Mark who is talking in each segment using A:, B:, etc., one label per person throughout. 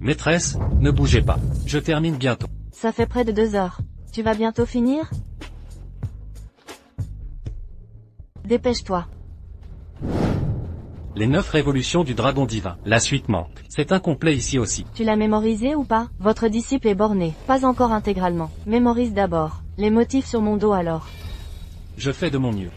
A: Maîtresse, ne bougez pas. Je termine bientôt.
B: Ça fait près de 2 heures. Tu vas bientôt finir? Dépêche-toi.
A: Les 9 révolutions du dragon divin. La suite manque. C'est incomplet ici aussi.
B: Tu l'as mémorisé ou pas? Votre disciple est borné. Pas encore intégralement. Mémorise d'abord. Les motifs sur mon dos alors.
A: Je fais de mon mieux.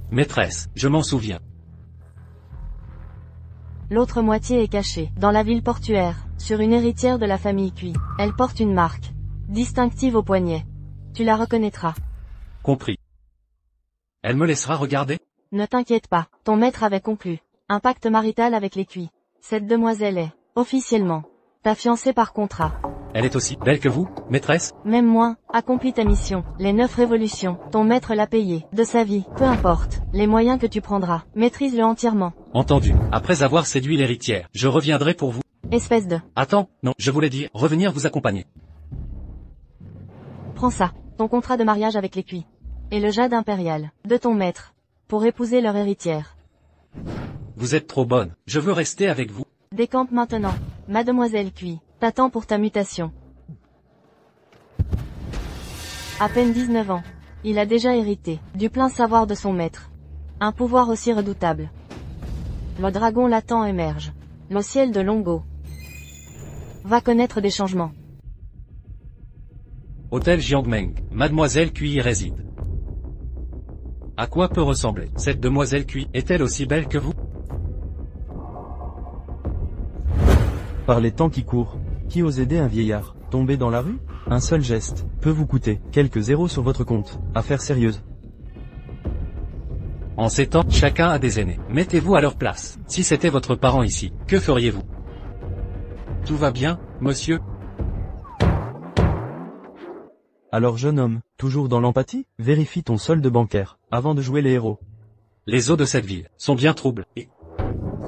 A: Maîtresse, je m'en souviens.
B: L'autre moitié est cachée, dans la ville portuaire, sur une héritière de la famille Cui. Elle porte une marque distinctive au poignet. Tu la reconnaîtras.
A: Compris. Elle me laissera regarder?
B: Ne t'inquiète pas, ton maître avait conclu un pacte marital avec les Cui. Cette demoiselle est, officiellement, ta fiancée par contrat.
A: Elle est aussi belle que vous, maîtresse?
B: Même moins, accomplis ta mission. Les 9 révolutions, ton maître l'a payé, de sa vie, peu importe, les moyens que tu prendras, maîtrise-le entièrement.
A: Entendu. Après avoir séduit l'héritière, je reviendrai pour vous.
B: Espèce de...
A: Attends, non, je voulais dire, revenir vous accompagner.
B: Prends ça, ton contrat de mariage avec les Cui. Et le jade impérial, de ton maître, pour épouser leur héritière.
A: Vous êtes trop bonne, je veux rester avec vous.
B: Décampe maintenant, mademoiselle Cui, t'attends pour ta mutation. À peine 19 ans, il a déjà hérité, du plein savoir de son maître. Un pouvoir aussi redoutable. Le dragon latent émerge. Le ciel de Longo va connaître des changements.
A: Hôtel Jiangmeng, mademoiselle Cui y réside. À quoi peut ressembler cette demoiselle Cui? Est-elle aussi belle que vous?
C: Par les temps qui courent, qui ose aider un vieillard, tombé dans la rue? Un seul geste, peut vous coûter quelques zéros sur votre compte. Affaire sérieuse.
A: En ces temps, chacun a des aînés. Mettez-vous à leur place. Si c'était votre parent ici, que feriez-vous? Tout va bien, monsieur?
C: Alors jeune homme, toujours dans l'empathie, vérifie ton solde bancaire, avant de jouer les héros.
A: Les eaux de cette ville sont bien troubles. Et...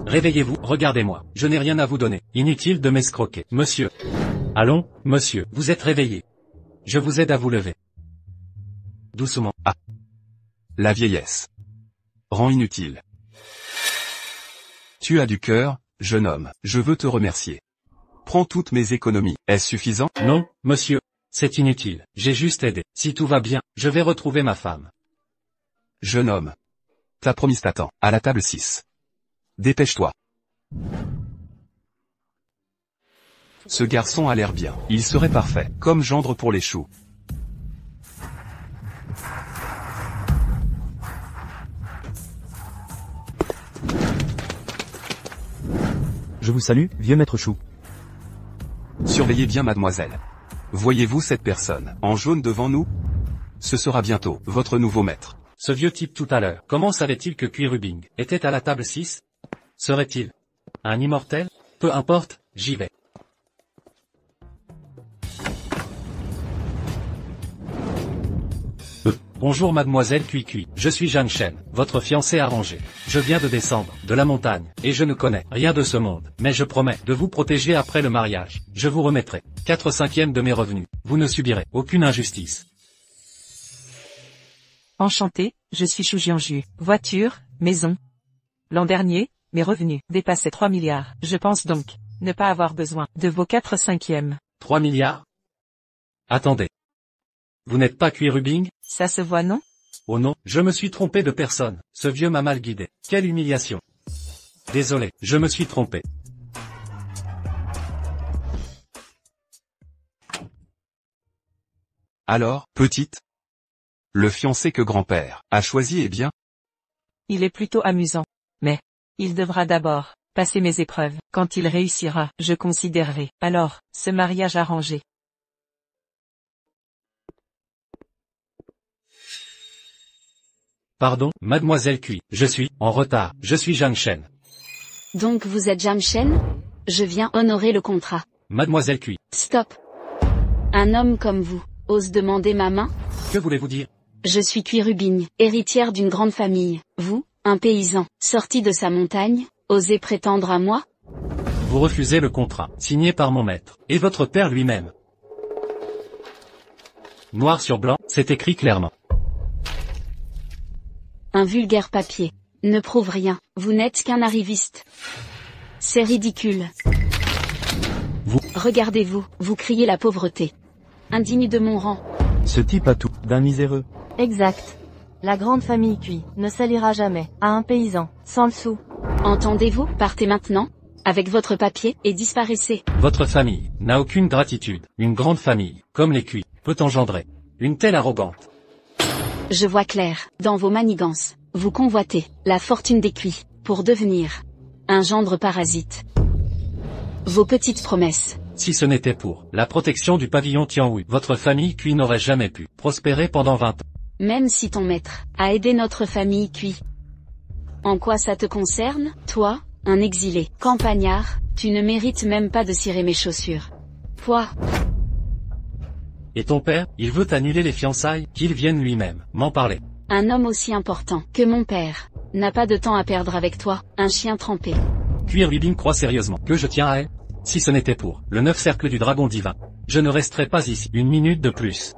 A: Réveillez-vous, regardez-moi. Je n'ai rien à vous donner. Inutile de m'escroquer. Monsieur. Allons, monsieur, vous êtes réveillé. Je vous aide à vous lever. Doucement.
D: Ah. La vieillesse. Rend inutile. Tu as du cœur, jeune homme, je veux te remercier. Prends toutes mes économies. Est-ce suffisant?
A: Non, monsieur. C'est inutile. J'ai juste aidé. Si tout va bien, je vais retrouver ma femme.
D: Jeune homme. Ta promise t'attend, à la table 6. Dépêche-toi. Ce garçon a l'air bien. Il serait parfait, comme gendre pour les choux.
C: Je vous salue, vieux maître chou.
D: Surveillez bien mademoiselle. Voyez-vous cette personne, en jaune devant nous? Ce sera bientôt, votre nouveau maître.
A: Ce vieux type tout à l'heure, comment savait-il que Quirubbing était à la table 6? Serait-il un immortel? Peu importe, j'y vais. Bonjour mademoiselle Cui, je suis Jeanne Chen, votre fiancée arrangée. Je viens de descendre, de la montagne, et je ne connais rien de ce monde, mais je promets de vous protéger après le mariage. Je vous remettrai 4/5 de mes revenus. Vous ne subirez aucune injustice.
E: Enchanté, je suis Shu Jianju. Voiture, maison. L'an dernier, mes revenus dépassaient 3 milliards. Je pense donc ne pas avoir besoin de vos 4/5.
A: 3 milliards? Attendez. Vous n'êtes pas Quirubbing?
E: Ça se voit non?
A: Oh non, je me suis trompé de personne. Ce vieux m'a mal guidé. Quelle humiliation. Désolé, je me suis trompé.
D: Alors, petite? Le fiancé que grand-père a choisi est bien?
E: Il est plutôt amusant. Mais, il devra d'abord passer mes épreuves. Quand il réussira, je considérerai alors ce mariage arrangé.
A: Pardon, mademoiselle Cui, je suis en retard, je suis Jeanne Chen.
F: Donc vous êtes Jeanne Chen? Je viens honorer le contrat.
A: Mademoiselle Cui,
F: Stop. Un homme comme vous ose demander ma main?
A: que voulez-vous dire?
F: Je suis Quirubbing, héritière d'une grande famille. Vous, un paysan, sorti de sa montagne, osez prétendre à moi?
A: Vous refusez le contrat, signé par mon maître, et votre père lui-même. Noir sur blanc, c'est écrit clairement.
F: Un vulgaire papier. Ne prouve rien, vous n'êtes qu'un arriviste. C'est ridicule.
A: Vous.
F: Regardez-vous, vous criez la pauvreté. Indigne de mon rang.
C: Ce type a tout, d'un miséreux.
B: Exact. La grande famille Cui ne salira jamais à un paysan, sans le sou.
F: Entendez-vous, partez maintenant, avec votre papier, et disparaissez.
A: Votre famille n'a aucune gratitude. Une grande famille, comme les Cui, peut engendrer une telle arrogante.
F: Je vois clair, dans vos manigances, vous convoitez la fortune des Cui, pour devenir un gendre parasite. Vos petites promesses.
A: Si ce n'était pour la protection du pavillon Tianhui, votre famille Cui n'aurait jamais pu prospérer pendant 20 ans.
F: Même si ton maître a aidé notre famille Cui. En quoi ça te concerne, toi, un exilé, campagnard, tu ne mérites même pas de cirer mes chaussures. Quoi?
A: Et ton père, il veut annuler les fiançailles, qu'il vienne lui-même m'en parler.
F: Un homme aussi important que mon père n'a pas de temps à perdre avec toi, un chien trempé.
A: Cuir Libing croit sérieusement que je tiens à elle. Si ce n'était pour le 9 cercle du dragon divin, je ne resterais pas ici une minute de plus.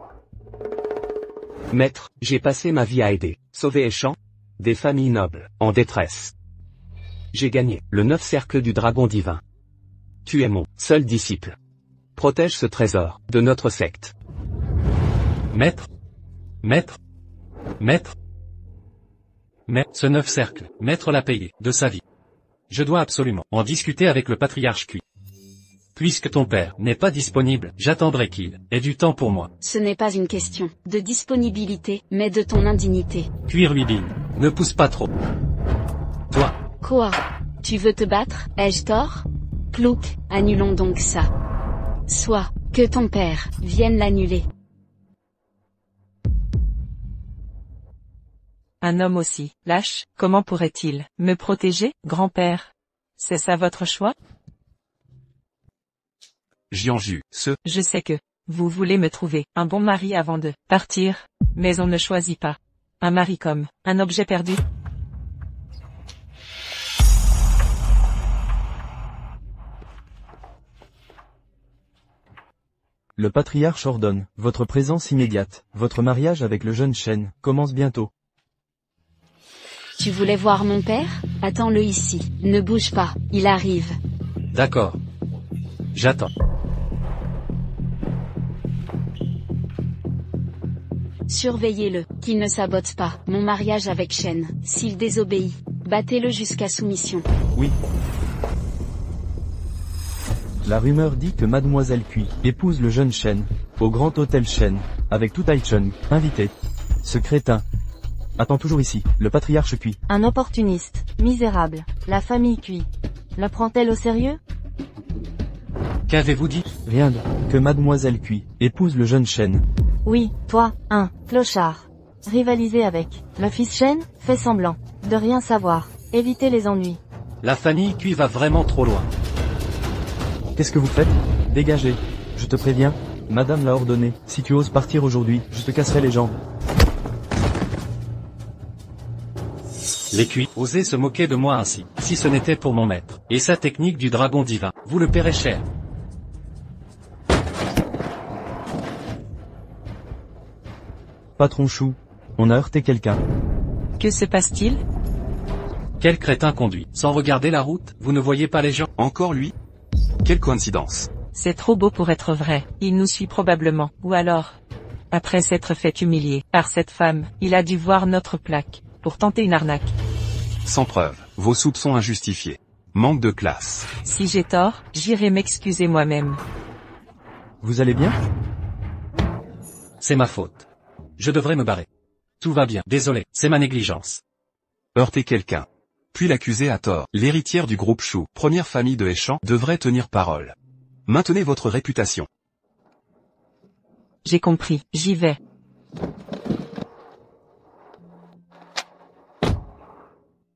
G: Maître, j'ai passé ma vie à aider, sauver et champs, des familles nobles, en détresse. J'ai gagné le 9 cercle du dragon divin. Tu es mon seul disciple. Protège ce trésor de notre secte.
A: Maître, maître, maître. Mais ce 9 cercle, maître l'a payé de sa vie. Je dois absolument en discuter avec le patriarche Cui. Puisque ton père n'est pas disponible, j'attendrai qu'il ait du temps pour moi.
F: Ce n'est pas une question de disponibilité, mais de ton indignité.
A: Cuir Libing, ne pousse pas trop. Toi,
F: Quoi? Tu veux te battre, ai-je tort? Plouc, annulons donc ça. Soit, que ton père vienne l'annuler.
E: Un homme aussi, lâche, comment pourrait-il me protéger, grand-père? C'est ça votre choix?
D: Jianju,
E: Je sais que vous voulez me trouver un bon mari avant de partir, mais on ne choisit pas un mari comme un objet perdu.
C: Le patriarche ordonne, votre présence immédiate, votre mariage avec le jeune Shen, commence bientôt.
F: Tu voulais voir mon père? Attends-le ici, ne bouge pas, il arrive.
A: d'accord. J'attends.
F: Surveillez-le, qu'il ne sabote pas mon mariage avec Shen. S'il désobéit, battez-le jusqu'à soumission.
C: Oui. La rumeur dit que Mademoiselle Cui épouse le jeune Shen, au grand hôtel Shen, avec tout Taichung, invité. Ce crétin attend toujours ici, le patriarche Cui.
B: Un opportuniste, misérable. La famille Cui le prend-elle au sérieux?
A: Qu'avez-vous dit?
C: Rien de que Mademoiselle Cui épouse le jeune Shen.
B: Oui, toi, un clochard. Rivaliser avec le fils Shen, fais semblant de rien savoir. Évitez les ennuis.
A: La famille Cui va vraiment trop loin.
C: Qu'est-ce que vous faites? Dégagez. Je te préviens, madame l'a ordonné, si tu oses partir aujourd'hui, je te casserai les jambes.
A: Les Cui osaient se moquer de moi ainsi, si ce n'était pour mon maître, et sa technique du dragon divin, vous le paierez cher.
C: Patron Chou, on a heurté quelqu'un.
E: Que se passe-t-il?
A: Quel crétin conduit, sans regarder la route, vous ne voyez pas les gens?
D: encore lui? Quelle coïncidence.
E: C'est trop beau pour être vrai, il nous suit probablement, ou alors, après s'être fait humilier par cette femme, il a dû voir notre plaque, pour tenter une arnaque.
D: Sans preuve, vos soupçons injustifiés. Manque de classe.
E: Si j'ai tort, j'irai m'excuser moi-même.
C: Vous allez bien?
A: C'est ma faute. Je devrais me barrer. Tout va bien, désolé, c'est ma négligence.
D: Heurter quelqu'un. Puis l'accuser à tort. L'héritière du groupe Chou, première famille de Héchan, devrait tenir parole. Maintenez votre réputation.
E: J'ai compris, j'y vais.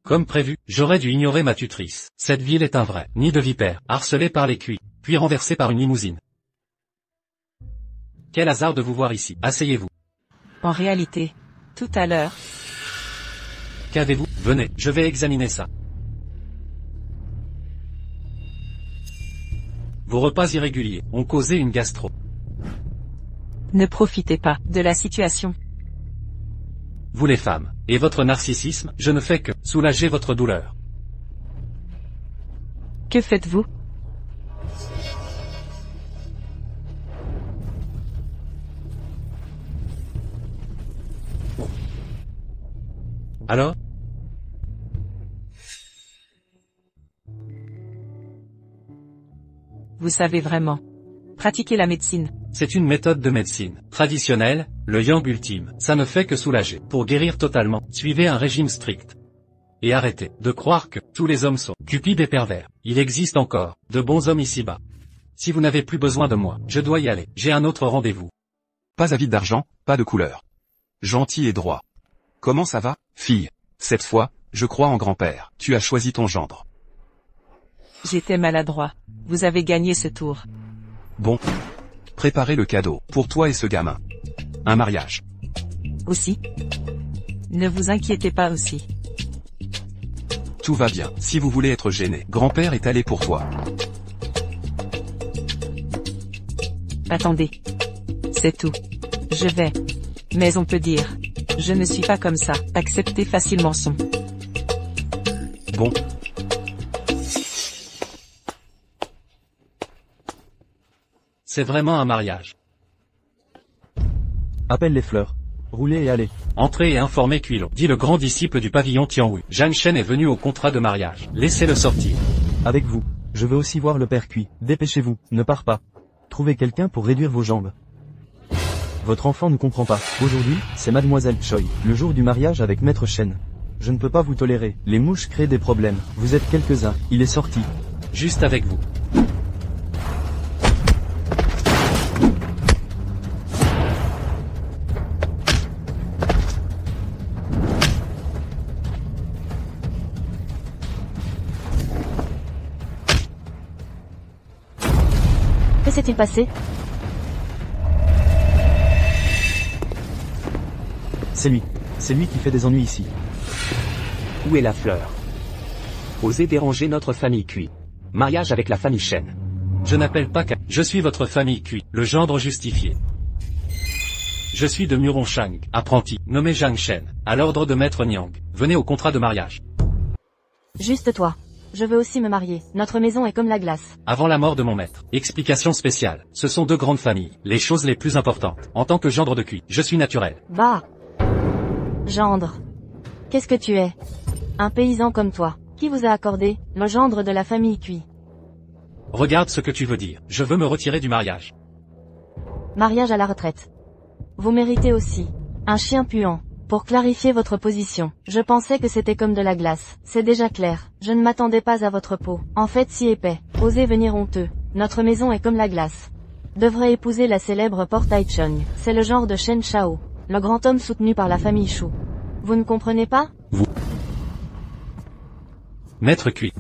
A: Comme prévu, j'aurais dû ignorer ma tutrice. Cette ville est un vrai nid de vipères, harcelée par les Cui, puis renversée par une limousine. Quel hasard de vous voir ici, asseyez-vous.
E: En réalité, tout à l'heure,
A: Qu'avez-vous? Venez, je vais examiner ça. Vos repas irréguliers ont causé une gastro.
E: Ne profitez pas de la situation.
A: Vous les femmes, et votre narcissisme, je ne fais que soulager votre douleur.
E: Que faites-vous?
A: Alors?
E: Vous savez vraiment pratiquer la médecine.
A: C'est une méthode de médecine traditionnelle, le yang ultime. Ça ne fait que soulager. Pour guérir totalement, suivez un régime strict. Et arrêtez de croire que tous les hommes sont cupides et pervers. Il existe encore de bons hommes ici-bas. Si vous n'avez plus besoin de moi, je dois y aller. J'ai un autre rendez-vous.
D: Pas avide d'argent, pas de couleur. Gentil et droit. Comment ça va, fille? Cette fois, je crois en grand-père. Tu as choisi ton gendre.
E: J'étais maladroit. Vous avez gagné ce tour.
D: Bon. Préparez le cadeau, pour toi et ce gamin. Un mariage.
E: Aussi? Ne vous inquiétez pas aussi.
D: Tout va bien, si vous voulez être gêné. Grand-père est allé pour toi.
E: Attendez. C'est tout. Je vais. Mais on peut dire. Je ne suis pas comme ça. Acceptez facilement son.
D: Bon.
A: C'est vraiment un mariage.
C: Appelle les fleurs. Roulez et allez.
A: Entrez et informez Quilo, dit le grand disciple du pavillon Tianwu. Zhang Shen est venu au contrat de mariage. Laissez-le sortir.
C: Avec vous. Je veux aussi voir le père Cui. Dépêchez-vous, ne pars pas. Trouvez quelqu'un pour réduire vos jambes. Votre enfant ne comprend pas. Aujourd'hui, c'est Mademoiselle Choi, le jour du mariage avec Maître Shen. Je ne peux pas vous tolérer. Les mouches créent des problèmes. Vous êtes quelques-uns. Il est sorti.
A: Juste avec vous.
B: Que s'est-il passé?
C: C'est lui. C'est lui qui fait des ennuis ici.
G: Où est la fleur? Osez déranger notre famille Cui. Mariage avec la famille Shen.
A: Je n'appelle pas qu'à... Je suis votre famille Cui, le gendre justifié. Je suis de Muronshang, apprenti, nommé Zhang Shen, à l'ordre de Maître Niang. Venez au contrat de mariage.
B: Juste toi. Je veux aussi me marier. Notre maison est comme la glace.
A: Avant la mort de mon maître. Explication spéciale. Ce sont deux grandes familles. Les choses les plus importantes. En tant que gendre de Cui, je suis naturel.
B: Bah. Gendre. Qu'est-ce que tu es? Un paysan comme toi. Qui vous a accordé le gendre de la famille Cui?
A: Regarde ce que tu veux dire. Je veux me retirer du mariage.
B: Mariage à la retraite. Vous méritez aussi. Un chien puant. Pour clarifier votre position, je pensais que c'était comme de la glace. C'est déjà clair. Je ne m'attendais pas à votre peau. En fait si épais. Osez venir honteux. Notre maison est comme la glace. Devrait épouser la célèbre Porte Taichung. C'est le genre de Shen Shao. Le grand homme soutenu par la famille Shu. Vous ne comprenez pas?
A: Vous. Maître Cui.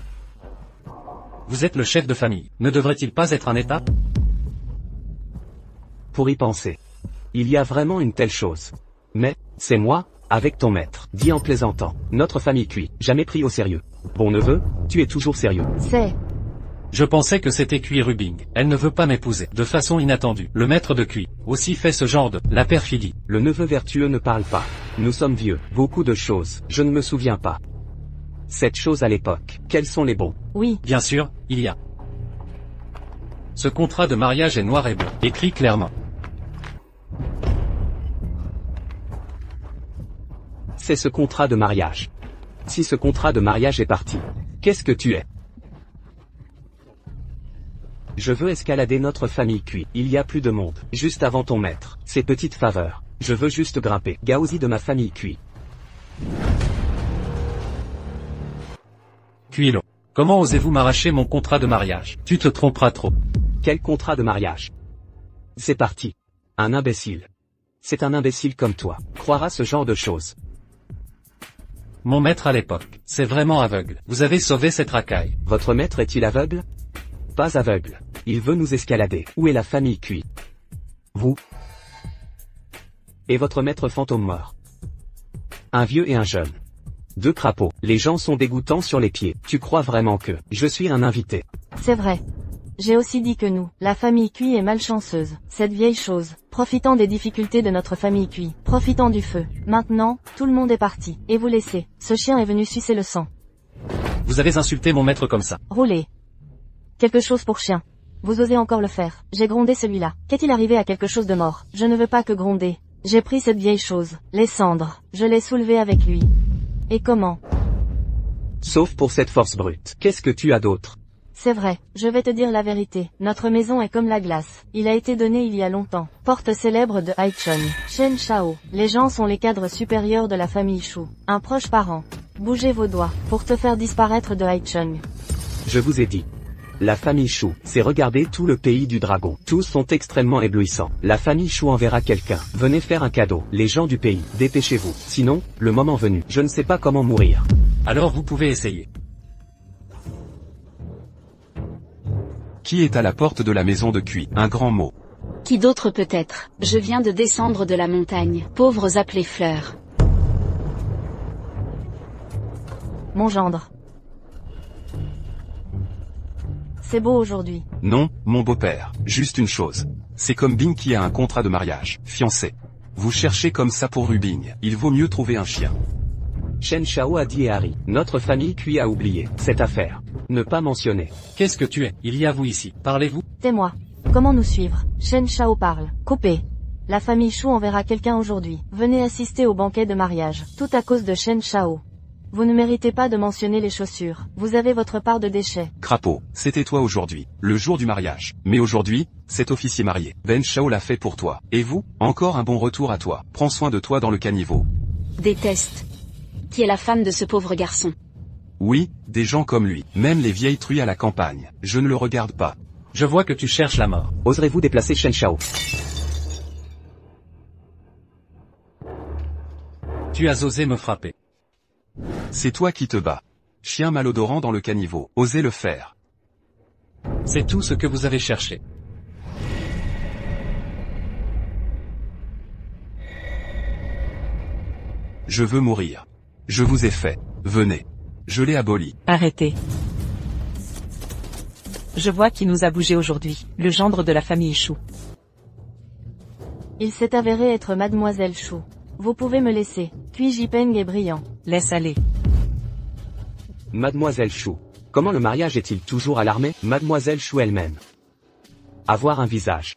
A: Vous êtes le chef de famille. Ne devrait-il pas être un état?
G: Pour y penser. Il y a vraiment une telle chose. Mais, c'est moi, avec ton maître, dit en plaisantant. Notre famille Cui, jamais pris au sérieux. Bon neveu, tu es toujours sérieux.
B: C'est...
A: Je pensais que c'était Cui Rubing. Elle ne veut pas m'épouser. De façon inattendue. Le maître de Cui aussi fait ce genre de... La perfidie.
G: Le neveu vertueux ne parle pas. Nous sommes vieux. Beaucoup de choses. Je ne me souviens pas. Cette chose à l'époque. Quels sont les bons?
B: Oui.
A: Bien sûr, il y a. Ce contrat de mariage est noir et blanc. Écrit clairement.
G: C'est ce contrat de mariage. Si ce contrat de mariage est parti, qu'est-ce que tu es? Je veux escalader notre famille Cui. Il y a plus de monde. Juste avant ton maître. Ces petites faveurs. Je veux juste grimper. Gaozi de ma famille Cui.
A: Cuilo. Comment osez-vous m'arracher mon contrat de mariage? Tu te tromperas trop.
G: Quel contrat de mariage? C'est parti. Un imbécile. C'est un imbécile comme toi. Croira ce genre de choses.
A: Mon maître à l'époque, c'est vraiment aveugle. Vous avez sauvé cette racaille.
G: Votre maître est-il aveugle? Pas aveugle. Il veut nous escalader. Où est la famille Cui? Vous. Et votre maître fantôme mort. Un vieux et un jeune. Deux crapauds. Les gens sont dégoûtants sur les pieds. Tu crois vraiment que je suis un invité?
B: C'est vrai. J'ai aussi dit que nous, la famille Cui est malchanceuse. Cette vieille chose, profitant des difficultés de notre famille Cui, profitant du feu. Maintenant, tout le monde est parti. Et vous laissez. Ce chien est venu sucer le sang.
A: Vous avez insulté mon maître comme ça.
B: Roulez. Quelque chose pour chien. Vous osez encore le faire. J'ai grondé celui-là. Qu'est-il arrivé à quelque chose de mort? Je ne veux pas que gronder. J'ai pris cette vieille chose, les cendres. Je l'ai soulevée avec lui. Et comment?
G: Sauf pour cette force brute. Qu'est-ce que tu as d'autre?
B: C'est vrai, je vais te dire la vérité. Notre maison est comme la glace. Il a été donné il y a longtemps. Porte célèbre de Haichun. Shen Shao. Les gens sont les cadres supérieurs de la famille Shu. Un proche parent. Bougez vos doigts, pour te faire disparaître de Haichun.
G: Je vous ai dit. La famille Shu, c'est regarder tout le pays du dragon. Tous sont extrêmement éblouissants. La famille Shu enverra quelqu'un. Venez faire un cadeau. Les gens du pays, dépêchez-vous. Sinon, le moment venu, je ne sais pas comment mourir.
A: Alors vous pouvez essayer.
D: Qui est à la porte de la maison de Cui? Un grand mot.
F: Qui d'autre peut-être? Je viens de descendre de la montagne. Pauvres appelés fleurs.
B: Mon gendre. C'est beau aujourd'hui.
D: Non, mon beau-père. Juste une chose. C'est comme Bing qui a un contrat de mariage. Fiancé. Vous cherchez comme ça pour Rubing. Il vaut mieux trouver un chien.
G: Shen Shao a dit à Harry. Notre famille Cui a oublié cette affaire. Ne pas mentionner.
A: Qu'est-ce que tu es? Il y a vous ici. Parlez-vous?
B: Tais-moi. Comment nous suivre? Shen Shao parle. Coupé. La famille Shu enverra quelqu'un aujourd'hui. Venez assister au banquet de mariage. Tout à cause de Shen Shao. Vous ne méritez pas de mentionner les chaussures. Vous avez votre part de déchets.
D: Crapaud, c'était toi aujourd'hui, le jour du mariage. Mais aujourd'hui, cet officier marié, Ben Shao l'a fait pour toi. Et vous, encore un bon retour à toi. Prends soin de toi dans le caniveau.
F: Déteste. Qui est la femme de ce pauvre garçon?
D: Oui, des gens comme lui. Même les vieilles truies à la campagne. Je ne le regarde pas.
A: Je vois que tu cherches la mort.
G: Oserez-vous déplacer Shen Shao?
A: Tu as osé me frapper.
D: C'est toi qui te bats. Chien malodorant dans le caniveau. Osez le faire.
A: C'est tout ce que vous avez cherché.
D: Je veux mourir. Je vous ai fait. Venez. Je l'ai aboli.
E: Arrêtez. Je vois qui nous a bougé aujourd'hui, le gendre de la famille Shu.
B: Il s'est avéré être Mademoiselle Shu. Vous pouvez me laisser. Cui Jipeng est brillant.
E: Laisse aller.
G: Mademoiselle Shu. Comment le mariage est-il toujours à l'armée? Mademoiselle Shu elle-même. Avoir un visage.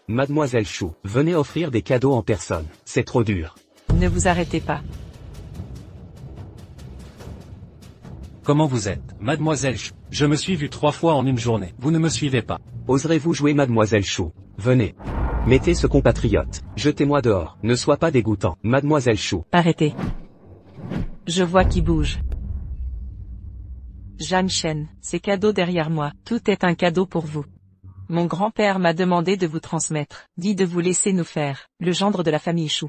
G: Mademoiselle Shu, venez offrir des cadeaux en personne. C'est trop dur.
E: Ne vous arrêtez pas.
A: Comment vous êtes, Mademoiselle Shu? Je me suis vu 3 fois en une journée. Vous ne me suivez pas.
G: Oserez-vous jouer Mademoiselle Shu? Venez. Mettez ce compatriote. Jetez-moi dehors. Ne sois pas dégoûtant. Mademoiselle Shu.
E: Arrêtez. Je vois qui bouge. Jeanne Shen, c'est cadeau derrière moi. Tout est un cadeau pour vous. Mon grand-père m'a demandé de vous transmettre. Dit de vous laisser nous faire. Le gendre de la famille Shu.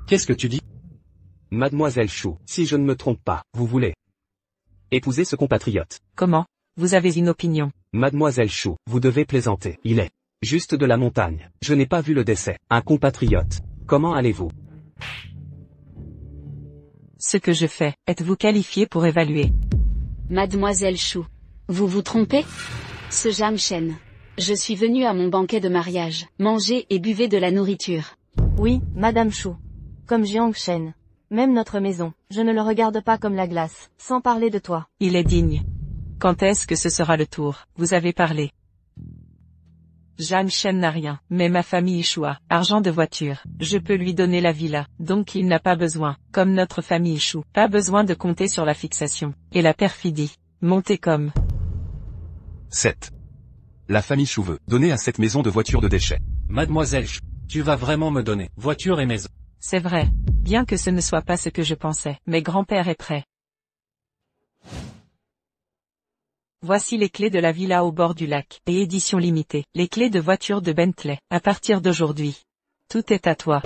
A: Qu'est-ce que tu dis?
G: Mademoiselle Shu, si je ne me trompe pas, vous voulez épouser ce compatriote.
E: Comment? Vous avez une opinion.
G: Mademoiselle Shu, vous devez plaisanter. Il est juste de la montagne. Je n'ai pas vu le décès. Un compatriote. Comment allez-vous?
E: Ce que je fais, êtes-vous qualifié pour évaluer?
F: Mademoiselle Shu. Vous vous trompez? Ce Jam Shen. Je suis venu à mon banquet de mariage. Mangez et buvez de la nourriture.
B: Oui, Madame Shu. Comme Jiang Shen. Même notre maison, je ne le regarde pas comme la glace, sans parler de toi.
E: Il est digne. Quand est-ce que ce sera le tour? Vous avez parlé. Jeanne Shen n'a rien, mais ma famille Shu a argent de voiture. Je peux lui donner la villa, donc il n'a pas besoin, comme notre famille Shu, pas besoin de compter sur la fixation. Et la perfidie. Montez comme.
D: 7. La famille Shu veut donner à cette maison de voitures de déchets.
A: Mademoiselle Shu, tu vas vraiment me donner voiture et maison.
E: C'est vrai. Bien que ce ne soit pas ce que je pensais, mais grand-père est prêt. Voici les clés de la villa au bord du lac, et édition limitée, les clés de voiture de Bentley, à partir d'aujourd'hui. Tout est à toi.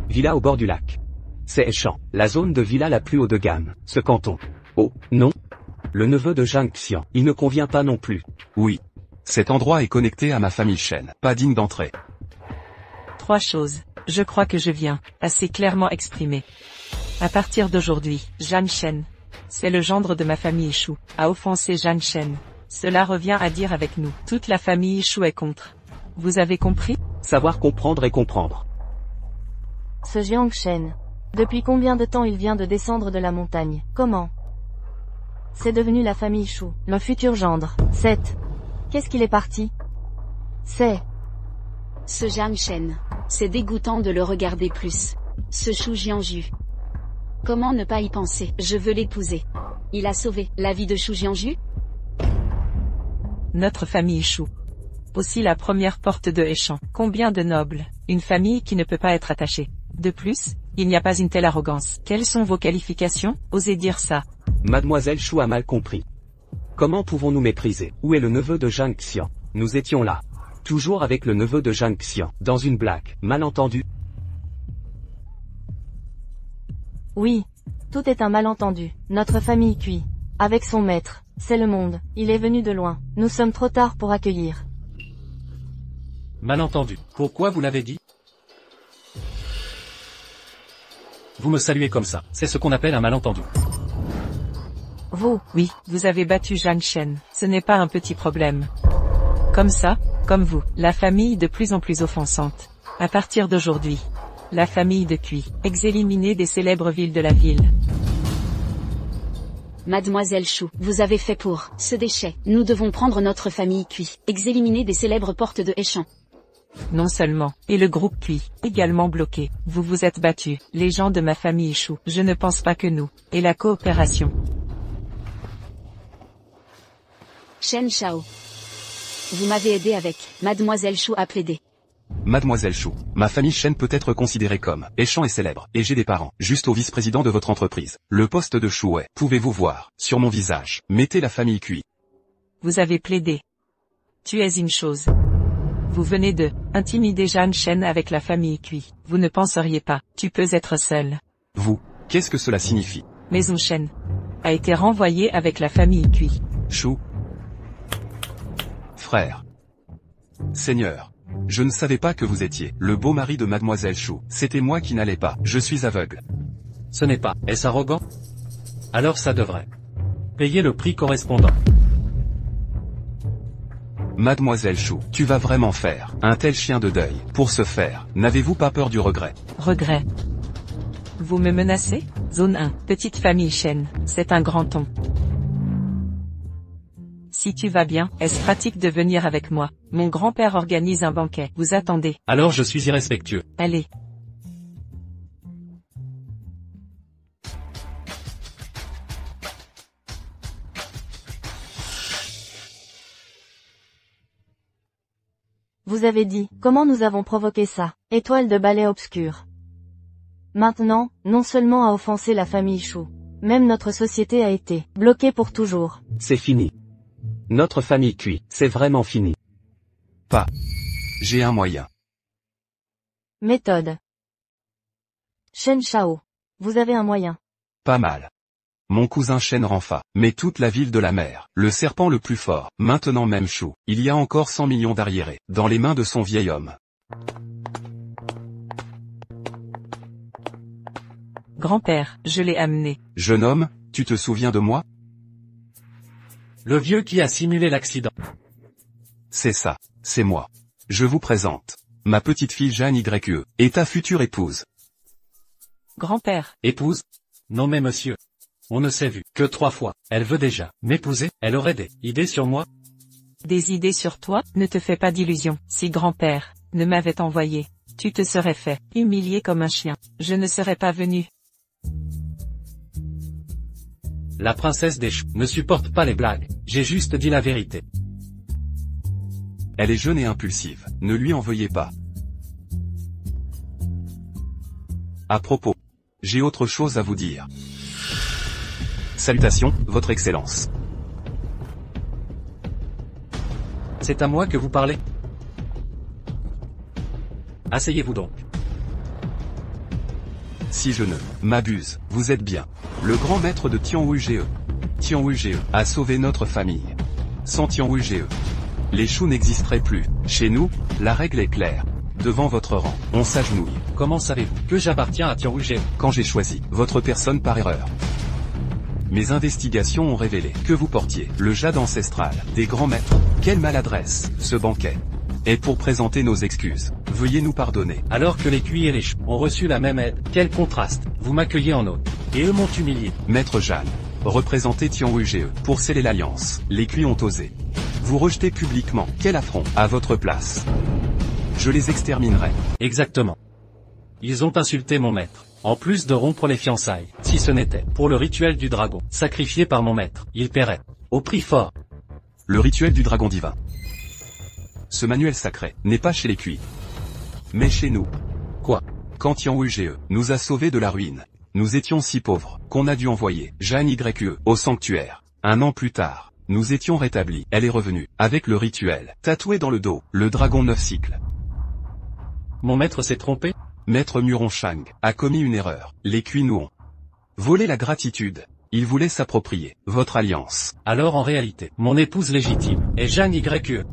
G: Villa au bord du lac. C'est Échamps, la zone de villa la plus haut de gamme, ce canton. Oh, non. Le neveu de Zhang Xian, il ne convient pas non plus.
D: Oui. Cet endroit est connecté à ma famille Shen, pas digne d'entrée.
E: 3 choses. Je crois que je viens, assez clairement exprimé. À partir d'aujourd'hui, Jeanne Shen. C'est le gendre de ma famille Shu, a offensé Zhang Shen. Cela revient à dire avec nous, toute la famille Shu est contre. Vous avez compris?
G: Savoir comprendre et comprendre.
B: Ce Jiang Shen. Depuis combien de temps il vient de descendre de la montagne? Comment? C'est devenu la famille Shu, le futur gendre. 7. Qu'est-ce qu'il est parti? C'est...
F: Ce Zhang Shen. C'est dégoûtant de le regarder plus. Ce Shu Jianju. Comment ne pas y penser? Je veux l'épouser. Il a sauvé la vie de Shu Jianju?
E: Notre famille Shu. Aussi la première porte de Heishan. Combien de nobles, une famille qui ne peut pas être attachée. De plus, il n'y a pas une telle arrogance. Quelles sont vos qualifications? Osez dire ça.
G: Mademoiselle Shu a mal compris. Comment pouvons-nous mépriser? Où est le neveu de Zhang Xian? Nous étions là. Toujours avec le neveu de Zhang Xian. Dans une blague. Malentendu.
B: Oui. Tout est un malentendu. Notre famille cuit. Avec son maître. C'est le monde. Il est venu de loin. Nous sommes trop tard pour accueillir.
A: Malentendu. Pourquoi vous l'avez dit? Vous me saluez comme ça. C'est ce qu'on appelle un malentendu.
B: Vous.
E: Oui, vous avez battu Zhang Shen. Ce n'est pas un petit problème. Comme ça, comme vous, la famille de plus en plus offensante. À partir d'aujourd'hui, la famille de Cui, ex-éliminée des célèbres villes de la ville.
F: Mademoiselle Shu, vous avez fait pour ce déchet. Nous devons prendre notre famille Cui, ex-éliminée des célèbres portes de Heishan.
E: Non seulement, et le groupe Cui, également bloqué. Vous vous êtes battus, les gens de ma famille Shu. Je ne pense pas que nous, et la coopération.
F: Shen Shao. Vous m'avez aidé avec Mademoiselle Shu a plaidé.
D: Mademoiselle Shu, ma famille Shen peut être considérée comme Heishan est célèbre, et j'ai des parents, juste au vice-président de votre entreprise. Le poste de Shu est, pouvez-vous voir, sur mon visage, mettez la famille Cui.
E: Vous avez plaidé. Tu es une chose. Vous venez de intimider Zhang Shen avec la famille Cui. Vous ne penseriez pas, tu peux être seul.
D: Vous, qu'est-ce que cela signifie?
E: Maison Shen a été renvoyé avec la famille Cui.
D: Shu. Frère. Seigneur. Je ne savais pas que vous étiez le beau mari de Mademoiselle Shu. C'était moi qui n'allais pas. Je suis aveugle.
A: Ce n'est pas. Est-ce arrogant? Alors ça devrait. Payer le prix correspondant.
D: Mademoiselle Shu, tu vas vraiment faire un tel chien de deuil. Pour ce faire, n'avez-vous pas peur du regret?
E: Regret. Vous me menacez? Zone 1. Petite famille Shen. C'est un grand ton. Si tu vas bien, est-ce pratique de venir avec moi? Mon grand-père organise un banquet. Vous attendez.
A: Alors je suis irrespectueux.
E: Allez.
B: Vous avez dit, comment nous avons provoqué ça? Étoile de balai obscur. Maintenant, non seulement a offensé la famille Shu, même notre société a été bloquée pour toujours.
G: C'est fini. Notre famille Cui, c'est vraiment fini.
D: Pas. J'ai un moyen.
B: Méthode. Shen Shao. Vous avez un moyen.
D: Pas mal. Mon cousin Shen Renfa, mais toute la ville de la mer, le serpent le plus fort, maintenant même Shu, il y a encore 100 millions d'arriérés, dans les mains de son vieil homme.
E: Grand-père, je l'ai amené.
D: Jeune homme, tu te souviens de moi?
A: Le vieux qui a simulé l'accident.
D: C'est ça, c'est moi. Je vous présente. Ma petite fille Jeanne YE, et ta future épouse.
E: Grand-père.
A: Épouse? Non mais monsieur. On ne s'est vu que 3 fois. Elle veut déjà m'épouser. Elle aurait des idées sur moi?
E: Des idées sur toi? Ne te fais pas d'illusions. Si grand-père ne m'avait envoyé, tu te serais fait humilier comme un chien. Je ne serais pas venu.
A: La princesse des Shu ne supporte pas les blagues. J'ai juste dit la vérité.
D: Elle est jeune et impulsive. Ne lui en veuillez pas. À propos, j'ai autre chose à vous dire. Salutations, Votre Excellence.
A: C'est à moi que vous parlez? Asseyez-vous donc.
D: Si je ne m'abuse, vous êtes bien le grand maître de Tianwu Ge. Tianwu Ge a sauvé notre famille. Sans Tianwu Ge, les Shu n'existeraient plus. Chez nous, la règle est claire. Devant votre rang, on s'agenouille.
A: Comment savez-vous que j'appartiens à Tianwu Ge?
D: Quand j'ai choisi votre personne par erreur. Mes investigations ont révélé que vous portiez le jade ancestral des grands maîtres. Quelle maladresse, ce banquet. Et pour présenter nos excuses, veuillez nous pardonner.
A: Alors que les cuits et les choux ont reçu la même aide, quel contraste, vous m'accueillez en hôte. Et eux m'ont humilié.
D: Maître Jeanne, représentez Tianwu-ge. Pour sceller l'alliance, les cuits ont osé vous rejeter publiquement. Quel affront, à votre place. Je les exterminerai.
A: Exactement. Ils ont insulté mon maître. En plus de rompre les fiançailles, si ce n'était pour le rituel du dragon, sacrifié par mon maître, ils paieraient. Au prix fort.
D: Le rituel du dragon divin. Ce manuel sacré n'est pas chez les cuits, mais chez nous.
A: Quoi?
D: Quand Tianwu-ge nous a sauvés de la ruine, nous étions si pauvres qu'on a dû envoyer Jeanne YE au sanctuaire. Un an plus tard, nous étions rétablis. Elle est revenue, avec le rituel, tatoué dans le dos, le dragon 9 cycles.
A: Mon maître s'est trompé?
D: Maître Muronshang a commis une erreur. Les cuits nous ont volé la gratitude. Ils voulaient s'approprier votre alliance.
A: Alors en réalité, mon épouse légitime est Jeanne YE.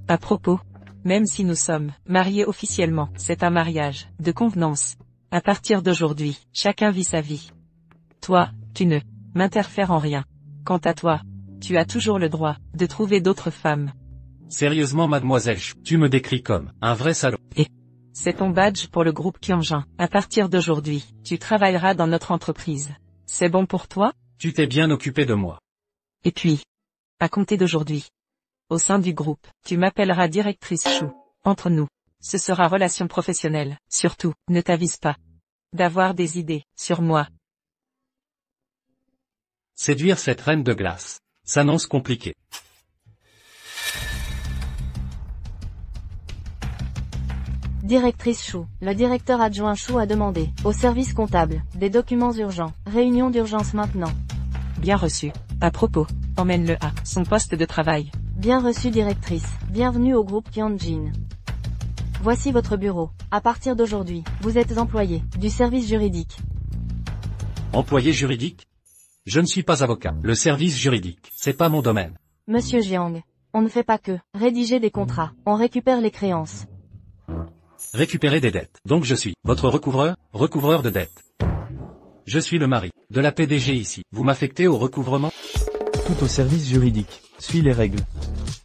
E: À propos, même si nous sommes mariés officiellement, c'est un mariage de convenance. À partir d'aujourd'hui, chacun vit sa vie. Toi, tu ne m'interfères en rien. Quant à toi, tu as toujours le droit de trouver d'autres femmes.
A: Sérieusement mademoiselle, tu me décris comme un vrai salaud.
E: Et c'est ton badge pour le groupe Qianjin. À partir d'aujourd'hui, tu travailleras dans notre entreprise. C'est bon pour toi?
A: Tu t'es bien occupé de moi.
E: Et puis, à compter d'aujourd'hui, au sein du groupe, tu m'appelleras directrice Chou. Entre nous, ce sera relation professionnelle. Surtout, ne t'avise pas d'avoir des idées sur moi.
A: Séduire cette reine de glace s'annonce compliqué.
B: Directrice Chou, le directeur adjoint Chou a demandé, au service comptable, des documents urgents. Réunion d'urgence maintenant.
E: Bien reçu. À propos, emmène-le à son poste de travail.
B: Bien reçu directrice, bienvenue au groupe Qianjin. Voici votre bureau. À partir d'aujourd'hui, vous êtes employé du service juridique.
A: Employé juridique? Je ne suis pas avocat. Le service juridique, c'est pas mon domaine.
B: Monsieur Jiang, on ne fait pas que rédiger des contrats, on récupère les créances.
A: Récupérer des dettes. Donc je suis votre recouvreur de dettes. Je suis le mari de la PDG ici. Vous m'affectez au recouvrement?
C: Tout au service juridique. Suis les règles.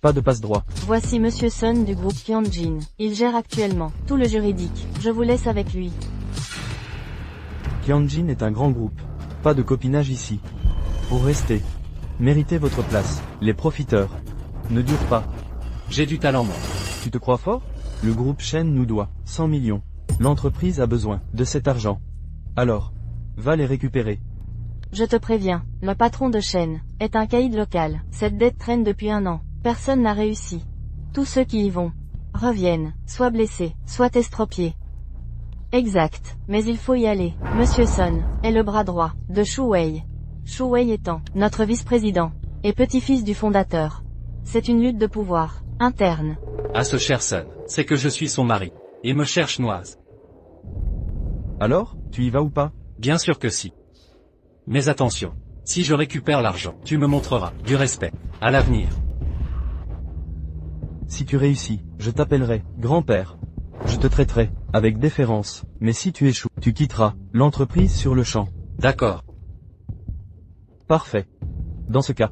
C: Pas de passe-droit.
B: Voici Monsieur Sun du groupe Qianjin. Il gère actuellement tout le juridique. Je vous laisse avec lui.
C: Qianjin est un grand groupe. Pas de copinage ici. Pour rester. Méritez votre place. Les profiteurs ne durent pas.
A: J'ai du talent moi.
C: Tu te crois fort? Le groupe Shen nous doit 100 millions. L'entreprise a besoin de cet argent. Alors, va les récupérer.
B: Je te préviens, le patron de Shen est un caïd local. Cette dette traîne depuis 1 an. Personne n'a réussi. Tous ceux qui y vont reviennent, soit blessés, soit estropiés. Exact, mais il faut y aller. Monsieur Sun est le bras droit de Shu Wei. Shu Wei étant notre vice-président et petit-fils du fondateur. C'est une lutte de pouvoir interne.
A: À ce cher Sun, c'est que je suis son mari. Il me cherche noise.
C: Alors, tu y vas ou pas?
A: Bien sûr que si. Mais attention, si je récupère l'argent, tu me montreras du respect à l'avenir.
C: Si tu réussis, je t'appellerai grand-père. Je te traiterai avec déférence, mais si tu échoues, tu quitteras l'entreprise sur le champ.
A: D'accord.
C: Parfait. Dans ce cas,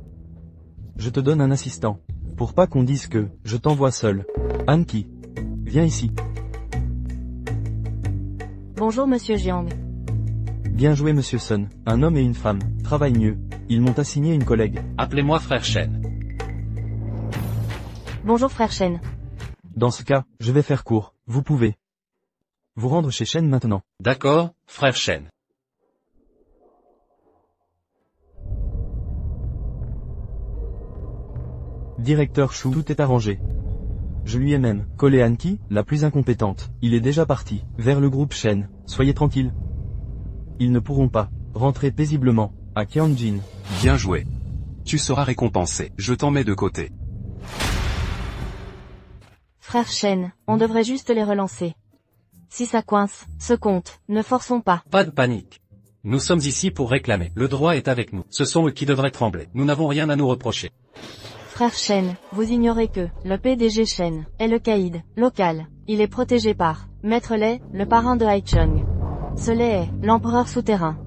C: je te donne un assistant, pour pas qu'on dise que je t'envoie seul. Anki, viens ici.
B: Bonjour Monsieur Jiang.
C: Bien joué Monsieur Sun, un homme et une femme, travaillent mieux. Ils m'ont assigné une collègue.
A: Appelez-moi frère Shen.
B: Bonjour frère Shen.
C: Dans ce cas, je vais faire court, vous pouvez vous rendre chez Shen maintenant.
A: D'accord, frère Shen.
C: Directeur Chou, tout est arrangé. Je lui ai même collé Anki, la plus incompétente. Il est déjà parti vers le groupe Shen. Soyez tranquille. Ils ne pourront pas rentrer paisiblement à Qianjin.
D: Bien joué. Tu seras récompensé. Je t'en mets de côté.
B: Frère Shen, on devrait juste les relancer. Si ça coince, ce compte, ne forçons pas.
A: Pas de panique. Nous sommes ici pour réclamer. Le droit est avec nous. Ce sont eux qui devraient trembler. Nous n'avons rien à nous reprocher.
B: Frère Shen, vous ignorez que le PDG Shen est le caïd local. Il est protégé par Maître Lei, le parrain de Haichong. Ce Lei est l'empereur souterrain.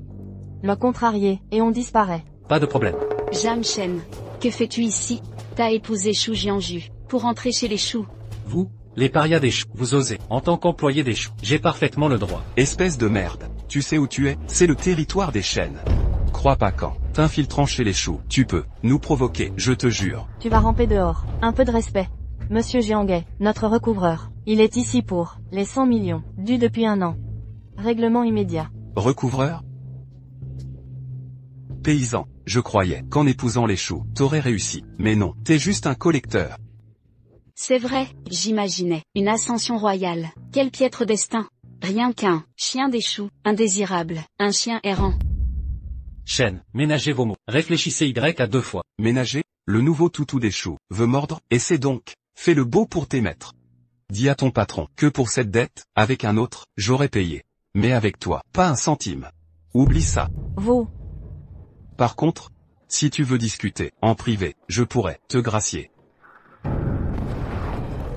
B: Le contrarié, et on disparaît.
A: Pas de problème.
F: Zhang Shen, que fais-tu ici? T'as épousé Shu Jianju, pour entrer chez les Shu.
A: Vous, les parias des choux, vous osez, en tant qu'employé des choux, j'ai parfaitement le droit.
D: Espèce de merde. Tu sais où tu es? C'est le territoire des chênes. Crois pas qu'en t'infiltrant chez les choux, tu peux nous provoquer, je te jure.
B: Tu vas ramper dehors. Un peu de respect. Monsieur Jianghe, notre recouvreur. Il est ici pour les 100 millions, dus depuis 1 an. Règlement immédiat.
D: Recouvreur? Paysan, je croyais qu'en épousant les choux, t'aurais réussi. Mais non, t'es juste un collecteur.
F: C'est vrai, j'imaginais. Une ascension royale. Quel piètre destin. Rien qu'un chien des choux, indésirable, un chien errant.
A: Shen, ménagez vos mots. Réfléchissez Y à 2 fois.
D: Ménager, le nouveau toutou des choux, veut mordre, et c'est donc, fais le beau pour tes maîtres. Dis à ton patron que pour cette dette, avec un autre, j'aurais payé. Mais avec toi, pas un centime. Oublie ça.
B: Vous.
D: Par contre, si tu veux discuter, en privé, je pourrais te gracier.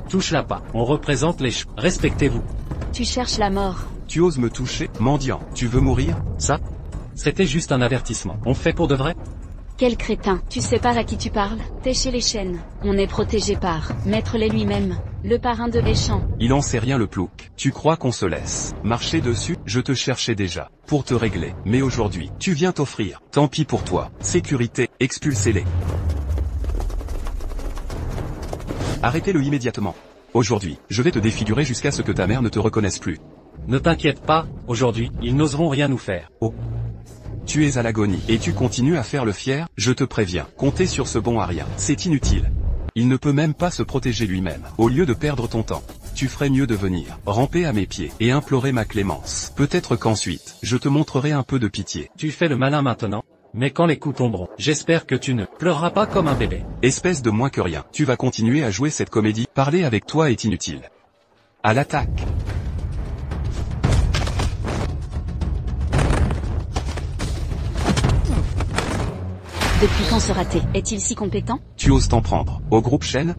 A: Touche-la pas, on représente les choux. Respectez-vous.
F: Tu cherches la mort.
D: Tu oses me toucher, mendiant, tu veux mourir?
A: Ça? C'était juste un avertissement. On fait pour de vrai?
F: Quel crétin. Tu sais pas à qui tu parles? T'es chez les chênes. On est protégé par Maître Lei lui-même, le parrain de Haichan.
D: Il en sait rien le plouc. Tu crois qu'on se laisse marcher dessus? Je te cherchais déjà, pour te régler. Mais aujourd'hui, tu viens t'offrir. Tant pis pour toi. Sécurité, expulsez-les. Arrêtez-le immédiatement. Aujourd'hui, je vais te défigurer jusqu'à ce que ta mère ne te reconnaisse plus.
A: Ne t'inquiète pas, aujourd'hui, ils n'oseront rien nous faire.
D: Oh. Tu es à l'agonie, et tu continues à faire le fier, je te préviens. Compter sur ce bon à rien, c'est inutile. Il ne peut même pas se protéger lui-même. Au lieu de perdre ton temps, tu ferais mieux de venir, ramper à mes pieds, et implorer ma clémence. Peut-être qu'ensuite, je te montrerai un peu de pitié.
A: Tu fais le malin maintenant, mais quand les coups tomberont, j'espère que tu ne pleureras pas comme un bébé.
D: Espèce de moins que rien, tu vas continuer à jouer cette comédie, parler avec toi est inutile. À l'attaque.
F: Depuis quand ce raté est-il si compétent?
D: Tu oses t'en prendre au groupe Shen?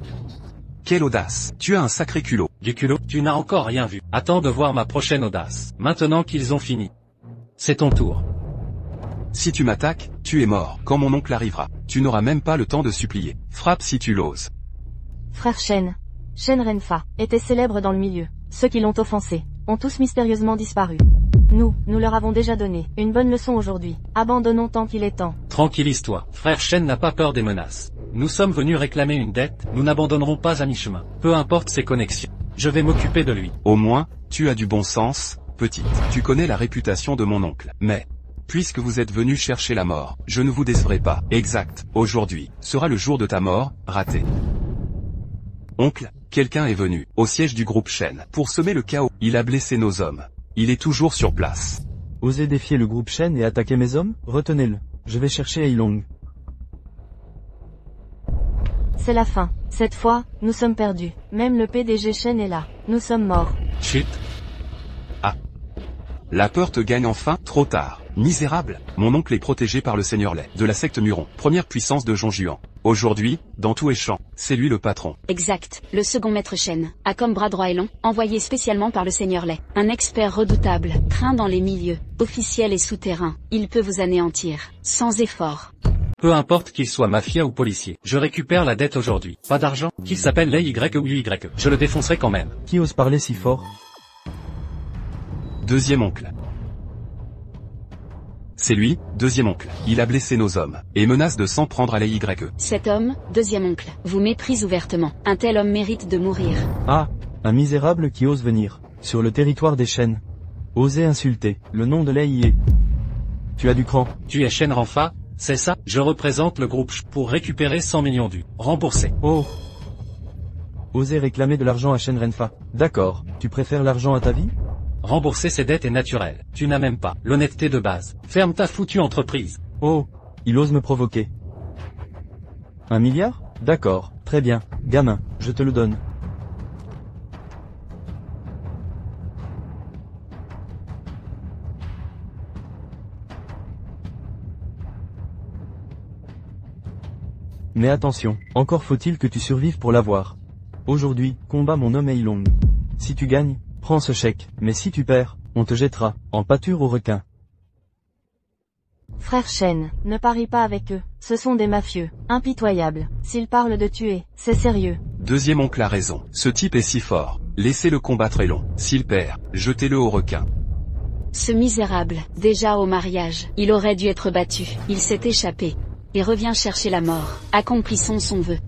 D: Quelle audace, tu as un sacré culot.
A: Du culot, tu n'as encore rien vu. Attends de voir ma prochaine audace. Maintenant qu'ils ont fini. C'est ton tour.
D: Si tu m'attaques, tu es mort. Quand mon oncle arrivera, tu n'auras même pas le temps de supplier. Frappe si tu l'oses.
B: Frère Shen. Shen Renfa, était célèbre dans le milieu. Ceux qui l'ont offensé, ont tous mystérieusement disparu. Nous leur avons déjà donné une bonne leçon aujourd'hui. Abandonnons tant qu'il est temps.
A: Tranquillise-toi. Frère Shen n'a pas peur des menaces. Nous sommes venus réclamer une dette, nous n'abandonnerons pas à mi-chemin. Peu importe ses connexions. Je vais m'occuper de lui.
D: Au moins, tu as du bon sens, petite. Tu connais la réputation de mon oncle. Mais, puisque vous êtes venu chercher la mort, je ne vous décevrai pas. Exact. Aujourd'hui, sera le jour de ta mort, raté. Oncle, quelqu'un est venu, au siège du groupe Shen, pour semer le chaos. Il a blessé nos hommes. Il est toujours sur place.
C: Osez défier le groupe Shen et attaquer mes hommes? Retenez-le. Je vais chercher Heilong.
B: C'est la fin. Cette fois, nous sommes perdus. Même le PDG Shen est là. Nous sommes morts.
A: Chut.
D: Ah. La peur te gagne enfin, trop tard. Misérable. Mon oncle est protégé par le seigneur Lei, de la secte Muron, première puissance de Zhongjuan. Aujourd'hui, dans tout Haichan, c'est lui le patron.
F: Exact. Le second maître Shen a comme bras droit et long, envoyé spécialement par le seigneur Lei. Un expert redoutable, craint dans les milieux, officiels et souterrains. Il peut vous anéantir, sans effort.
A: Peu importe qu'il soit mafia ou policier, je récupère la dette aujourd'hui. Pas d'argent, qu'il s'appelle Lei Y ou Y, je le défoncerai quand même.
C: Qui ose parler si fort?
D: Deuxième oncle. C'est lui, deuxième oncle. Il a blessé nos hommes, et menace de s'en prendre à Lei Y.
F: Cet homme, deuxième oncle, vous méprise ouvertement. Un tel homme mérite de mourir.
C: Ah, un misérable qui ose venir, sur le territoire des Shen. Oser insulter, le nom de Lei Yi. Tu as du cran.
A: Tu es Shen Renfa, c'est ça? Je représente le groupe Ch pour récupérer 100 millions du remboursé.
C: Oh. Oser réclamer de l'argent à Shen Renfa. D'accord, tu préfères l'argent à ta vie?
A: Rembourser ses dettes est naturel. Tu n'as même pas l'honnêteté de base. Ferme ta foutue entreprise.
C: Oh, il ose me provoquer. 1 milliard? D'accord, très bien, gamin, je te le donne. Mais attention, encore faut-il que tu survives pour l'avoir. Aujourd'hui, combat mon homme Heilong. Si tu gagnes, Prends ce chèque, mais si tu perds, on te jettera, en pâture aux requins.
B: Frère Shen, ne parie pas avec eux, ce sont des mafieux, impitoyables. S'ils parlent de tuer, c'est sérieux.
D: Deuxième oncle a raison, ce type est si fort. Laissez-le combattre est long. S'il perd, jetez-le au requin.
F: Ce misérable, déjà au mariage, il aurait dû être battu. Il s'est échappé. Et revient chercher la mort. Accomplissons son vœu.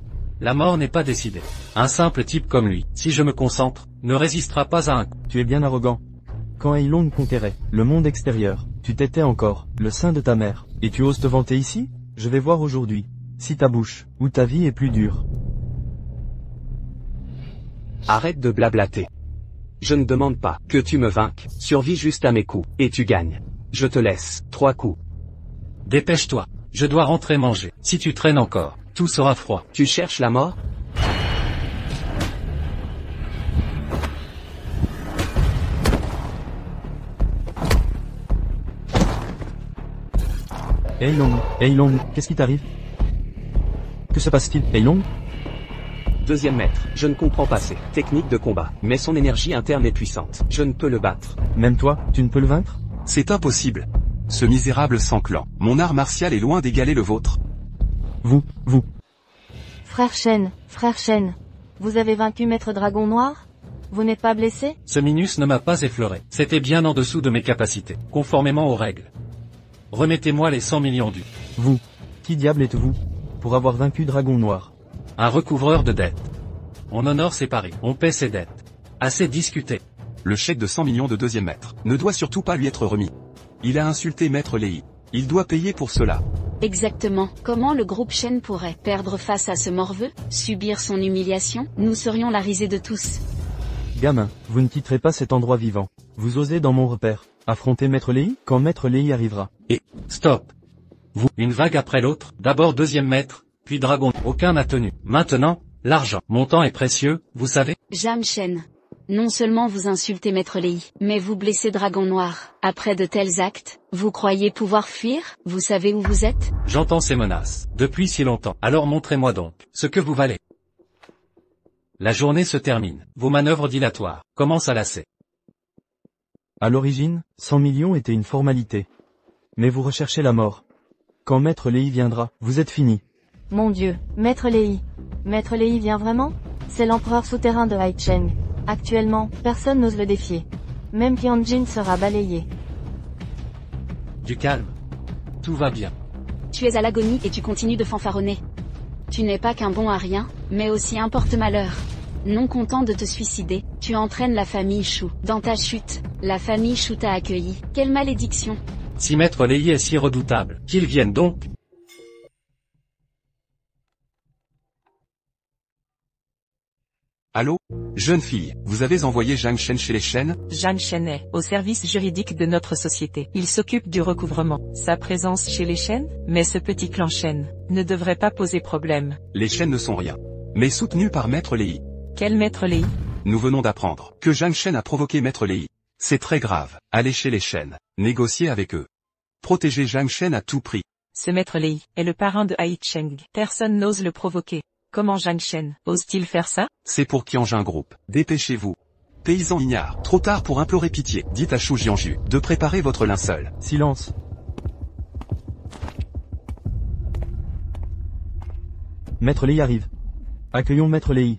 A: La mort n'est pas décidée. Un simple type comme lui, si je me concentre, ne résistera pas à un coup.
C: Tu es bien arrogant. Quand Eilong conquérait le monde extérieur, tu t'étais encore le sein de ta mère, et tu oses te vanter ici? Je vais voir aujourd'hui si ta bouche ou ta vie est plus dure.
G: Arrête de blablater. Je ne demande pas que tu me vainques, survis juste à mes coups, et tu gagnes. Je te laisse 3 coups.
A: Dépêche-toi, je dois rentrer manger. Si tu traînes encore, tout sera froid.
G: Tu cherches la mort?
C: Eilong, qu'est-ce qui t'arrive? Que se passe-t-il, Eilong?
G: Deuxième maître, je ne comprends pas ses techniques de combat, mais son énergie interne est puissante. Je ne peux le battre.
C: Même toi, tu ne peux le vaincre?
D: C'est impossible. Ce misérable sans clan. Mon art martial est loin d'égaler le vôtre.
C: Vous.
B: Frère Shen, vous avez vaincu Maître Dragon Noir? Vous n'êtes pas blessé?
A: Ce Minus ne m'a pas effleuré. C'était bien en dessous de mes capacités, conformément aux règles. Remettez-moi les 100 millions du.
C: Vous. Qui diable êtes-vous? Pour avoir vaincu Dragon Noir.
A: Un recouvreur de dettes. On honore ses paris, on paie ses dettes. Assez discuté.
D: Le chèque de 100 millions de deuxième maître ne doit surtout pas lui être remis. Il a insulté Maître Lei. Il doit payer pour cela.
F: Exactement. Comment le groupe Shen pourrait perdre face à ce morveux? Subir son humiliation? Nous serions la risée de tous.
C: Gamin, vous ne quitterez pas cet endroit vivant. Vous osez dans mon repère affronter Maître Lei quand Maître Lei arrivera.
A: Et, stop. Vous, une vague après l'autre, d'abord deuxième maître, puis dragon. Aucun n'a tenu. Maintenant, l'argent. Mon temps est précieux, vous savez.
F: Jam Shen. Non seulement vous insultez Maître Lei, mais vous blessez Dragon Noir. Après de tels actes, vous croyez pouvoir fuir? Vous savez où vous êtes?
A: J'entends ces menaces, depuis si longtemps. Alors montrez-moi donc, ce que vous valez. La journée se termine. Vos manœuvres dilatoires commencent à lasser.
C: À l'origine, 100 millions était une formalité. Mais vous recherchez la mort. Quand Maître Lei viendra, vous êtes fini.
B: Mon Dieu, Maître Lei. Maître Lei vient vraiment? C'est l'empereur souterrain de Haicheng. Actuellement, personne n'ose le défier. Même Qianjin sera balayé.
A: Du calme. Tout va bien.
F: Tu es à l'agonie et tu continues de fanfaronner. Tu n'es pas qu'un bon à rien, mais aussi un porte-malheur. Non content de te suicider, tu entraînes la famille Shu. Dans ta chute, la famille Shu t'a accueilli. Quelle malédiction!
A: Si Maître Lei est si redoutable, qu'il vienne donc.
D: Allô? Jeune fille, vous avez envoyé Zhang Shen chez les Shen?
E: Zhang Shen est au service juridique de notre société. Il s'occupe du recouvrement. Sa présence chez les Shen, mais ce petit clan Shen, ne devrait pas poser problème.
D: Les Shen ne sont rien. Mais soutenus par Maître Lei.
E: Quel Maître Lei?
D: Nous venons d'apprendre que Zhang Shen a provoqué Maître Lei. C'est très grave. Allez chez les Shen. Négociez avec eux. Protégez Zhang Shen à tout prix.
E: Ce Maître Lei est le parrain de Haicheng. Personne n'ose le provoquer. Comment Zhang Shen ose-t-il faire ça?
D: C'est pour Qianjin Group. Dépêchez-vous. Paysans ignares, trop tard pour implorer pitié. Dites à Shu Jianju de préparer votre linceul.
C: Silence. Maître Lei arrive. Accueillons Maître Lei.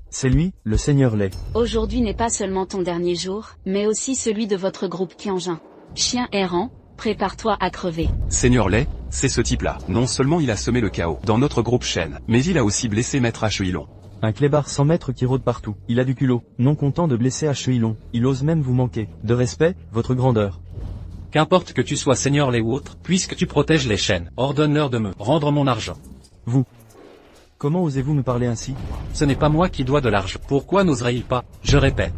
C: C'est lui, le Seigneur Lei.
F: Aujourd'hui n'est pas seulement ton dernier jour, mais aussi celui de votre groupe Qianjin. Chien errant, prépare-toi à crever.
D: Seigneur Lei, c'est ce type-là. Non seulement il a semé le chaos dans notre groupe Shen, mais il a aussi blessé Maître Ashuilon.
C: Un clébard 100 mètres qui rôde partout. Il a du culot. Non content de blesser Ashuilon, il ose même vous manquer. De respect, votre grandeur.
A: Qu'importe que tu sois Seigneur Lei ou autre, puisque tu protèges les Shen, ordonne-leur de me rendre mon argent.
C: Vous. Comment osez-vous me parler ainsi?
A: Ce n'est pas moi qui dois de l'argent. Pourquoi n'oserait-il pas? Je répète.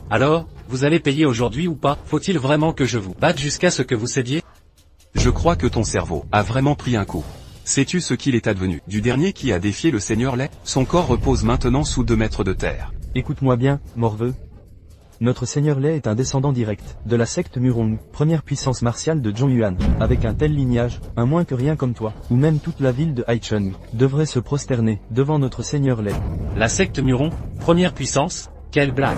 A: Alors, vous allez payer aujourd'hui ou pas? Faut-il vraiment que je vous batte jusqu'à ce que vous cédiez?
D: Je crois que ton cerveau a vraiment pris un coup. Sais-tu ce qu'il est advenu du dernier qui a défié le Seigneur Lei? Son corps repose maintenant sous 2 mètres de terre.
C: Écoute-moi bien, morveux. Notre seigneur Lei est un descendant direct de la secte Murong, première puissance martiale de Zhongyuan. Avec un tel lignage, un moins que rien comme toi, ou même toute la ville de Haicheng, devrait se prosterner devant notre seigneur Lei.
A: La secte Muron, première puissance, quelle blague.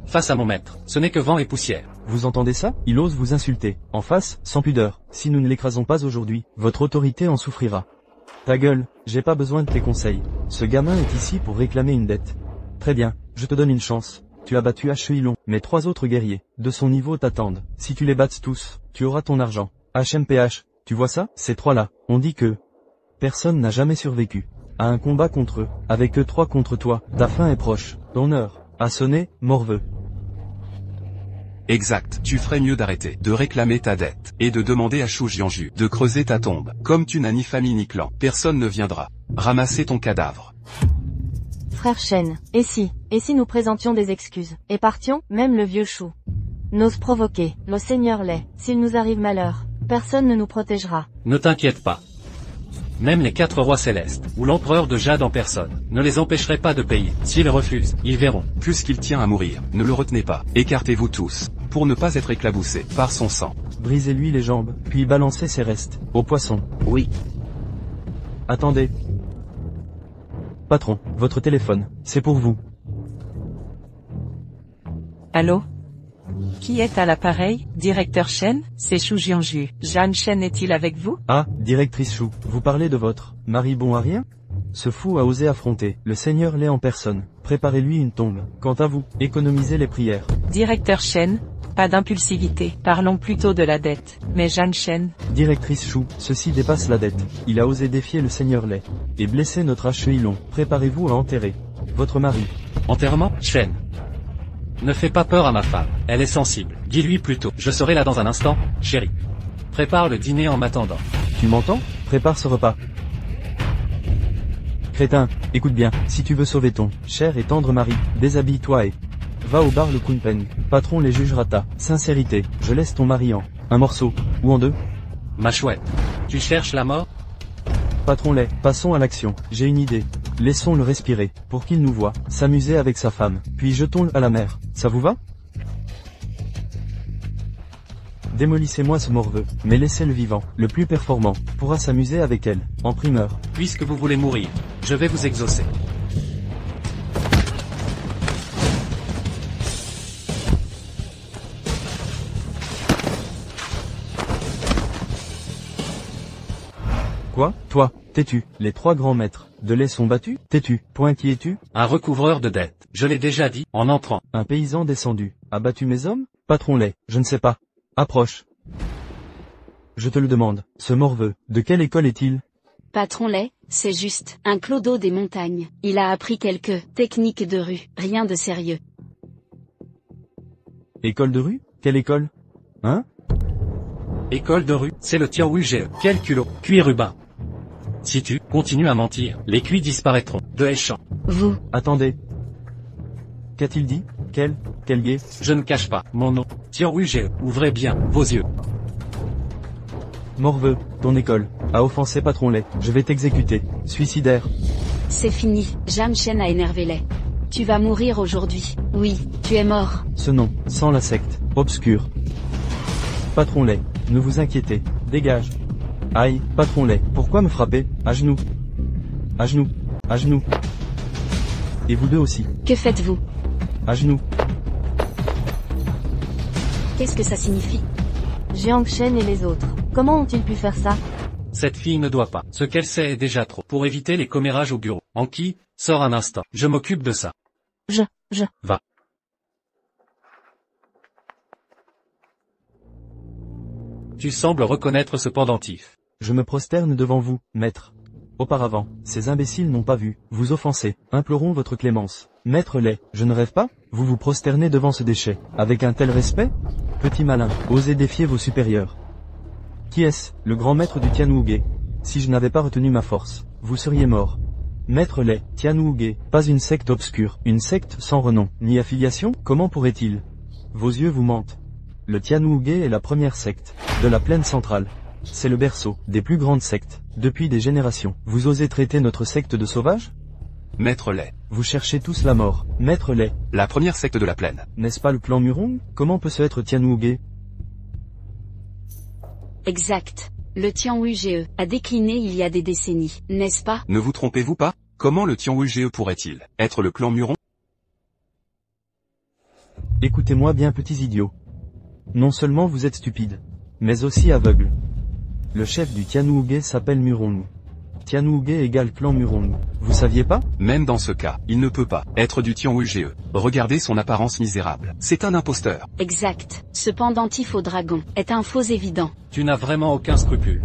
A: Face à mon maître, ce n'est que vent et poussière.
C: Vous entendez ça? Il ose vous insulter. En face, sans pudeur. Si nous ne l'écrasons pas aujourd'hui, votre autorité en souffrira. Ta gueule, j'ai pas besoin de tes conseils. Ce gamin est ici pour réclamer une dette. Très bien, je te donne une chance. Tu as battu Huilong, mais 3 autres guerriers, de son niveau t'attendent. Si tu les battes tous, tu auras ton argent. HMPH, tu vois ça? Ces 3-là, on dit que personne n'a jamais survécu à un combat contre eux. Avec eux 3 contre toi, ta fin est proche. Ton heure a sonné, morveux.
D: Exact. Tu ferais mieux d'arrêter de réclamer ta dette, et de demander à Shu Jianju de creuser ta tombe. Comme tu n'as ni famille ni clan, personne ne viendra ramasser ton cadavre.
B: Frère Shen, et si nous présentions des excuses, et partions, même le vieux Shu n'ose provoquer, le seigneur Lei, s'il nous arrive malheur, personne ne nous protégera.
A: Ne t'inquiète pas. Même les 4 rois célestes, ou l'empereur de Jade en personne, ne les empêcherait pas de payer. S'ils refusent, ils verront.
D: Puisqu'il tient à mourir, ne le retenez pas. Écartez-vous tous, pour ne pas être éclaboussés par son sang.
C: Brisez-lui les jambes, puis balancez ses restes au poisson.
G: Oui.
C: Attendez. Patron, votre téléphone, c'est pour vous.
E: Allô? Qui est à l'appareil? Directeur Shen? C'est Shu Jianju. Zhan Shen est-il avec vous?
C: Ah, directrice Shu, vous parlez de votre mari bon à rien? Ce fou a osé affronter le seigneur Lei en personne. Préparez-lui une tombe. Quant à vous, économisez les prières.
E: Directeur Shen, pas d'impulsivité. Parlons plutôt de la dette. Mais Zhan Shen...
C: Directrice Shu, ceci dépasse la dette. Il a osé défier le seigneur Lei et blesser notre Huilong. Préparez-vous à enterrer votre mari.
A: Enterrement, Shen. Ne fais pas peur à ma femme, elle est sensible. Dis-lui plutôt, je serai là dans un instant, chérie. Prépare le dîner en m'attendant.
C: Tu m'entends? Prépare ce repas. Crétin, écoute bien, si tu veux sauver ton cher et tendre mari, déshabille-toi et va au bar le Kunpeng. Patron les jugera ta sincérité. Je laisse ton mari en un morceau, ou en 2.
A: Ma chouette, tu cherches la mort?
C: Patron Lei, passons à l'action. J'ai une idée. Laissons-le respirer, pour qu'il nous voie s'amuser avec sa femme, puis jetons-le à la mer. Ça vous va? Démolissez-moi ce morveux, mais laissez-le vivant, le plus performant, pourra s'amuser avec elle, en primeur.
A: Puisque vous voulez mourir, je vais vous exaucer.
C: Quoi? Toi, t'es-tu? Les 3 grands maîtres de Lei sont battus? T'es-tu? Point qui es-tu?
A: Un recouvreur de dettes, je l'ai déjà dit, en entrant.
C: Un paysan descendu a battu mes hommes? Patron Lei, je ne sais pas. Approche. Je te le demande, ce morveux, de quelle école est-il?
F: Patron Lei, c'est juste un clodo des montagnes. Il a appris quelques techniques de rue, rien de sérieux.
C: École de rue? Quelle école? Hein?
A: École de rue, c'est le Tianwu-ge. Quel culot, cuit ruban. Si tu continues à mentir, les cuits disparaîtront. De Heichan.
F: Vous.
C: Attendez. Qu'a-t-il dit? Quel guet?
A: Je ne cache pas mon nom. Tianwu-ge, ouvrez bien vos yeux.
C: Morveux, ton école a offensé Patron Lei. Je vais t'exécuter. Suicidaire.
F: C'est fini, Zhan Shen a énervé Lei. Tu vas mourir aujourd'hui. Oui, tu es mort.
C: Ce nom, sans la secte, obscur. Patron Lei, ne vous inquiétez. Dégage. Aïe, Patron Lei, pourquoi me frapper? À genoux. À genoux. À genoux. Et vous deux aussi.
F: Que faites-vous?
C: À genoux.
F: Qu'est-ce que ça signifie?
B: Jiang Shen et les autres, comment ont-ils pu faire ça?
A: Cette fille ne doit pas. Ce qu'elle sait est déjà trop. Pour éviter les commérages au bureau. Anki, sors un instant. Je m'occupe de ça. Va. Tu sembles reconnaître ce pendentif.
C: Je me prosterne devant vous, maître. Auparavant, ces imbéciles n'ont pas vu vous offenser. Implorons votre clémence. Maître Lei, je ne rêve pas? Vous vous prosternez devant ce déchet, avec un tel respect? Petit malin, osez défier vos supérieurs. Qui est-ce? Le grand maître du Tianwu-ge. Si je n'avais pas retenu ma force, vous seriez mort. Maître Lei, Tianwu-ge, pas une secte obscure, une secte sans renom, ni affiliation? Comment pourrait-il? Vos yeux vous mentent. Le Tianwu-ge est la première secte de la plaine centrale. C'est le berceau des plus grandes sectes, depuis des générations. Vous osez traiter notre secte de sauvage?
D: Maître Lay.
C: Vous cherchez tous la mort. Maître Lay.
D: La première secte de la plaine.
C: N'est-ce pas le clan Murong? Comment peut ce être Tianwuge?
F: Exact. Le Tianwuge a décliné il y a des décennies, n'est-ce pas?
D: Ne vous trompez-vous pas? Comment le Tianwuge pourrait-il être le clan Murong?
C: Écoutez-moi bien petits idiots. Non seulement vous êtes stupides, mais aussi aveugles. Le chef du Tianwuge s'appelle Murong. Tianwuge égale clan Murong. Vous saviez pas?
D: Même dans ce cas, il ne peut pas être du Tianwuge. Regardez son apparence misérable. C'est un imposteur.
F: Exact. Ce pendentif au dragon est un faux évident.
A: Tu n'as vraiment aucun scrupule.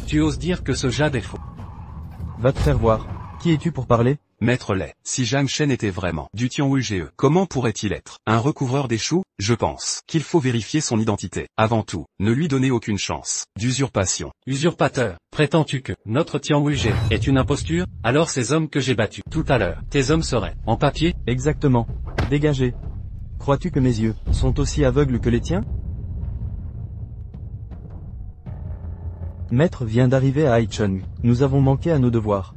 A: Tu oses dire que ce jade est faux.
C: Va te faire voir. Qui es-tu pour parler?
D: Maître Lay, si Zhang Shen était vraiment du Tianwuge, comment pourrait-il être un recouvreur des choux? Je pense qu'il faut vérifier son identité. Avant tout, ne lui donner aucune chance d'usurpation.
A: Usurpateur, prétends-tu que notre Tianwuge est une imposture? Alors ces hommes que j'ai battus tout à l'heure, tes hommes seraient en papier?
C: Exactement. Dégagez. Crois-tu que mes yeux sont aussi aveugles que les tiens? Maître vient d'arriver à Haicheng. Nous avons manqué à nos devoirs.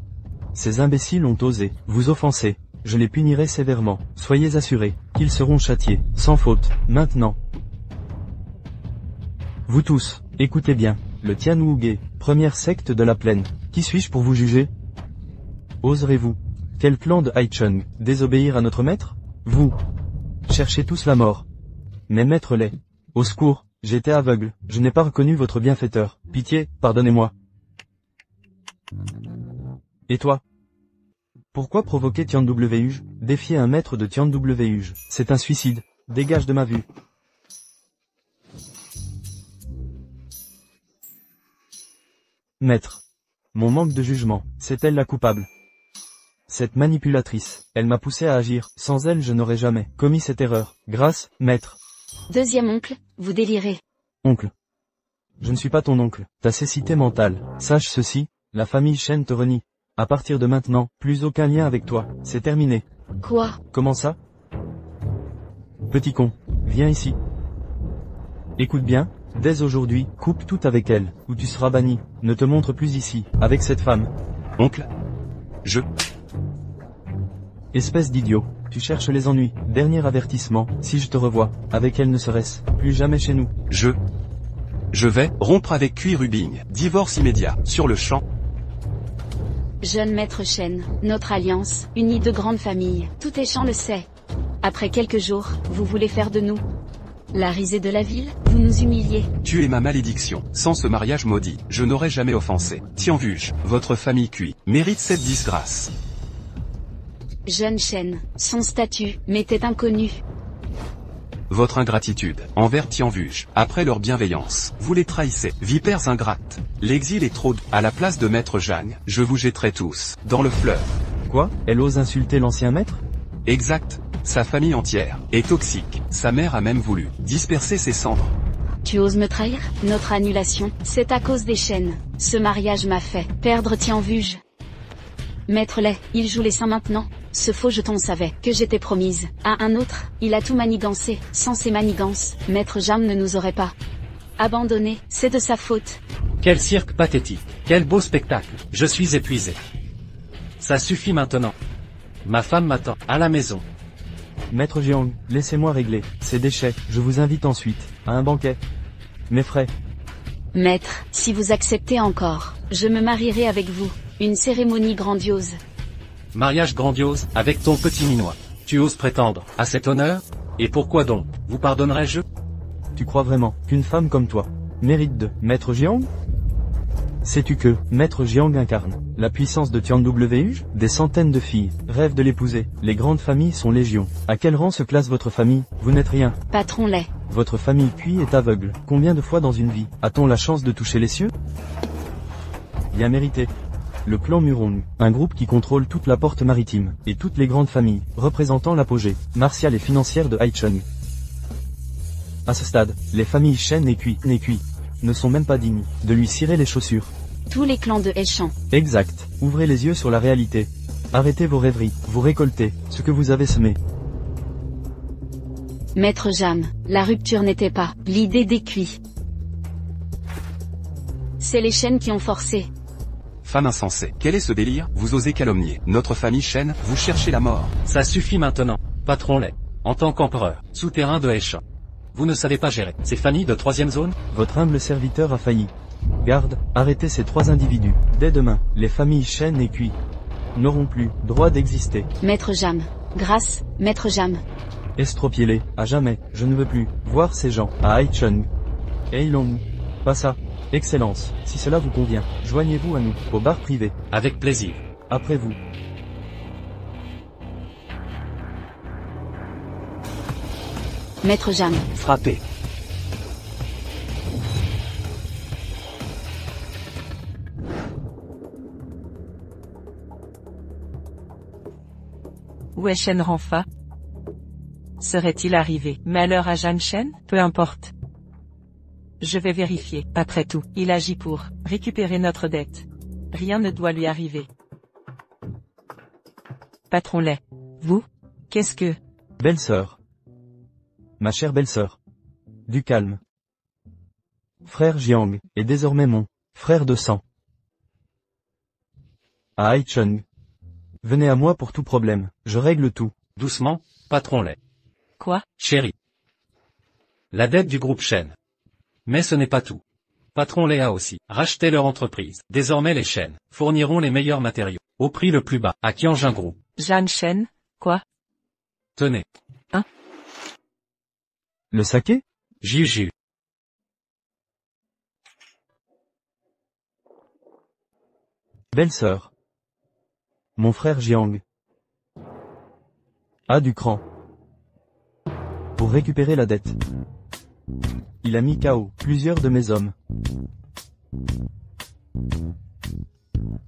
C: Ces imbéciles ont osé vous offenser. Je les punirai sévèrement. Soyez assurés qu'ils seront châtiés, sans faute, maintenant. Vous tous, écoutez bien. Le Tianwuge, première secte de la plaine. Qui suis-je pour vous juger? Oserez-vous, quel plan de Haicheng, désobéir à notre maître? Vous cherchez tous la mort. Mais Maître Lay, au secours, j'étais aveugle, je n'ai pas reconnu votre bienfaiteur. Pitié, pardonnez-moi. Et toi? Pourquoi provoquer Tianwuge? Défier un maître de Tianwuge, c'est un suicide. Dégage de ma vue. Maître. Mon manque de jugement, c'est elle la coupable. Cette manipulatrice, elle m'a poussé à agir. Sans elle, je n'aurais jamais commis cette erreur. Grâce, maître.
F: Deuxième oncle, vous délirez.
C: Oncle. Je ne suis pas ton oncle. Ta cécité mentale. Sache ceci, la famille Shen te renie. À partir de maintenant, plus aucun lien avec toi. C'est terminé.
F: Quoi?
C: Comment ça? Petit con, viens ici. Écoute bien, dès aujourd'hui, coupe tout avec elle, ou tu seras banni. Ne te montre plus ici, avec cette femme.
D: Oncle?
C: Espèce d'idiot, tu cherches les ennuis. Dernier avertissement, si je te revois, avec elle ne serait-ce plus jamais chez nous.
D: Je vais rompre avec Cui Rubing. Divorce immédiat, sur le champ.
F: Jeune maître Shen, notre alliance, unie de grandes familles, tout échant le sait. Après quelques jours, vous voulez faire de nous la risée de la ville, vous nous humiliez.
D: Tu es ma malédiction. Sans ce mariage maudit, je n'aurais jamais offensé. Tianwuge, votre famille Cui, mérite cette disgrâce.
F: Jeune Shen, son statut m'était inconnu.
D: Votre ingratitude envers Tianwuge, après leur bienveillance, vous les trahissez. Vipères ingrates. L'exil est trop doux. À la place de maître Zhang, je vous jetterai tous dans le fleuve.
C: Quoi? Elle ose insulter l'ancien maître?
D: Exact. Sa famille entière est toxique. Sa mère a même voulu disperser ses cendres.
F: Tu oses me trahir? Notre annulation, c'est à cause des Shen. Ce mariage m'a fait perdre Tianwuge. Maître Lay, il joue les saints maintenant. Ce faux jeton savait que j'étais promise à un autre. Il a tout manigancé. Sans ses manigances, maître Jam ne nous aurait pas abandonnés. C'est de sa faute.
A: Quel cirque pathétique. Quel beau spectacle. Je suis épuisé. Ça suffit maintenant. Ma femme m'attend à la maison.
C: Maître Jiang, laissez-moi régler ces déchets. Je vous invite ensuite à un banquet. Mes frais.
F: Maître, si vous acceptez encore, je me marierai avec vous. Une cérémonie grandiose.
A: Mariage grandiose, avec ton petit minois. Tu oses prétendre à cet honneur? Et pourquoi donc? Vous pardonnerai-je?
C: Tu crois vraiment qu'une femme comme toi mérite de Maître Jiang? Sais-tu que Maître Jiang incarne la puissance de Tianwuge? Des centaines de filles rêvent de l'épouser. Les grandes familles sont légion. À quel rang se classe votre famille? Vous n'êtes rien.
F: Patron Lay.
C: Votre famille Cui est aveugle. Combien de fois dans une vie a-t-on la chance de toucher les cieux? Bien mérité. Le clan Murong, un groupe qui contrôle toute la porte maritime, et toutes les grandes familles, représentant l'apogée martiale et financière de Haicheng. À ce stade, les familles Shen et Cui ne sont même pas dignes de lui cirer les chaussures.
F: Tous les clans de Haicheng.
C: Exact. Ouvrez les yeux sur la réalité. Arrêtez vos rêveries, vous récoltez ce que vous avez semé.
F: Maître Jam, la rupture n'était pas l'idée des Cui. C'est les Shen qui ont forcé.
D: femme insensée. Quel est ce délire? Vous osez calomnier notre famille Shen, vous cherchez la mort.
A: Ça suffit maintenant, patron Lay. En tant qu'empereur, souterrain de Heishan. Vous ne savez pas gérer ces familles de 3e zone?
C: Votre humble serviteur a failli. Garde, arrêtez ces 3 individus. Dès demain, les familles Shen et Kui n'auront plus droit d'exister.
F: Maître Jam. Grâce, Maître Jam.
C: Estropiez-les, à jamais, je ne veux plus voir ces gens, à Haicheng. Heilong. Pas ça. Excellence, si cela vous convient, joignez-vous à nous, au bar privé.
A: Avec plaisir.
C: Après vous.
F: Maître Jam.
G: Frappez.
E: Où est Shen Renfa? Serait-il arrivé malheur à Zhang Shen? Peu importe. Je vais vérifier. Après tout, il agit pour récupérer notre dette. Rien ne doit lui arriver. Patron Lay. Vous? Qu'est-ce que...
C: Belle-sœur. Ma chère belle-sœur. Du calme. Frère Jiang, est désormais mon frère de sang. À Haicheng. Venez à moi pour tout problème, je règle tout.
A: Doucement, patron Lay.
E: Quoi?
A: Chérie. La dette du groupe Shen. Mais ce n'est pas tout. Patron Lay a aussi racheté leur entreprise. Désormais les Shen fourniront les meilleurs matériaux, au prix le plus bas, à Qianjin Group.
E: Zhang Shen? Quoi?
A: Tenez.
C: Le saké?
A: Jiu.
C: Belle-sœur. Mon frère Jiang. A du cran. Pour récupérer la dette. Il a mis KO plusieurs de mes hommes.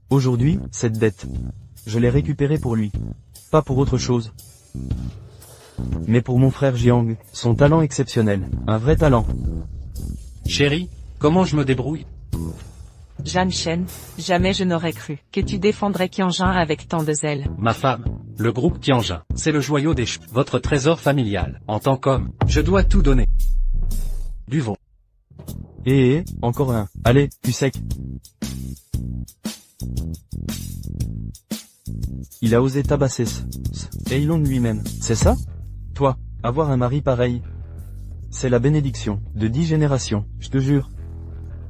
C: Aujourd'hui, cette dette, je l'ai récupérée pour lui. Pas pour autre chose. Mais pour mon frère Jiang, son talent exceptionnel, un vrai talent.
A: Chérie, comment je me débrouille?
E: Zhang Shen, jamais je n'aurais cru que tu défendrais Qianjin avec tant de zèle.
A: Ma femme, le groupe Qianjin, c'est le joyau des votre trésor familial. En tant qu'homme, je dois tout donner. Buvons.
C: Encore un. Allez, du sec. Il a osé tabasser Heilong lui-même, c'est ça? Toi, avoir un mari pareil. C'est la bénédiction de 10 générations, je te jure.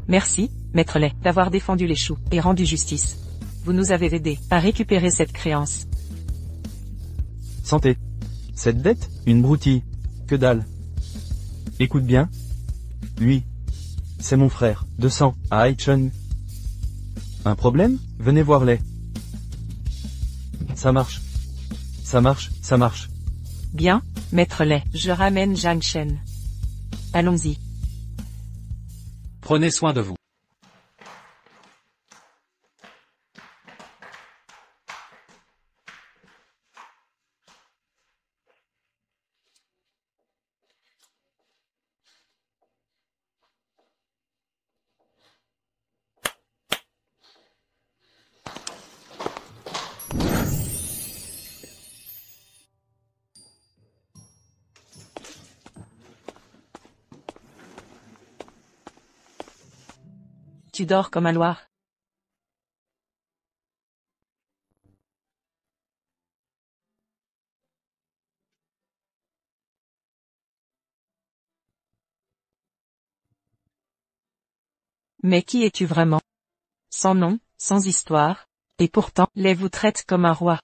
E: Merci, Maître Lay, d'avoir défendu les choux et rendu justice. Vous nous avez aidés à récupérer cette créance.
C: Santé. Cette dette, une broutille. Que dalle. Écoute bien. Lui. C'est mon frère, de sang, à Haicheng. Un problème? Venez voir les. Ça marche. Ça marche, ça marche.
E: Bien, Maître Lay, je ramène Zhang Shen. Allons-y.
A: Prenez soin de vous.
E: Tu dors comme un loir. Mais qui es-tu vraiment? Sans nom, sans histoire, et pourtant, Lay vous traite comme un roi.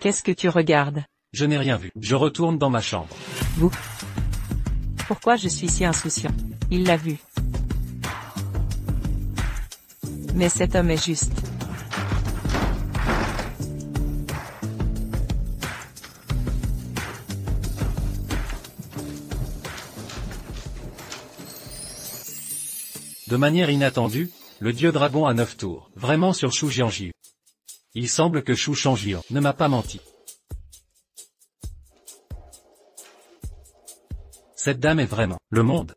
E: Qu'est-ce que tu regardes?
A: Je n'ai rien vu. Je retourne dans ma chambre.
E: Vous? Pourquoi je suis si insouciant? Il l'a vu. Mais cet homme est juste.
A: De manière inattendue, le dieu dragon a 9 tours, vraiment sur Shu Jiangjiu. Il semble que Shu Shangjiu ne m'a pas menti. Cette dame est vraiment le monde.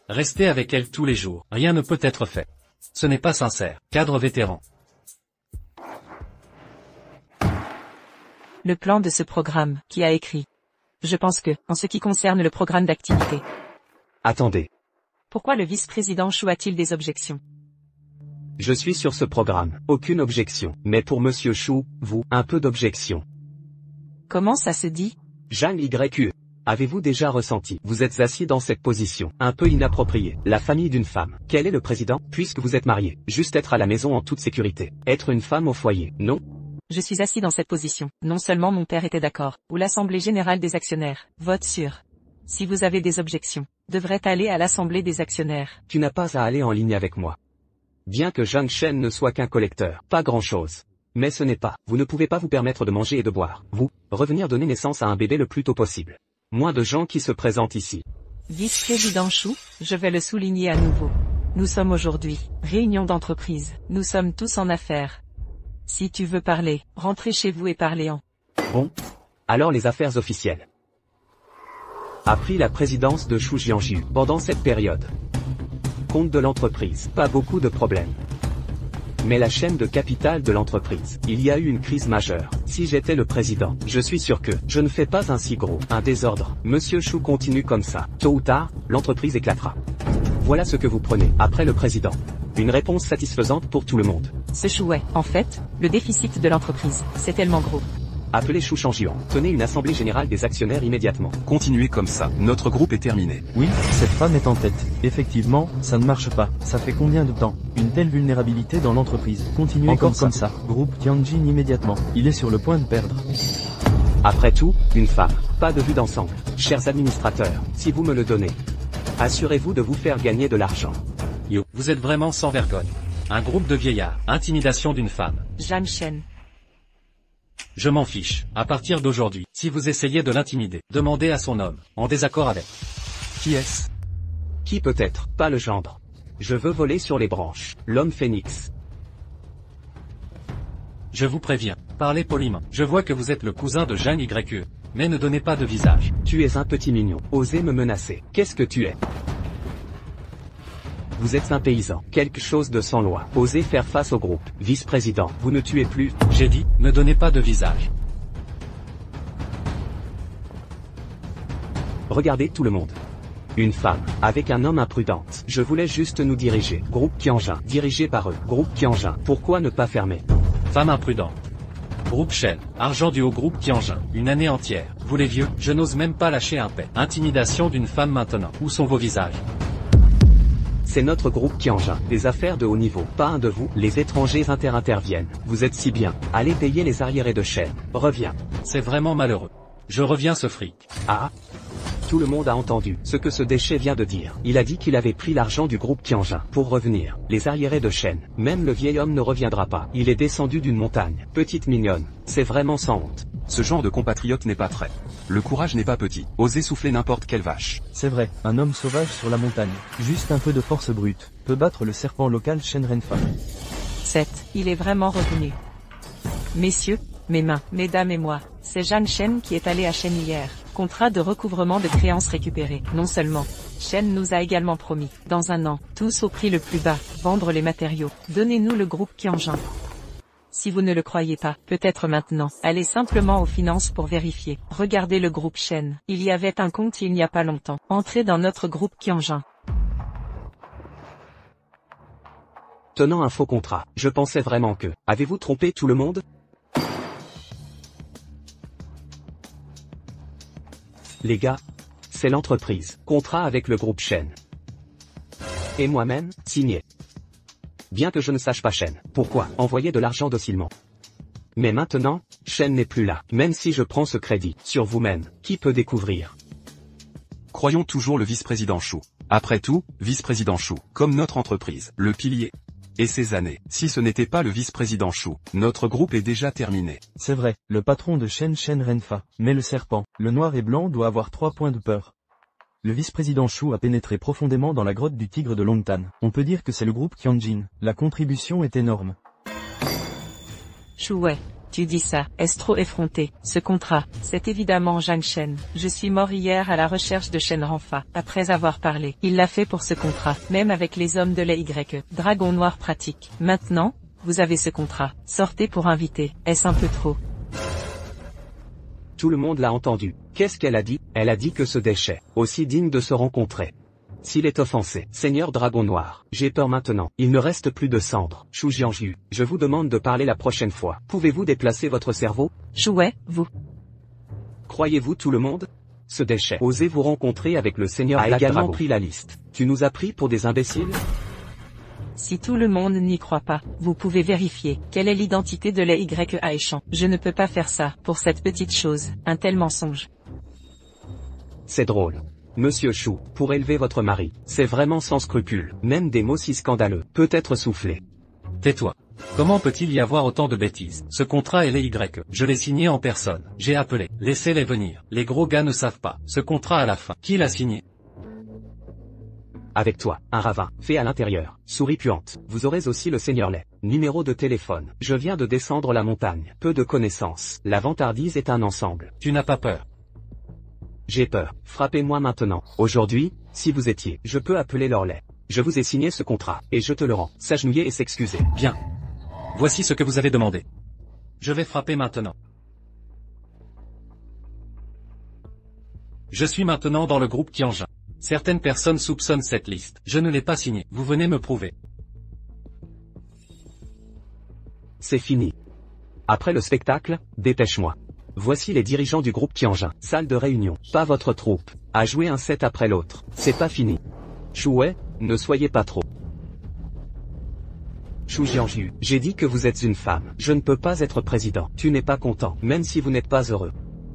A: Rester avec elle tous les jours, rien ne peut être fait. Ce n'est pas sincère, cadre vétéran.
E: le plan de ce programme, qui a écrit. Je pense que, en ce qui concerne le programme d'activité.
G: Attendez.
E: Pourquoi le vice-président Chou a-t-il des objections?
G: Je suis sur ce programme, aucune objection. Mais pour Monsieur Chou, vous, un peu d'objection.
E: Comment ça se dit?
G: Jeanne YQ. Avez-vous déjà ressenti? Vous êtes assis dans cette position, un peu inappropriée. La famille d'une femme. Quel est le président? Puisque vous êtes marié. Juste être à la maison en toute sécurité. Être une femme au foyer, non?
E: Je suis assis dans cette position. Non seulement mon père était d'accord, ou l'Assemblée générale des actionnaires, vote sur. Si vous avez des objections, devrait aller à l'Assemblée des actionnaires.
G: Tu n'as pas à aller en ligne avec moi. Bien que Zhang Shen ne soit qu'un collecteur, pas grand-chose. Mais ce n'est pas, vous ne pouvez pas vous permettre de manger et de boire. Vous, revenir donner naissance à un bébé le plus tôt possible. Moins de gens qui se présentent ici.
E: Vice-président Chou, je vais le souligner à nouveau. Nous sommes aujourd'hui, réunion d'entreprise, nous sommes tous en affaires. Si tu veux parler, rentrez chez vous et parlez-en.
G: Bon. Alors les affaires officielles. A pris la présidence de Chou Jianju pendant cette période. Compte de l'entreprise, pas beaucoup de problèmes. Mais la chaîne de capital de l'entreprise, il y a eu une crise majeure. Si j'étais le président, je suis sûr que je ne fais pas un si gros, un désordre. Monsieur Chou continue comme ça. Tôt ou tard, l'entreprise éclatera. Voilà ce que vous prenez, après le président. Une réponse satisfaisante pour tout le monde.
E: Ce Chouet, en fait, le déficit de l'entreprise, c'est tellement gros.
G: Appelez Chou Shangjian, tenez une assemblée générale des actionnaires immédiatement.
D: Continuez comme ça, notre groupe est terminé.
C: Oui, cette femme est en tête. Effectivement, ça ne marche pas. Ça fait combien de temps? Une telle vulnérabilité dans l'entreprise. Continuez
D: Encore
C: comme ça. Groupe Tianjin immédiatement. Il est sur le point de perdre.
G: Après tout, une femme, pas de vue d'ensemble. Chers administrateurs, si vous me le donnez, assurez-vous de vous faire gagner de l'argent.
A: Yo, vous êtes vraiment sans vergogne. Un groupe de vieillards, intimidation d'une femme.
E: Zhang Shen.
A: Je m'en fiche. À partir d'aujourd'hui, si vous essayez de l'intimider, demandez à son homme, en désaccord avec.
D: Qui est-ce?
G: Qui peut être, pas le gendre. Je veux voler sur les branches, l'homme phénix.
A: Je vous préviens, parlez poliment. Je vois que vous êtes le cousin de Jeanne YQ, mais ne donnez pas de visage.
G: Tu es un petit mignon, osez me menacer. Qu'est-ce que tu es? Vous êtes un paysan, quelque chose de sans loi. Osez faire face au groupe. Vice-président, vous ne tuez plus.
A: J'ai dit, ne donnez pas de visage.
G: Regardez tout le monde. Une femme, avec un homme imprudente. Je voulais juste nous diriger. Groupe Tianjin, dirigé par eux. Groupe Tianjin, pourquoi ne pas fermer?
A: Femme imprudente. Groupe Shen, argent du haut groupe Tianjin, une année entière. Vous les vieux, je n'ose même pas lâcher un paix. Intimidation d'une femme maintenant. Où sont vos visages?
G: C'est notre groupe Tianjin, des affaires de haut niveau, pas un de vous. Les étrangers interviennent. Vous êtes si bien. Allez payer les arriérés de Shen. Reviens.
A: C'est vraiment malheureux. Je reviens ce fric.
G: Ah. Tout le monde a entendu ce que ce déchet vient de dire. Il a dit qu'il avait pris l'argent du groupe Tianjin pour revenir. Les arriérés de Shen. Même le vieil homme ne reviendra pas. Il est descendu d'une montagne. Petite mignonne. C'est vraiment sans honte.
D: Ce genre de compatriote n'est pas prêt. Le courage n'est pas petit. Osez souffler n'importe quelle vache.
C: C'est vrai, un homme sauvage sur la montagne. Juste un peu de force brute. Peut battre le serpent local Shen Renfa.
E: 7. Il est vraiment revenu. Messieurs, mes mains, mesdames et moi, c'est Zhang Shen qui est allé à Shen hier. Contrat de recouvrement de créances récupérées. Non seulement, Shen nous a également promis, dans un an, tous au prix le plus bas, vendre les matériaux. Donnez-nous le groupe Tianjin. Si vous ne le croyez pas, peut-être maintenant, allez simplement aux finances pour vérifier. Regardez le groupe Shen. Il y avait un compte il n'y a pas longtemps. Entrez dans notre groupe Tianjin.
G: Tenant un faux contrat, je pensais vraiment que... Avez-vous trompé tout le monde? Les gars, c'est l'entreprise. Contrat avec le groupe Shen. Et moi-même, signé. Bien que je ne sache pas Shen. Pourquoi envoyer de l'argent docilement? Mais maintenant, Shen n'est plus là. Même si je prends ce crédit sur vous-même, qui peut découvrir?
D: Croyons toujours le vice-président Chou. Après tout, vice-président Chou, comme notre entreprise, le pilier. Et ces années, si ce n'était pas le vice-président Chou, notre groupe est déjà terminé.
C: C'est vrai, le patron de Shen Renfa. Mais le serpent, le noir et blanc doit avoir 3 points de peur. Le vice-président Chou a pénétré profondément dans la grotte du tigre de Longtan. On peut dire que c'est le groupe Tianjin. La contribution est énorme.
E: Chouet, tu dis ça, est-ce trop effronté? Ce contrat, c'est évidemment Zhang Shen. Je suis mort hier à la recherche de Shen Renfa. Après avoir parlé, il l'a fait pour ce contrat, même avec les hommes de la Y. Dragon Noir pratique. Maintenant, vous avez ce contrat. Sortez pour inviter. Est-ce un peu trop?
G: Tout le monde l'a entendu. Qu'est-ce qu'elle a dit? Elle a dit que ce déchet, aussi digne de se rencontrer. S'il est offensé, Seigneur Dragon Noir, j'ai peur maintenant. Il ne reste plus de cendres. Shu Jianju, je vous demande de parler la prochaine fois. Pouvez-vous déplacer votre cerveau?
E: Chouet, vous.
G: Croyez-vous tout le monde? Ce déchet, osez vous rencontrer avec le Seigneur a également pris la liste. Tu nous as pris pour des imbéciles?
E: Si tout le monde n'y croit pas, vous pouvez vérifier. Quelle est l'identité de les YAéchant? Je ne peux pas faire ça, pour cette petite chose, un tel mensonge.
G: C'est drôle. Monsieur Shu, pour élever votre mari, c'est vraiment sans scrupule. Même des mots si scandaleux, peut-être soufflés.
A: Tais-toi. Comment peut-il y avoir autant de bêtises? Ce contrat est les Y. Je l'ai signé en personne. J'ai appelé. Laissez-les venir. Les gros gars ne savent pas. Ce contrat à la fin. Qui l'a signé?
G: Avec toi, un ravin, fait à l'intérieur, souris puante. Vous aurez aussi le Seigneur Lait. Numéro de téléphone. Je viens de descendre la montagne. Peu de connaissances. La vantardise est un ensemble.
A: Tu n'as pas peur?
G: J'ai peur. Frappez-moi maintenant. Aujourd'hui, si vous étiez, je peux appeler l'Orlais. Je vous ai signé ce contrat, et je te le rends. S'agenouiller et s'excuser.
A: Bien. Voici ce que vous avez demandé. Je vais frapper maintenant. Je suis maintenant dans le groupe Tianjin. Certaines personnes soupçonnent cette liste. Je ne l'ai pas signée. Vous venez me prouver.
G: C'est fini. Après le spectacle, dépêche-moi. Voici les dirigeants du groupe Tianjin. Salle de réunion. Pas votre troupe. À jouer un set après l'autre. C'est pas fini. Chouet, ne soyez pas trop. Shu Jianju, j'ai dit que vous êtes une femme. Je ne peux pas être président. Tu n'es pas content, même si vous n'êtes pas heureux.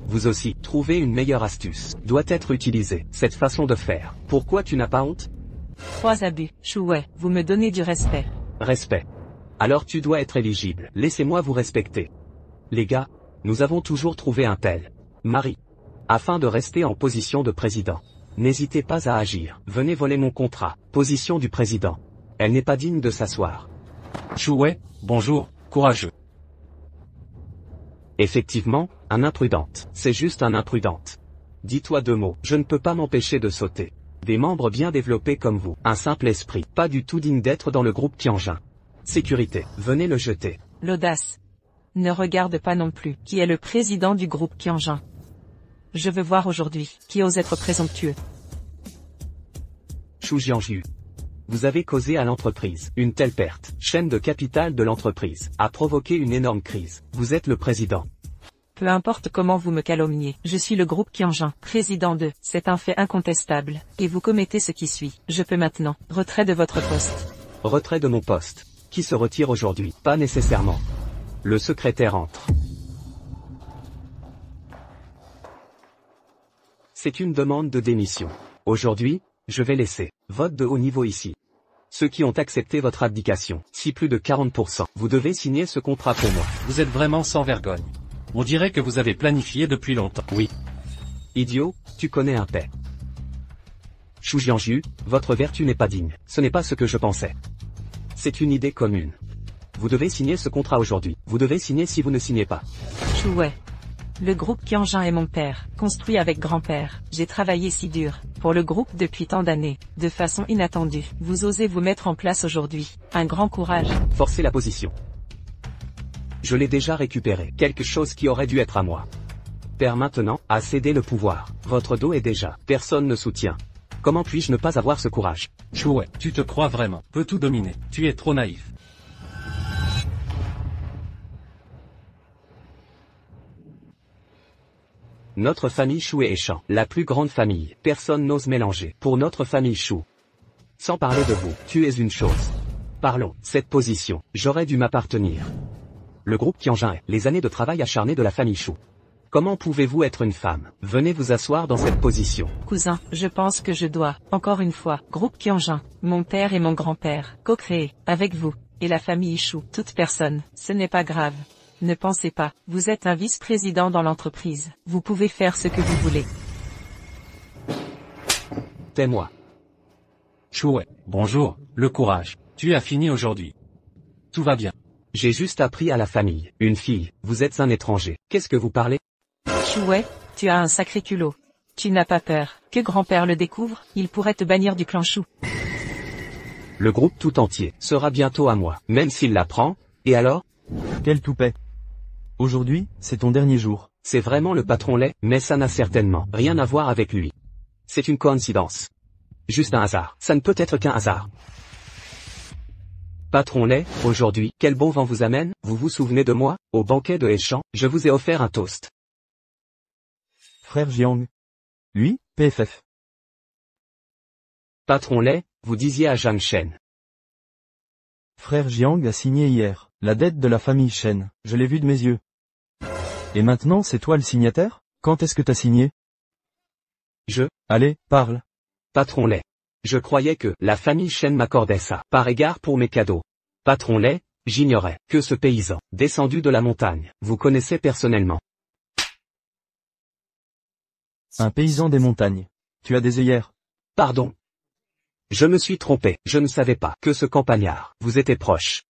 G: Vous aussi, trouvez une meilleure astuce. Doit être utilisée, cette façon de faire. Pourquoi tu n'as pas honte?
E: 3 abus. Chouet, vous me donnez du respect.
G: Respect. Alors tu dois être éligible. Laissez-moi vous respecter. Les gars, nous avons toujours trouvé un tel mari. Afin de rester en position de président. N'hésitez pas à agir. Venez voler mon contrat. Position du président. Elle n'est pas digne de s'asseoir.
A: Chouet, bonjour, courageux.
G: Effectivement, un imprudente. C'est juste un imprudente. Dis-toi 2 mots. Je ne peux pas m'empêcher de sauter. Des membres bien développés comme vous. Un simple esprit. Pas du tout digne d'être dans le groupe Tianjin. Sécurité. Venez le jeter.
E: L'audace. Ne regarde pas non plus. Qui est le président du groupe Tianjin? Je veux voir aujourd'hui. Qui ose être présomptueux?
G: Shu Jianju. Vous avez causé à l'entreprise une telle perte. Chaîne de capital de l'entreprise a provoqué une énorme crise. Vous êtes le président.
E: Peu importe comment vous me calomniez, je suis le groupe Tianjin, président de, c'est un fait incontestable, et vous commettez ce qui suit. Je peux maintenant, retrait de votre poste.
G: Retrait de mon poste. Qui se retire aujourd'hui? Pas nécessairement. Le secrétaire entre. C'est une demande de démission. Aujourd'hui, je vais laisser vote de haut niveau ici. Ceux qui ont accepté votre abdication, si plus de 40%, vous devez signer ce contrat pour moi.
A: Vous êtes vraiment sans vergogne. On dirait que vous avez planifié depuis longtemps.
G: Oui. Idiot, tu connais un paix. Shu Jianju, votre vertu n'est pas digne. Ce n'est pas ce que je pensais. C'est une idée commune. Vous devez signer ce contrat aujourd'hui. Vous devez signer si vous ne signez pas.
E: Chouet. Le groupe Tianjin est mon père, construit avec grand-père. J'ai travaillé si dur, pour le groupe depuis tant d'années, de façon inattendue. Vous osez vous mettre en place aujourd'hui. Un grand courage.
G: Forcez la position. Je l'ai déjà récupéré. Quelque chose qui aurait dû être à moi. Père maintenant, a cédé le pouvoir. Votre dos est déjà. Personne ne soutient. Comment puis-je ne pas avoir ce courage?
A: Chouet, tu te crois vraiment, peux tout dominer. Tu es trop naïf.
G: Notre famille Shu est Échant, la plus grande famille. Personne n'ose mélanger. Pour notre famille Shu. Sans parler de vous, tu es une chose. Parlons. Cette position, j'aurais dû m'appartenir. Le groupe Tianjin est les années de travail acharné de la famille Shu. Comment pouvez-vous être une femme? Venez vous asseoir dans cette position.
E: Cousin, je pense que je dois, encore une fois, groupe Tianjin, mon père et mon grand-père, co-créé, avec vous, et la famille Shu, toute personne, ce n'est pas grave. Ne pensez pas, vous êtes un vice-président dans l'entreprise, vous pouvez faire ce que vous voulez.
G: Tais-moi.
A: Chouet, bonjour, le courage. Tu as fini aujourd'hui. Tout va bien.
G: J'ai juste appris à la famille. Une fille, vous êtes un étranger. Qu'est-ce que vous parlez?
E: Chouet, tu as un sacré culot. Tu n'as pas peur. Que grand-père le découvre, il pourrait te bannir du clan Shu.
G: Le groupe tout entier sera bientôt à moi. Même s'il l'apprend, et alors?
C: Quel toupet. Aujourd'hui, c'est ton dernier jour.
G: C'est vraiment le patron lait, mais ça n'a certainement rien à voir avec lui. C'est une coïncidence. Juste un hasard. Ça ne peut être qu'un hasard. Patron lait, aujourd'hui, quel bon vent vous amène? Vous vous souvenez de moi? Au banquet de Heichamp, je vous ai offert un toast.
C: Frère Jiang. Lui, PFF.
G: Patron lait, vous disiez à Zhang Shen.
C: Frère Jiang a signé hier, la dette de la famille Shen, je l'ai vu de mes yeux. Et maintenant c'est toi le signataire? Quand est-ce que t'as signé? Allez, parle.
G: Patron lait. Je croyais que la famille Shen m'accordait ça, par égard pour mes cadeaux. Patron lait, j'ignorais que ce paysan, descendu de la montagne, vous connaissez personnellement.
C: Un paysan des montagnes. Tu as des œillères.
G: Pardon. Je me suis trompé, je ne savais pas que ce campagnard vous était proche.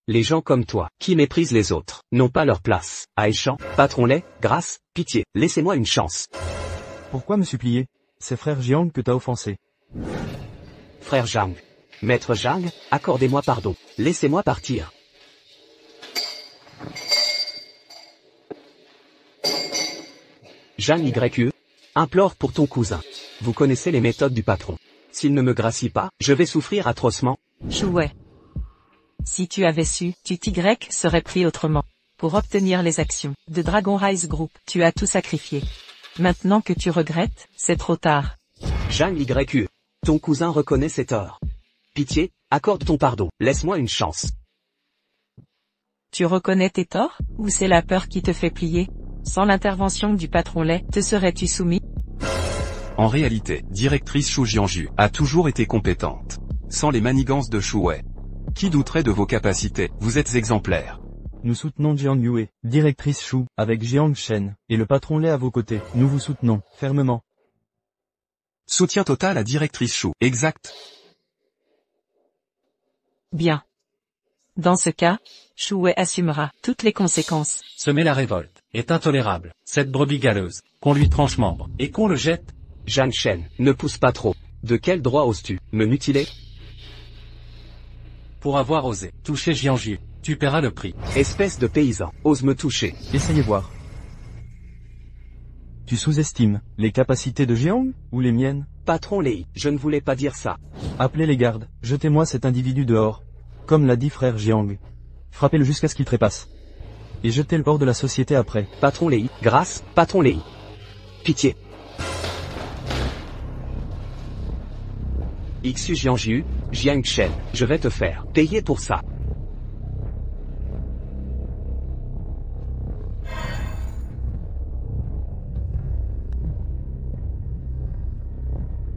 G: Les gens comme toi, qui méprisent les autres, n'ont pas leur place. À Heichamp, patron lait, grâce, pitié, laissez-moi une chance.
C: Pourquoi me supplier? C'est frère Jiang que t'as offensé.
G: Frère Zhang. Maître Zhang, accordez-moi pardon. Laissez-moi partir. Zhang YE. Implore pour ton cousin. Vous connaissez les méthodes du patron. S'il ne me gracie pas, je vais souffrir atrocement.
E: Chouet. Si tu avais su, tu Y serait pris autrement. Pour obtenir les actions de Dragon Rise Group, tu as tout sacrifié. Maintenant que tu regrettes, c'est trop tard.
G: Zhang YE. Ton cousin reconnaît ses torts. Pitié, accorde ton pardon, laisse-moi une chance.
E: Tu reconnais tes torts, ou c'est la peur qui te fait plier? Sans l'intervention du patron lait, te serais-tu soumis?
D: En réalité, directrice Shu Jianju a toujours été compétente. Sans les manigances de Shu Wei. Qui douterait de vos capacités? Vous êtes exemplaire.
C: Nous soutenons Jiang Yue, directrice Shu, avec Jiang Shen, et le patron lait à vos côtés. Nous vous soutenons, fermement.
D: Soutien total à directrice Shu. Exact.
E: Bien. Dans ce cas, Shu Wei assumera toutes les conséquences.
A: Semer la révolte est intolérable. Cette brebis galeuse, qu'on lui tranche membre, et qu'on le jette.
G: Zhang Shen, ne pousse pas trop. De quel droit oses-tu me mutiler?
A: Pour avoir osé toucher Jianju, tu paieras le prix.
G: Espèce de paysan, ose me toucher.
C: Essayez voir. Tu sous-estimes les capacités de Jiang, ou les miennes?
G: Patron Lei, je ne voulais pas dire ça.
C: Appelez les gardes, jetez-moi cet individu dehors. Comme l'a dit frère Jiang. Frappez-le jusqu'à ce qu'il trépasse. Et jetez-le hors de la société après.
G: Patron Lei, grâce, patron Lei. Pitié. Xu Jianju, Jiang Shen, je vais te faire payer pour ça.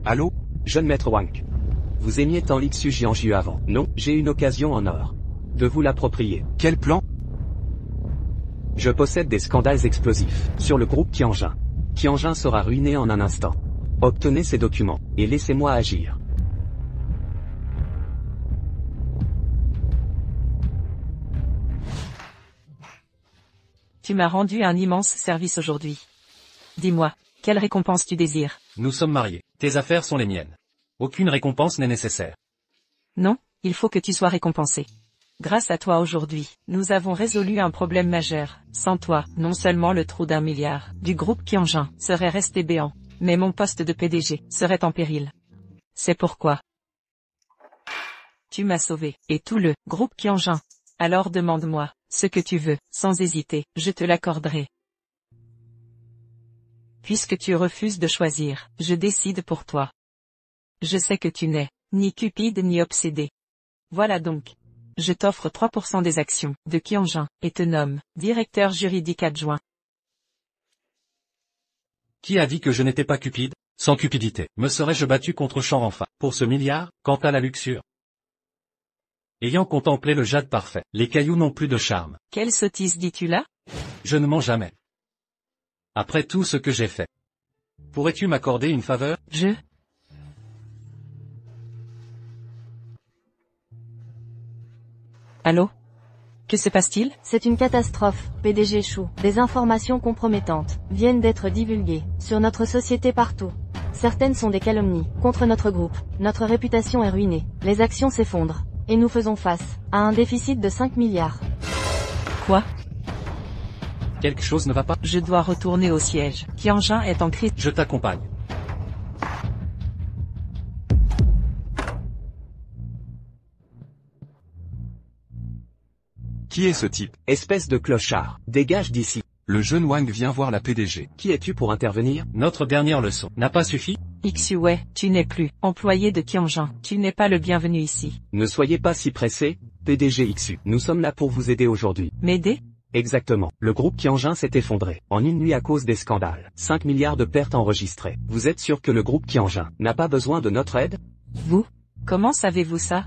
D: Allô?
G: Jeune maître Wang. Vous aimiez tant Xu Jianju avant, non? J'ai une occasion en or de vous l'approprier.
D: Quel plan?
G: Je possède des scandales explosifs sur le groupe Qianjin. Qianjin sera ruiné en un instant. Obtenez ces documents, et laissez-moi agir.
E: Tu m'as rendu un immense service aujourd'hui. Dis-moi, quelle récompense tu désires?
A: Nous sommes mariés. Tes affaires sont les miennes. Aucune récompense n'est nécessaire.
E: Non, il faut que tu sois récompensé. Grâce à toi aujourd'hui, nous avons résolu un problème majeur. Sans toi, non seulement le trou d'1 milliard du groupe Qianjin serait resté béant, mais mon poste de PDG serait en péril. C'est pourquoi tu m'as sauvé, et tout le groupe Qianjin. Alors demande-moi ce que tu veux, sans hésiter, je te l'accorderai. Puisque tu refuses de choisir, je décide pour toi. Je sais que tu n'es ni cupide ni obsédé. Voilà donc. Je t'offre 3% des actions de Qianjin, et te nomme directeur juridique adjoint.
A: Qui a dit que je n'étais pas cupide? Sans cupidité, me serais-je battu contre Champ-Renfa pour ce milliard? Quant à la luxure, ayant contemplé le jade parfait, les cailloux n'ont plus de charme.
E: Quelle sottise dis-tu là?
A: Je ne mens jamais. Après tout ce que j'ai fait, pourrais-tu m'accorder une faveur?
E: Allô? Que se passe-t-il?
B: C'est une catastrophe, PDG Chou. Des informations compromettantes viennent d'être divulguées sur notre société partout. Certaines sont des calomnies contre notre groupe. Notre réputation est ruinée. Les actions s'effondrent. Et nous faisons face à un déficit de 5 milliards.
E: Quoi?
A: Quelque chose ne va pas?
E: Je dois retourner au siège. Qianjun est en crise.
A: Je t'accompagne.
D: Qui est ce type?
G: Espèce de clochard. Dégage d'ici.
D: Le jeune Wang vient voir la PDG.
G: Qui es-tu pour intervenir?
A: Notre dernière leçon n'a pas suffi?
E: Xue, tu n'es plus employé de Qianjun. Tu n'es pas le bienvenu ici.
G: Ne soyez pas si pressé, PDG Xu. Nous sommes là pour vous aider aujourd'hui.
E: M'aider?
G: Exactement. Le groupe Qianjun s'est effondré en une nuit à cause des scandales. 5 milliards de pertes enregistrées. Vous êtes sûr que le groupe Qianjun n'a pas besoin de notre aide?
E: Vous? Comment savez-vous ça?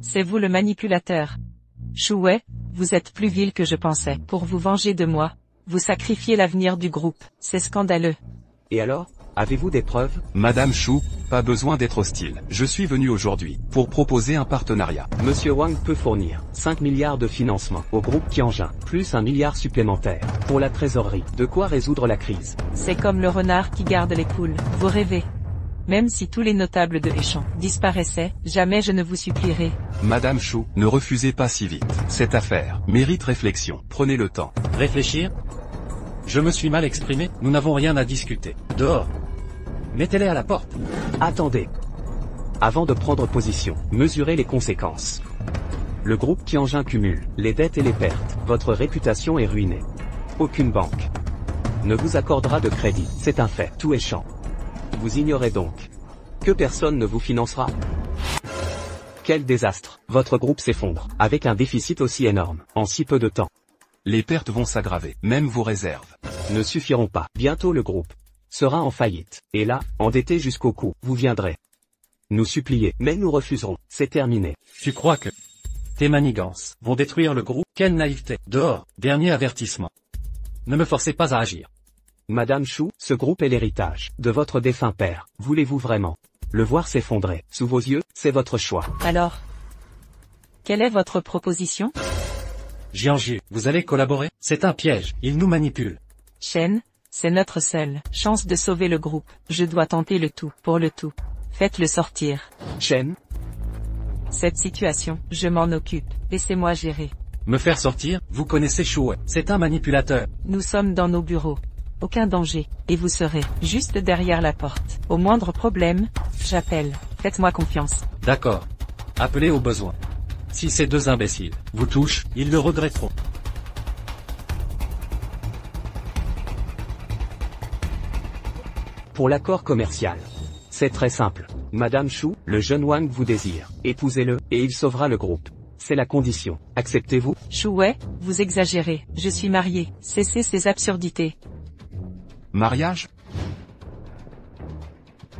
E: C'est vous le manipulateur. Shuwei, vous êtes plus vil que je pensais. Pour vous venger de moi, vous sacrifiez l'avenir du groupe. C'est scandaleux.
G: Et alors, avez-vous des preuves?
D: Madame Shu, pas besoin d'être hostile. Je suis venu aujourd'hui pour proposer un partenariat.
G: Monsieur Wang peut fournir 5 milliards de financement au groupe Qianjun, plus 1 milliard supplémentaire pour la trésorerie. De quoi résoudre la crise.
E: C'est comme le renard qui garde les poules. Vous rêvez. Même si tous les notables de Heishan disparaissaient, jamais je ne vous supplierai.
D: Madame Shu, ne refusez pas si vite. Cette affaire mérite réflexion. Prenez le temps.
A: Réfléchir? Je me suis mal exprimé, nous n'avons rien à discuter. Dehors. Mettez-les à la porte.
G: Attendez. Avant de prendre position, mesurez les conséquences. Le groupe Qianjun cumule les dettes et les pertes. Votre réputation est ruinée. Aucune banque ne vous accordera de crédit. C'est un fait. Tout est champ. Vous ignorez donc que personne ne vous financera. Quel désastre. Votre groupe s'effondre, avec un déficit aussi énorme, en si peu de temps.
D: Les pertes vont s'aggraver, même vos réserves
G: ne suffiront pas. Bientôt le groupe sera en faillite. Et là, endetté jusqu'au cou, vous viendrez nous supplier. Mais nous refuserons. C'est terminé.
A: Tu crois que tes manigances vont détruire le groupe? Quelle naïveté. Dehors. Dernier avertissement. Ne me forcez pas à agir.
G: Madame Shu, ce groupe est l'héritage de votre défunt père. Voulez-vous vraiment le voir s'effondrer sous vos yeux? C'est votre choix.
E: Alors, quelle est votre proposition?
A: Jianju, vous allez collaborer? C'est un piège, il nous manipule.
E: Shen, c'est notre seule chance de sauver le groupe. Je dois tenter le tout pour le tout. Faites-le sortir.
G: Shen?
E: Cette situation, je m'en occupe. Laissez-moi gérer.
A: Me faire sortir? Vous connaissez Shuwei, c'est un manipulateur.
E: Nous sommes dans nos bureaux. Aucun danger, et vous serez juste derrière la porte. Au moindre problème, j'appelle. Faites-moi confiance.
A: D'accord. Appelez au besoin. Si ces deux imbéciles vous touchent, ils le regretteront.
G: Pour l'accord commercial, c'est très simple. Madame Shu, le jeune Wang vous désire. Épousez-le, et il sauvera le groupe. C'est la condition. Acceptez-vous?
E: Shuwei, vous exagérez. Je suis marié. Cessez ces absurdités.
D: Mariage?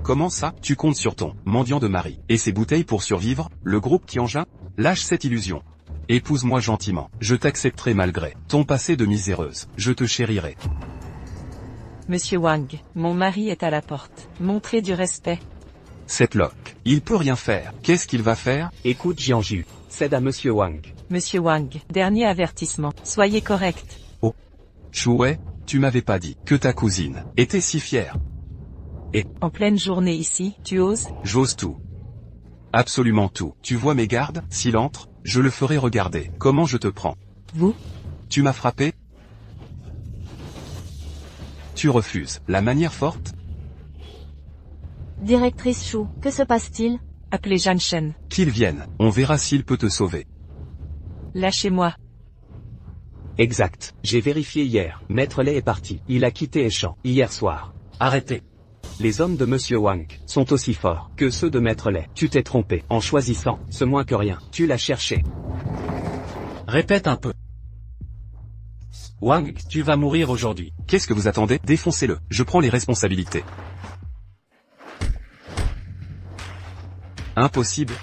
D: Comment ça? Tu comptes sur ton mendiant de mari et ses bouteilles pour survivre? Le groupe Qianjun? Lâche cette illusion. Épouse-moi gentiment. Je t'accepterai malgré ton passé de miséreuse. Je te chérirai.
E: Monsieur Wang, mon mari est à la porte. Montrez du respect.
D: Cette loque. Il peut rien faire. Qu'est-ce qu'il va faire?
G: Écoute Jianju. Cède à Monsieur Wang.
E: Monsieur Wang, dernier avertissement. Soyez correct.
D: Oh. Shuwei, tu m'avais pas dit que ta cousine était si fière. Et,
E: en pleine journée ici, tu oses?
D: J'ose tout. Absolument tout. Tu vois mes gardes? S'il entre, je le ferai regarder. Comment je te prends?
E: Vous?
D: Tu m'as frappé? Tu refuses. La manière forte?
B: Directrice Shu, que se passe-t-il?
E: Appelez Zhan Shen.
D: Qu'il vienne. On verra s'il peut te sauver.
E: Lâchez-moi.
G: Exact. J'ai vérifié hier. Maître Lei est parti. Il a quitté Heishan hier soir.
A: Arrêtez.
G: Les hommes de Monsieur Wang sont aussi forts que ceux de Maître Lei. Tu t'es trompé en choisissant ce moins que rien. Tu l'as cherché.
A: Répète un peu. Wang, tu vas mourir aujourd'hui.
D: Qu'est-ce que vous attendez? Défoncez-le. Je prends les responsabilités. Impossible.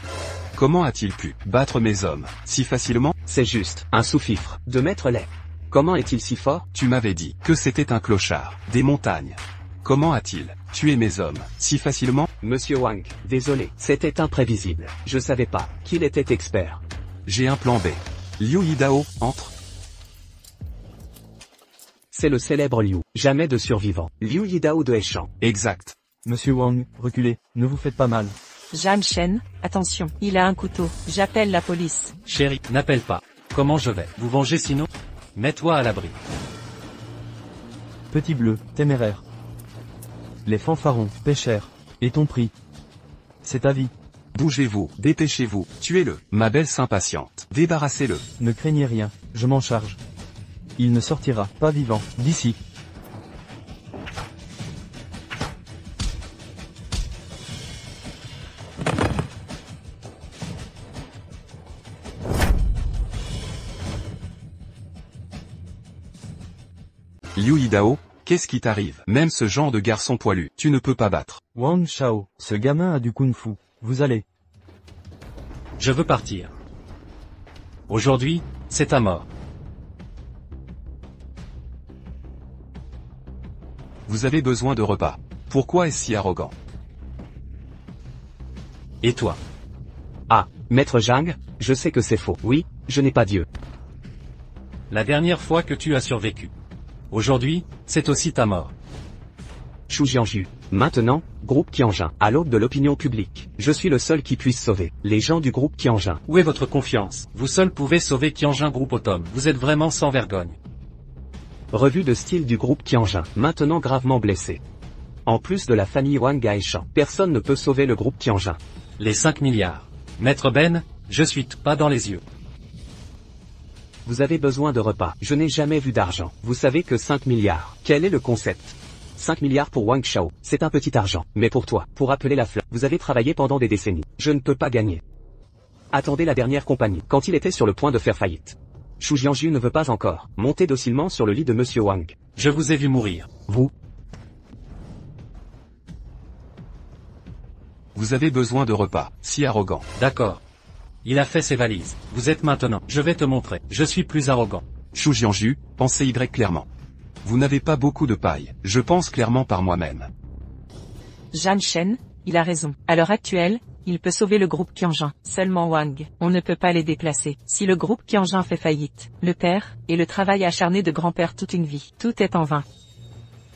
D: Comment a-t-il pu battre mes hommes si facilement?
G: C'est juste un sous-fifre de Maître Lei. Comment est-il si fort?
D: Tu m'avais dit que c'était un clochard des montagnes. Comment a-t-il tué mes hommes si facilement?
G: Monsieur Wang, désolé, c'était imprévisible. Je savais pas qu'il était expert.
D: J'ai un plan B. Liu Yidao, entre.
G: C'est le célèbre Liu, jamais de survivant. Liu Yidao de Heishan.
D: Exact.
C: Monsieur Wang, reculez, ne vous faites pas mal.
E: Zhan Shen, attention, il a un couteau. J'appelle la police.
A: Chérie, n'appelle pas. Comment je vais vous venger sinon? Mets-toi à l'abri.
C: Petit bleu, téméraire. Les fanfarons, pêchèrent. Et ton prix? C'est à vie.
D: Bougez-vous, dépêchez-vous, tuez-le, ma belle s'impatiente. Débarrassez-le.
C: Ne craignez rien, je m'en charge. Il ne sortira pas vivant d'ici.
D: Liu Yidao, qu'est-ce qui t'arrive? Même ce genre de garçon poilu, tu ne peux pas battre.
C: Wang Shao, ce gamin a du kung-fu. Vous allez.
A: Je veux partir. Aujourd'hui, c'est à mort.
D: Vous avez besoin de repas. Pourquoi est-ce si arrogant?
A: Et toi?
G: Ah, Maître Zhang, je sais que c'est faux. Oui, je n'ai pas Dieu.
A: La dernière fois que tu as survécu. Aujourd'hui, c'est aussi ta mort.
G: Shu Jianju. Maintenant, groupe Qianjin. À l'aube de l'opinion publique, je suis le seul qui puisse sauver les gens du groupe Qianjin.
A: Où est votre confiance? Vous seul pouvez sauver Qianjin Group Automne. Vous êtes vraiment sans vergogne.
G: Revue de style du groupe Qianjin, maintenant gravement blessé. En plus de la famille Wang Gaishan, personne ne peut sauver le groupe Qianjin.
A: Les 5 milliards. Maître Ben, je suis pas dans les yeux.
G: Vous avez besoin de repas. Je n'ai jamais vu d'argent. Vous savez que 5 milliards. Quel est le concept? 5 milliards pour Wang Shao, c'est un petit argent. Mais pour toi, pour appeler la fleur, vous avez travaillé pendant des décennies. Je ne peux pas gagner. Attendez la dernière compagnie, quand il était sur le point de faire faillite. Shu Jianju ne veut pas encore monter docilement sur le lit de Monsieur Wang.
A: Je vous ai vu mourir.
G: Vous
D: Vous avez besoin de repas, si arrogant.
A: D'accord. Il a fait ses valises. Vous êtes maintenant. Je vais te montrer. Je suis plus arrogant.
D: Shu Jianju, pensez Y clairement. Vous n'avez pas beaucoup de paille, je pense clairement par moi-même.
E: Zhan Shen, il a raison. À l'heure actuelle, il peut sauver le groupe Qianjin. Seulement Wang, on ne peut pas les déplacer. Si le groupe Qianjin fait faillite, le père, et le travail acharné de grand-père toute une vie, tout est en vain.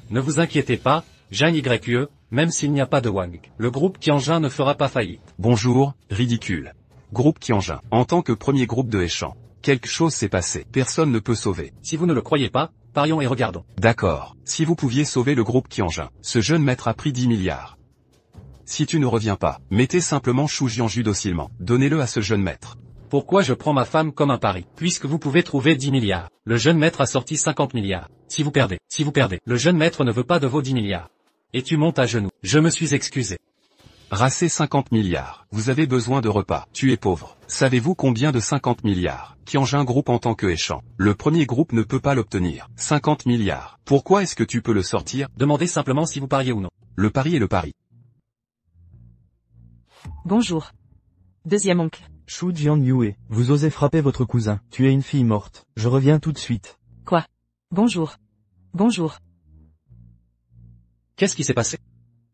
A: Ne vous inquiétez pas, Zhan YE, même s'il n'y a pas de Wang, le groupe Qianjin ne fera pas faillite.
D: Bonjour, ridicule. Groupe Qianjin, en tant que premier groupe de Hechan, quelque chose s'est passé, personne ne peut sauver.
A: Si vous ne le croyez pas, parions et regardons.
D: D'accord, si vous pouviez sauver le groupe Qianjin, ce jeune maître a pris 10 milliards. Si tu ne reviens pas, mettez simplement Shu Jianju docilement, donnez-le à ce jeune maître.
A: Pourquoi je prends ma femme comme un pari? Puisque vous pouvez trouver 10 milliards. Le jeune maître a sorti 50 milliards. Si vous perdez, le jeune maître ne veut pas de vos 10 milliards. Et tu montes à genoux. Je me suis excusé.
D: Rassez 50 milliards, vous avez besoin de repas, tu es pauvre. Savez-vous combien de 50 milliards, Qianjin Group en tant que Hechan, le premier groupe ne peut pas l'obtenir. 50 milliards. Pourquoi est-ce que tu peux le sortir?
A: Demandez simplement si vous pariez ou non.
D: Le pari est le pari.
E: Bonjour. Deuxième oncle.
C: Shu Jianyue, vous osez frapper votre cousin. Tu es une fille morte. Je reviens tout de suite.
E: Quoi? Bonjour. Bonjour.
A: Qu'est-ce qui s'est passé?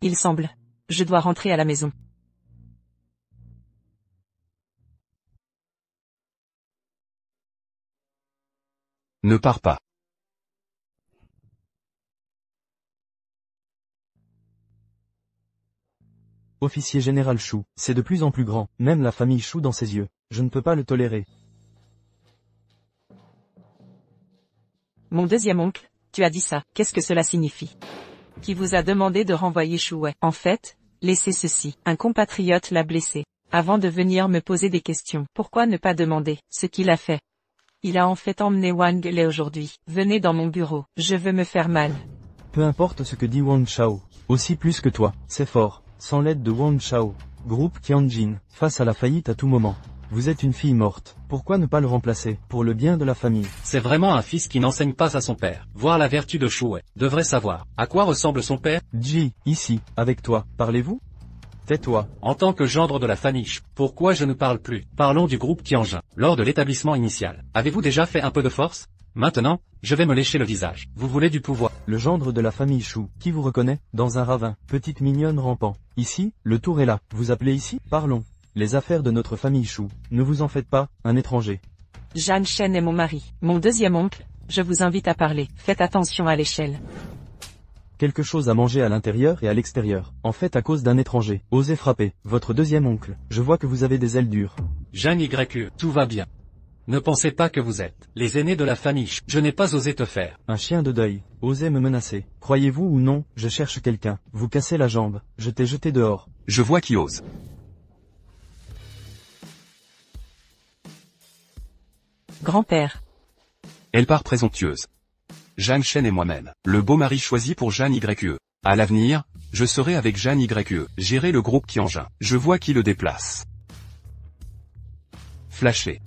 E: Il semble. Je dois rentrer à la maison.
D: Ne pars pas.
C: Officier général Shu, c'est de plus en plus grand, même la famille Shu dans ses yeux. Je ne peux pas le tolérer.
E: Mon deuxième oncle, tu as dit ça. Qu'est-ce que cela signifie? Qui vous a demandé de renvoyer Shuwei? En fait, laissez ceci. Un compatriote l'a blessé. Avant de venir me poser des questions, pourquoi ne pas demander ce qu'il a fait? Il a en fait emmené Wang Lei aujourd'hui. Venez dans mon bureau. Je veux me faire mal.
C: Peu importe ce que dit Wang Shao. Aussi plus que toi. C'est fort. Sans l'aide de Wang Shao. Groupe Qianjin. Face à la faillite à tout moment. Vous êtes une fille morte. Pourquoi ne pas le remplacer? Pour le bien de la famille.
A: C'est vraiment un fils qui n'enseigne pas à son père. Voir la vertu de Shuwei. Devrait savoir. À quoi ressemble son père?
C: Ji, ici, avec toi. Parlez-vous? Tais-toi.
A: En tant que gendre de la famille Shu, pourquoi je ne parle plus? Parlons du groupe Qianjin. Lors de l'établissement initial, avez-vous déjà fait un peu de force? Maintenant, je vais me lécher le visage. Vous voulez du pouvoir?
C: Le gendre de la famille Shu, qui vous reconnaît? Dans un ravin, petite mignonne rampant. Ici, le tour est là. Vous appelez ici? Parlons. Les affaires de notre famille Shu. Ne vous en faites pas, un étranger.
E: Zhan Shen est mon mari. Mon deuxième oncle, je vous invite à parler. Faites attention à l'échelle.
C: Quelque chose à manger à l'intérieur et à l'extérieur. En fait à cause d'un étranger. Osez frapper. Votre deuxième oncle. Je vois que vous avez des ailes dures.
A: Zhan YE, tout va bien. Ne pensez pas que vous êtes les aînés de la famille. Je n'ai pas osé te faire.
C: Un chien de deuil, osez me menacer. Croyez-vous ou non, je cherche quelqu'un. Vous cassez la jambe, je t'ai jeté dehors.
D: Je vois qui ose.
E: Grand-père.
D: Elle part présomptueuse. Jeanne Chen et moi-même, le beau mari choisi pour Jeanne YE. À l'avenir, je serai avec Jeanne YE, gérer le groupe Qianjin. Je vois qui le déplace. Flasher.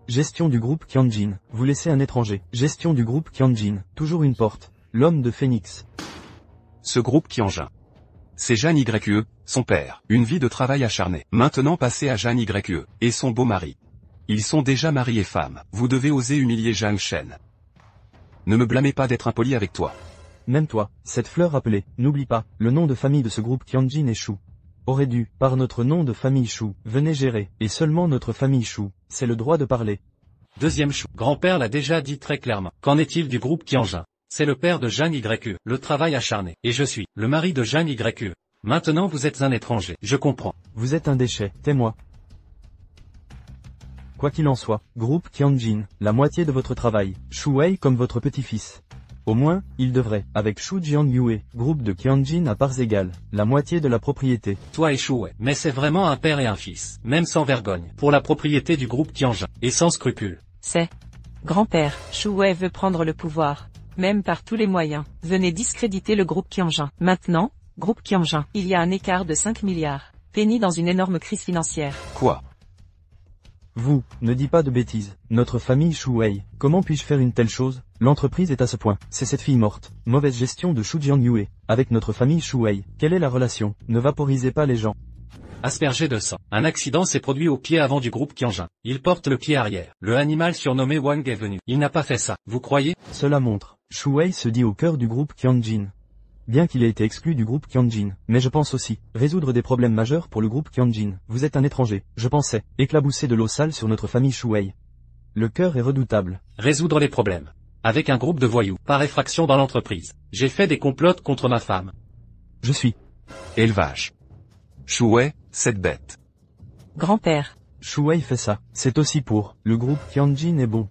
C: Gestion du groupe Qianjin, vous laissez un étranger. Gestion du groupe Qianjin, toujours une porte. L'homme de Phénix.
D: Ce groupe Qianjin. C'est Jeanne YE, son père. Une vie de travail acharné. Maintenant passé à Jeanne YE, et son beau mari. Ils sont déjà mari et femme. Vous devez oser humilier Jeanne Chen. Ne me blâmez pas d'être impoli avec toi.
C: Même toi, cette fleur appelée, n'oublie pas, le nom de famille de ce groupe Qianjin est Shu. Aurait dû, par notre nom de famille Shu, venez gérer, et seulement notre famille Shu, c'est le droit de parler.
A: Deuxième chou. Grand-père l'a déjà dit très clairement. Qu'en est-il du groupe Qianjin? C'est le père de Jeanne YE, le travail acharné. Et je suis le mari de Jeanne YE. Maintenant vous êtes un étranger. Je comprends.
C: Vous êtes un déchet, tais-moi. Quoi qu'il en soit, groupe Qianjin, la moitié de votre travail, Shu Wei comme votre petit-fils. Au moins, il devrait, avec Shu Jianyue, groupe de Qianjin à parts égales, la moitié de la propriété.
A: Toi et Shu Wei. Mais c'est vraiment un père et un fils, même sans vergogne, pour la propriété du groupe Qianjin, et sans scrupules.
E: C'est. Grand-père, Shu Wei veut prendre le pouvoir. Même par tous les moyens. Venez discréditer le groupe Qianjin. Maintenant, groupe Qianjin. Il y a un écart de 5 milliards. Penny dans une énorme crise financière.
D: Quoi?
C: Vous, ne dis pas de bêtises. Notre famille Shu Wei, comment puis-je faire une telle chose? L'entreprise est à ce point. C'est cette fille morte. Mauvaise gestion de Shu Jianyue. Avec notre famille Shu Wei. Quelle est la relation? Ne vaporisez pas les gens.
A: Aspergé de sang. Un accident s'est produit au pied avant du groupe Qianjin. Il porte le pied arrière. Le animal surnommé Wang est venu. Il n'a pas fait ça. Vous croyez?
C: Cela montre. Shu Wei se dit au cœur du groupe Qianjin. Bien qu'il ait été exclu du groupe Qianjin, mais je pense aussi, résoudre des problèmes majeurs pour le groupe Qianjin. Vous êtes un étranger, je pensais, éclabousser de l'eau sale sur notre famille Shu Wei. Le cœur est redoutable.
A: Résoudre les problèmes. Avec un groupe de voyous, par effraction dans l'entreprise. J'ai fait des complots contre ma femme.
C: Je suis.
D: Élevage. Shu Wei, cette bête.
E: Grand-père.
C: Shu Wei fait ça, c'est aussi pour, le groupe Qianjin est bon.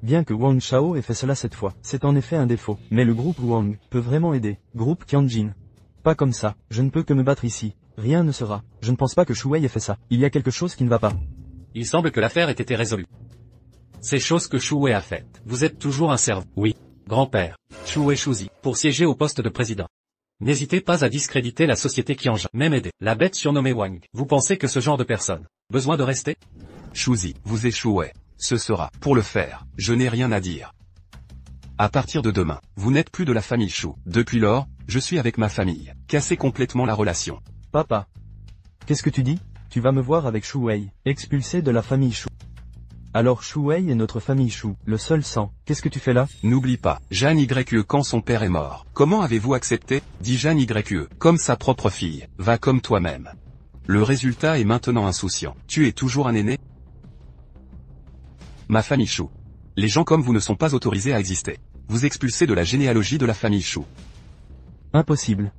C: Bien que Wang Shao ait fait cela cette fois, c'est en effet un défaut. Mais le groupe Wang peut vraiment aider. Groupe Qianjin. Pas comme ça, je ne peux que me battre ici. Rien ne sera. Je ne pense pas que Shu Wei ait fait ça. Il y a quelque chose qui ne va pas.
A: Il semble que l'affaire ait été résolue. Ces choses que Shu Wei a faites. Vous êtes toujours un cerveau. Oui. Grand-père. Shu Wei Shuzi. Pour siéger au poste de président. N'hésitez pas à discréditer la société Qianjin. Même aider. La bête surnommée Wang. Vous pensez que ce genre de personne. Besoin de rester?
D: Shuzi, vous échouez. Ce sera, pour le faire, je n'ai rien à dire. À partir de demain, vous n'êtes plus de la famille Shu. Depuis lors, je suis avec ma famille. Cassez complètement la relation.
C: Papa. Qu'est-ce que tu dis? Tu vas me voir avec Shu Wei, expulsé de la famille Shu. Alors Shu Wei est notre famille Shu, le seul sang. Qu'est-ce que tu fais là?
D: N'oublie pas, Jeanne YE quand son père est mort. Comment avez-vous accepté? Dit Jeanne YE, comme sa propre fille. Va comme toi-même. Le résultat est maintenant insouciant. Tu es toujours un aîné? Ma famille Shu. Les gens comme vous ne sont pas autorisés à exister. Vous expulsez de la généalogie de la famille Shu.
C: Impossible.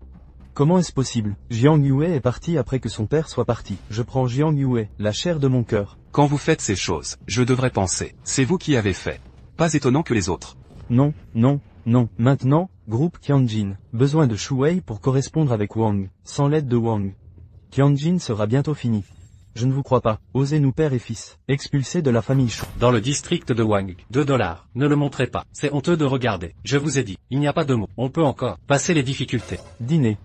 C: Comment est-ce possible? Jiang Yue est parti après que son père soit parti. Je prends Jiang Yue, la chair de mon cœur.
D: Quand vous faites ces choses, je devrais penser, c'est vous qui avez fait. Pas étonnant que les autres.
C: Non, non, non. Maintenant, groupe Qianjin. Besoin de Shu Wei pour correspondre avec Wang. Sans l'aide de Wang. Qianjin sera bientôt fini. Je ne vous crois pas. Osez nous père et fils. Expulsés de la famille Shu.
A: Dans le district de Wang. $2. Ne le montrez pas. C'est honteux de regarder. Je vous ai dit, il n'y a pas de mots. On peut encore passer les difficultés.
C: Dîner.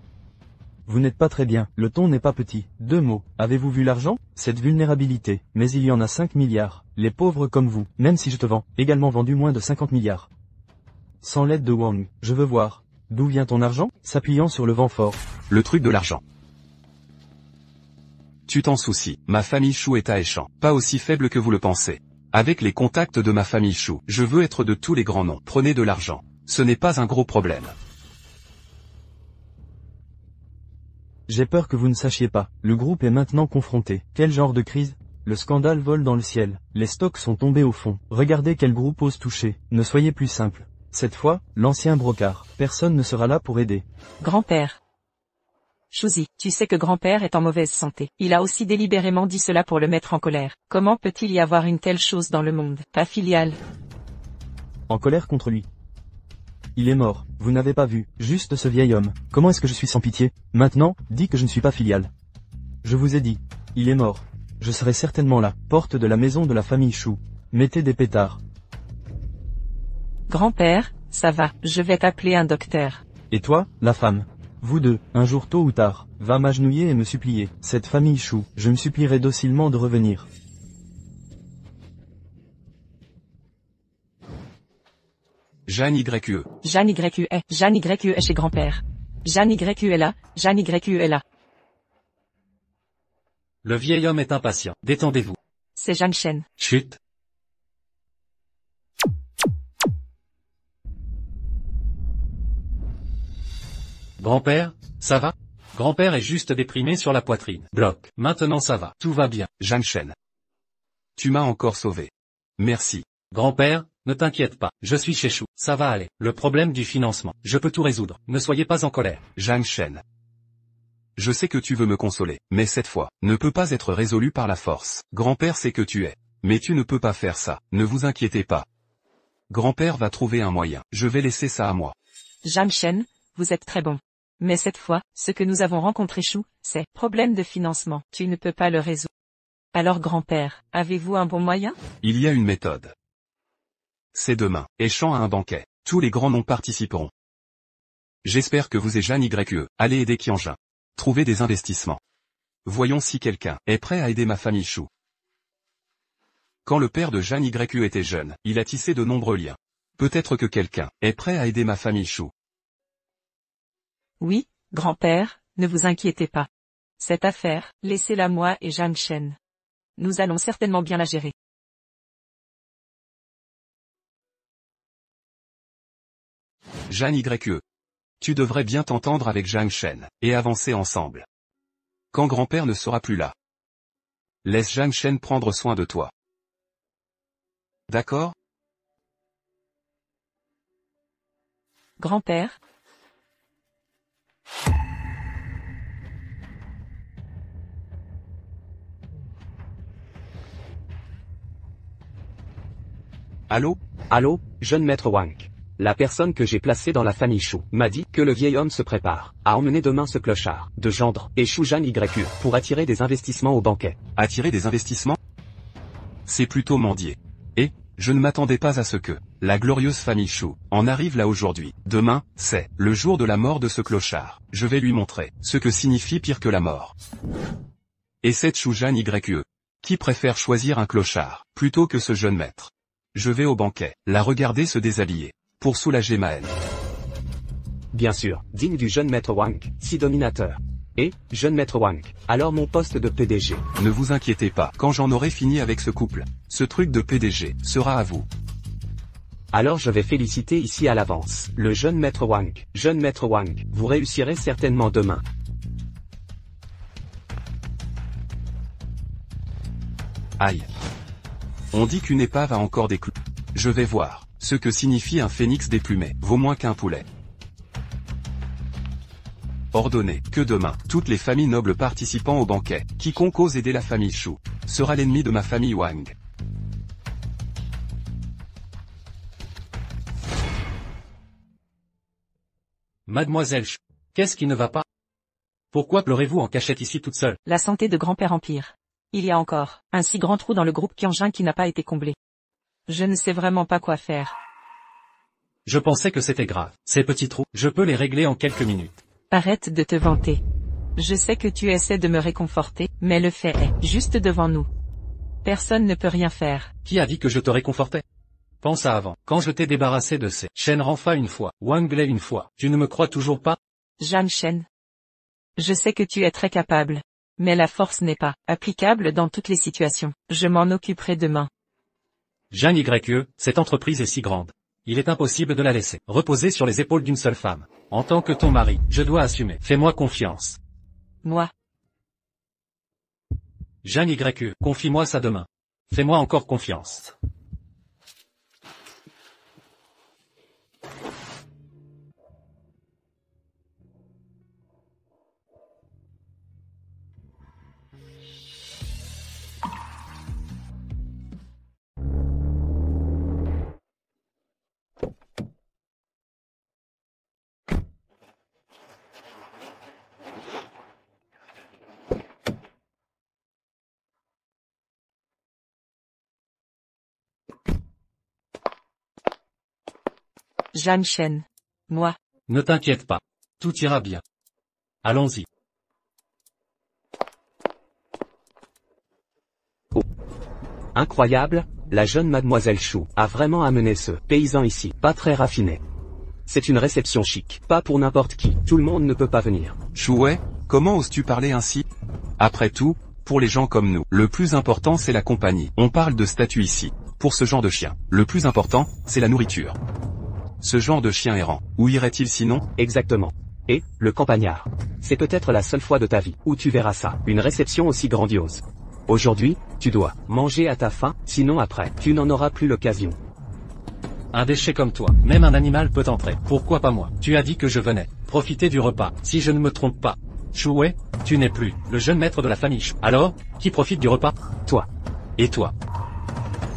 C: Vous n'êtes pas très bien. Le ton n'est pas petit. 2 mots. Avez-vous vu l'argent? Cette vulnérabilité. Mais il y en a 5 milliards. Les pauvres comme vous. Même si je te vends. Également vendu moins de 50 milliards. Sans l'aide de Wang. Je veux voir. D'où vient ton argent? S'appuyant sur le vent fort.
D: Le truc de l'argent. Tu t'en soucies, ma famille Shu est alléchant, pas aussi faible que vous le pensez. Avec les contacts de ma famille Shu, je veux être de tous les grands noms. Prenez de l'argent. Ce n'est pas un gros problème.
C: J'ai peur que vous ne sachiez pas. Le groupe est maintenant confronté. Quel genre de crise? Le scandale vole dans le ciel. Les stocks sont tombés au fond. Regardez quel groupe ose toucher. Ne soyez plus simple. Cette fois, l'ancien brocard. Personne ne sera là pour aider.
E: Grand-père. Chouzi, tu sais que grand-père est en mauvaise santé. Il a aussi délibérément dit cela pour le mettre en colère. Comment peut-il y avoir une telle chose dans le monde? Pas filiale.
C: En colère contre lui. Il est mort, vous n'avez pas vu, juste ce vieil homme. Comment est-ce que je suis sans pitié? Maintenant, dis que je ne suis pas filial. Je vous ai dit, il est mort. Je serai certainement là, porte de la maison de la famille Chou. Mettez des pétards.
E: Grand-père, ça va, je vais t'appeler un docteur.
C: Et toi, la femme? Vous deux, un jour tôt ou tard, va m'agenouiller et me supplier. Cette famille Chou, je me supplierai docilement de revenir.
D: Jeanne YE.
E: Jeanne YE est, Jeanne YE est chez grand-père. Jeanne YE est là, Jeanne YE est là.
A: Le vieil homme est impatient. Détendez-vous.
E: C'est Jeanne Chen.
A: Chut. Grand-père, ça va? Grand-père est juste déprimé sur la poitrine. Bloc. Maintenant ça va. Tout va bien.
D: Jeanne Chen. Tu m'as encore sauvé. Merci.
A: Grand-père, ne t'inquiète pas. Je suis chez Chou. Ça va aller. Le problème du financement. Je peux tout résoudre. Ne soyez pas en colère.
D: Jeanne Chen. Je sais que tu veux me consoler, mais cette fois, ne peut pas être résolu par la force. Grand-père sait que tu es. Mais tu ne peux pas faire ça. Ne vous inquiétez pas. Grand-père va trouver un moyen. Je vais laisser ça à moi.
E: Jeanne Chen, vous êtes très bon. Mais cette fois, ce que nous avons rencontré Chou, c'est problème de financement. Tu ne peux pas le résoudre. Alors grand-père, avez-vous un bon moyen?
D: Il y a une méthode. C'est demain. Échant à un banquet. Tous les grands noms participeront. J'espère que vous et Jeanne YE, allez aider Qianjin. Trouvez des investissements. Voyons si quelqu'un est prêt à aider ma famille Chou. Quand le père de Jeanne YE était jeune, il a tissé de nombreux liens. Peut-être que quelqu'un est prêt à aider ma famille Chou.
E: Oui, grand-père, ne vous inquiétez pas. Cette affaire, laissez-la moi et Jeanne Chen. Nous allons certainement bien la gérer.
D: Jeanne YE. Tu devrais bien t'entendre avec Jeanne Chen, et avancer ensemble. Quand grand-père ne sera plus là. Laisse Jeanne Chen prendre soin de toi. D'accord?
E: Grand-père?
D: Allô?
G: Allô, jeune maître Wang. La personne que j'ai placée dans la famille Chou m'a dit que le vieil homme se prépare à emmener demain ce clochard de gendre et Chou Jeanne YE pour attirer des investissements au banquet.
D: Attirer des investissements? C'est plutôt mendier. Et, je ne m'attendais pas à ce que la glorieuse famille Chou en arrive là aujourd'hui. Demain, c'est le jour de la mort de ce clochard. Je vais lui montrer ce que signifie pire que la mort. Et cette Chou Jeanne YE, qui préfère choisir un clochard plutôt que ce jeune maître. Je vais au banquet, la regarder se déshabiller, pour soulager ma haine.
G: Bien sûr, digne du jeune maître Wang, si dominateur. Et, jeune maître Wang, alors mon poste de PDG.
D: Ne vous inquiétez pas, quand j'en aurai fini avec ce couple, ce truc de PDG sera à vous.
G: Alors je vais féliciter ici à l'avance le jeune maître Wang. Jeune maître Wang, vous réussirez certainement demain.
D: Aïe. On dit qu'une épave a encore des clous. Je vais voir ce que signifie un phénix déplumé, vaut moins qu'un poulet. Ordonnez que demain, toutes les familles nobles participant au banquet, quiconque ose aider la famille Chou, sera l'ennemi de ma famille Wang.
A: Mademoiselle Chou, qu'est-ce qui ne va pas? Pourquoi pleurez-vous en cachette ici toute seule?
E: La santé de grand-père empire. Il y a encore un si grand trou dans le groupe Qianjin qui n'a pas été comblé. Je ne sais vraiment pas quoi faire.
A: Je pensais que c'était grave. Ces petits trous, je peux les régler en quelques minutes.
E: Arrête de te vanter. Je sais que tu essaies de me réconforter, mais le fait est juste devant nous. Personne ne peut rien faire.
A: Qui a dit que je te réconfortais? Pense à avant. Quand je t'ai débarrassé de ces Shen Ranfa une fois, Wang Lei une fois, tu ne me crois toujours pas?
E: Jeanne Chen. Je sais que tu es très capable. Mais la force n'est pas applicable dans toutes les situations. Je m'en occuperai demain.
A: Jeanne YE, cette entreprise est si grande. Il est impossible de la laisser reposer sur les épaules d'une seule femme. En tant que ton mari, je dois assumer. Fais-moi confiance.
E: Moi.
A: Jeanne YE, confie-moi ça demain. Fais-moi encore confiance.
E: Zhang Shen. Moi.
A: Ne t'inquiète pas. Tout ira bien. Allons-y.
G: Incroyable, la jeune mademoiselle Chou a vraiment amené ce paysan ici, pas très raffiné. C'est une réception chic, pas pour n'importe qui, tout le monde ne peut pas venir.
D: Chouet, comment oses-tu parler ainsi? Après tout, pour les gens comme nous, le plus important c'est la compagnie. On parle de statut ici. Pour ce genre de chien, le plus important, c'est la nourriture. Ce genre de chien errant, où irait-il sinon?
G: Exactement. Et, le campagnard. C'est peut-être la seule fois de ta vie où tu verras ça, une réception aussi grandiose. Aujourd'hui, tu dois manger à ta faim, sinon après, tu n'en auras plus l'occasion.
A: Un déchet comme toi, même un animal peut entrer. Pourquoi pas moi? Tu as dit que je venais profiter du repas, si je ne me trompe pas. Chouet, tu n'es plus le jeune maître de la famille Chou. Alors, qui profite du repas?
G: Toi.
A: Et toi?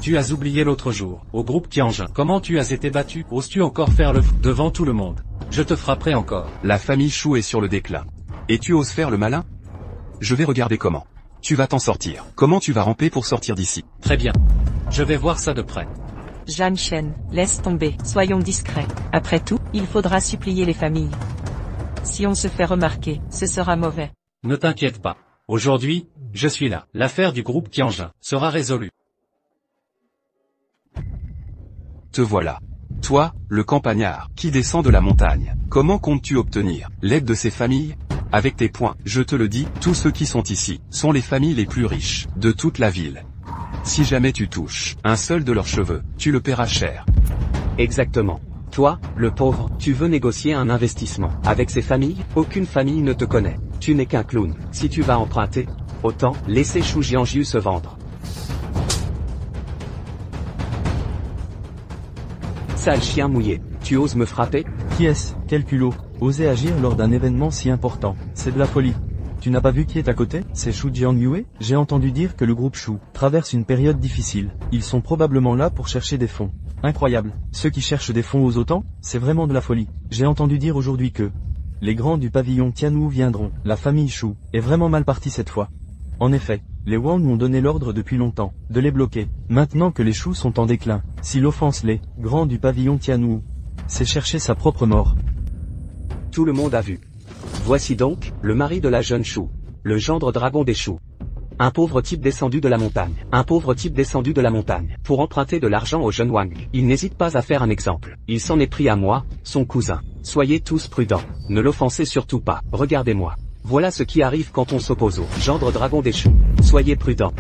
A: Tu as oublié l'autre jour, au groupe Tianjin. Comment tu as été battu? Oses-tu encore faire le devant tout le monde? Je te frapperai encore.
D: La famille Chou est sur le déclin. Et tu oses faire le malin? Je vais regarder comment. Tu vas t'en sortir. Comment tu vas ramper pour sortir d'ici?
A: Très bien. Je vais voir ça de près.
E: Zhang Shen, laisse tomber, soyons discrets. Après tout, il faudra supplier les familles. Si on se fait remarquer, ce sera mauvais.
A: Ne t'inquiète pas. Aujourd'hui, je suis là. L'affaire du groupe Tianjin sera résolue.
D: Te voilà. Toi, le campagnard, qui descend de la montagne. Comment comptes-tu obtenir l'aide de ces familles? Avec tes points, je te le dis, tous ceux qui sont ici, sont les familles les plus riches de toute la ville. Si jamais tu touches un seul de leurs cheveux, tu le paieras cher.
G: Exactement. Toi, le pauvre, tu veux négocier un investissement. Avec ces familles, aucune famille ne te connaît. Tu n'es qu'un clown. Si tu vas emprunter, autant laisser Chou Jianjiu se vendre. Sale chien mouillé, tu oses me frapper?
C: Qui est-ce? Quel culot? Oser agir lors d'un événement si important. C'est de la folie. Tu n'as pas vu qui est à côté? C'est Chou Jiangyue? J'ai entendu dire que le groupe Chou traverse une période difficile. Ils sont probablement là pour chercher des fonds. Incroyable. Ceux qui cherchent des fonds aux OTAN, c'est vraiment de la folie. J'ai entendu dire aujourd'hui que les grands du pavillon Tianwu viendront. La famille Chou est vraiment mal partie cette fois. En effet, les Wang m'ont donné l'ordre depuis longtemps de les bloquer. Maintenant que les Chou sont en déclin, s'il offense les grands du pavillon Tianwu, c'est chercher sa propre mort.
G: Tout le monde a vu. Voici donc, le mari de la jeune Chou. Le gendre dragon des Chou. Un pauvre type descendu de la montagne. Un pauvre type descendu de la montagne. Pour emprunter de l'argent au jeune Wang. Il n'hésite pas à faire un exemple. Il s'en est pris à moi, son cousin. Soyez tous prudents. Ne l'offensez surtout pas. Regardez-moi. Voilà ce qui arrive quand on s'oppose au gendre dragon des Chou. Soyez prudents.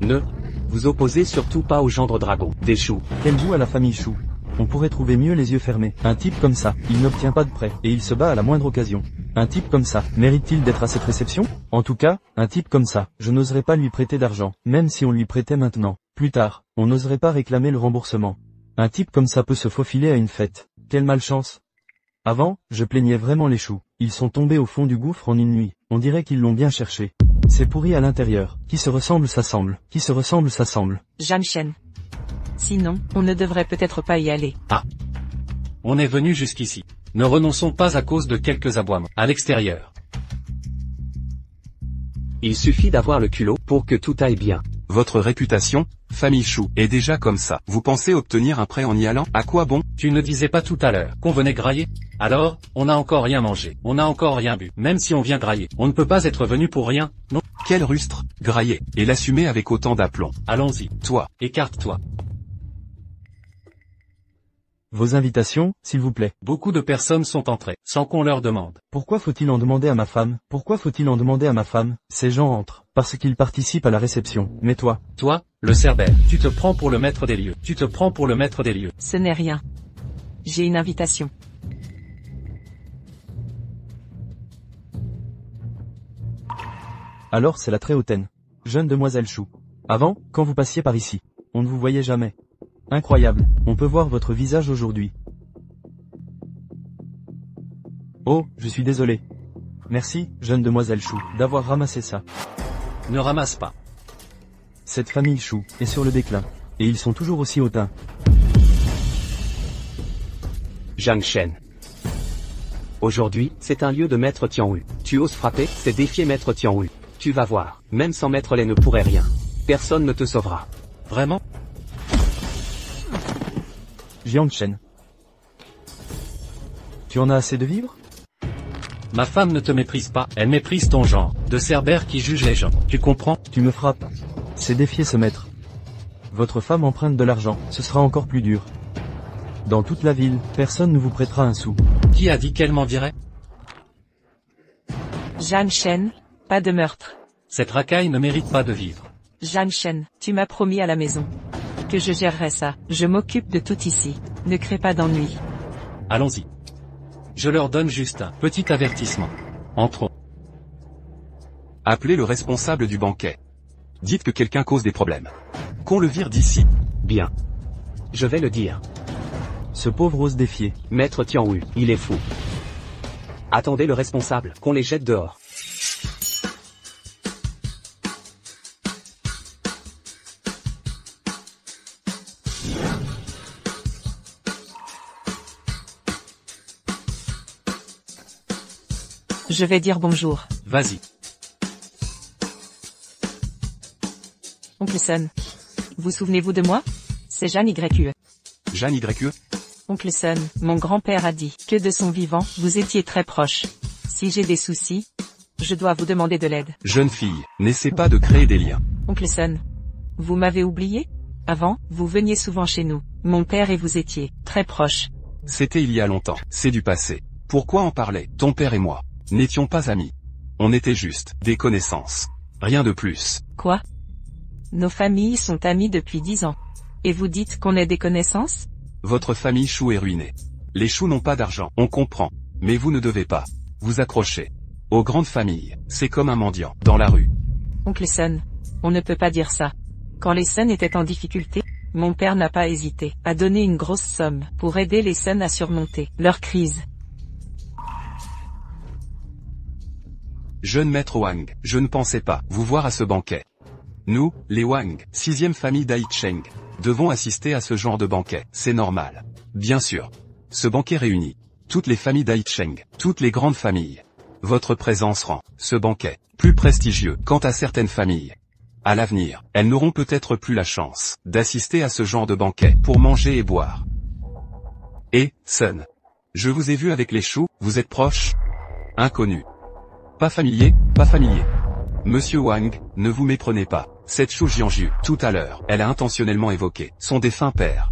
G: Ne vous opposez surtout pas au gendre dragon des Chou.
C: Quel goût à la famille Chou. On pourrait trouver mieux les yeux fermés. Un type comme ça, il n'obtient pas de prêt, et il se bat à la moindre occasion. Un type comme ça, mérite-t-il d'être à cette réception? En tout cas, un type comme ça, je n'oserais pas lui prêter d'argent, même si on lui prêtait maintenant. Plus tard, on n'oserait pas réclamer le remboursement. Un type comme ça peut se faufiler à une fête. Quelle malchance! Avant, je plaignais vraiment les Choux. Ils sont tombés au fond du gouffre en une nuit. On dirait qu'ils l'ont bien cherché. C'est pourri à l'intérieur. Qui se ressemble s'assemble. Qui se ressemble s'assemble.
E: Zhang Shen. Sinon, on ne devrait peut-être pas y aller.
A: Ah. On est venu jusqu'ici. Ne renonçons pas à cause de quelques aboiements à l'extérieur.
G: Il suffit d'avoir le culot pour que tout aille bien.
D: Votre réputation, famille Chou, est déjà comme ça. Vous pensez obtenir un prêt en y allant? À quoi bon?
A: Tu ne disais pas tout à l'heure qu'on venait grailler? Alors, on n'a encore rien mangé. On n'a encore rien bu. Même si on vient grailler, on ne peut pas être venu pour rien, non?
D: Quel rustre, grailler, et l'assumer avec autant d'aplomb.
A: Allons-y.
D: Toi,
A: écarte-toi.
C: Vos invitations, s'il vous plaît.
A: Beaucoup de personnes sont entrées, sans qu'on leur demande.
C: Pourquoi faut-il en demander à ma femme? Pourquoi faut-il en demander à ma femme? Ces gens entrent, parce qu'ils participent à la réception. Mais toi?
A: Toi, le Cerbère, tu te prends pour le maître des lieux. Tu te prends pour le maître des lieux.
E: Ce n'est rien. J'ai une invitation.
C: Alors c'est la très hautaine. Jeune demoiselle Chou. Avant, quand vous passiez par ici, on ne vous voyait jamais. Incroyable, on peut voir votre visage aujourd'hui. Oh, je suis désolé. Merci, jeune demoiselle Chou, d'avoir ramassé ça.
A: Ne ramasse pas.
C: Cette famille Chou est sur le déclin. Et ils sont toujours aussi hautains.
G: Zhang Shen. Aujourd'hui, c'est un lieu de maître Tianwu. Tu oses frapper, c'est défier maître Tianwu. Tu vas voir, même sans maître Lé ne pourrait rien. Personne ne te sauvera.
A: Vraiment?
C: Jiang Shen. Tu en as assez de vivre?
A: Ma femme ne te méprise pas, elle méprise ton genre, de cerbère qui juge les gens, tu comprends?
C: Tu me frappes. C'est défier ce maître. Votre femme emprunte de l'argent, ce sera encore plus dur. Dans toute la ville, personne ne vous prêtera un sou.
A: Qui a dit qu'elle m'en dirait?
E: Jeanne Chen, pas de meurtre.
A: Cette racaille ne mérite pas de vivre.
E: Jeanne Chen, tu m'as promis à la maison que je gérerai ça. Je m'occupe de tout ici. Ne crée pas d'ennui.
A: Allons-y. Je leur donne juste un petit avertissement. Entrons.
D: Appelez le responsable du banquet. Dites que quelqu'un cause des problèmes. Qu'on le vire d'ici.
G: Bien. Je vais le dire.
C: Ce pauvre ose défier.
G: Maître Tianwu, il est fou. Attendez le responsable, qu'on les jette dehors.
E: Je vais dire bonjour.
A: Vas-y.
E: Oncle Sun. Vous souvenez-vous de moi? C'est Jeanne YE.
D: Jeanne YE?
E: Oncle Sun, mon grand-père a dit que de son vivant, vous étiez très proche. Si j'ai des soucis, je dois vous demander de l'aide.
D: Jeune fille, n'essaie pas de créer des liens.
E: Oncle Sun. Vous m'avez oublié? Avant, vous veniez souvent chez nous. Mon père et vous étiez très proches.
D: C'était il y a longtemps, c'est du passé. Pourquoi en parler? Ton père et moi n'étions pas amis. On était juste des connaissances. Rien de plus.
E: Quoi? Nos familles sont amies depuis 10 ans. Et vous dites qu'on est des connaissances?
D: Votre famille Chou est ruinée. Les Chou n'ont pas d'argent, on comprend. Mais vous ne devez pas vous accrocher aux grandes familles. C'est comme un mendiant dans la rue.
E: Oncle Sun, on ne peut pas dire ça. Quand les Sun étaient en difficulté, mon père n'a pas hésité à donner une grosse somme pour aider les Sun à surmonter leur crise.
D: Jeune maître Wang, je ne pensais pas vous voir à ce banquet. Nous, les Wang, 6e famille d'Ai Cheng, devons assister à ce genre de banquet, c'est normal. Bien sûr. Ce banquet réunit toutes les familles d'Ai Cheng, toutes les grandes familles. Votre présence rend ce banquet plus prestigieux. Quant à certaines familles, à l'avenir, elles n'auront peut-être plus la chance d'assister à ce genre de banquet pour manger et boire. Et, Sun, je vous ai vu avec les Chou, vous êtes proches? Inconnu. Pas familier, pas familier. Monsieur Wang, ne vous méprenez pas. Cette Chou Jianju, tout à l'heure, elle a intentionnellement évoqué son défunt père.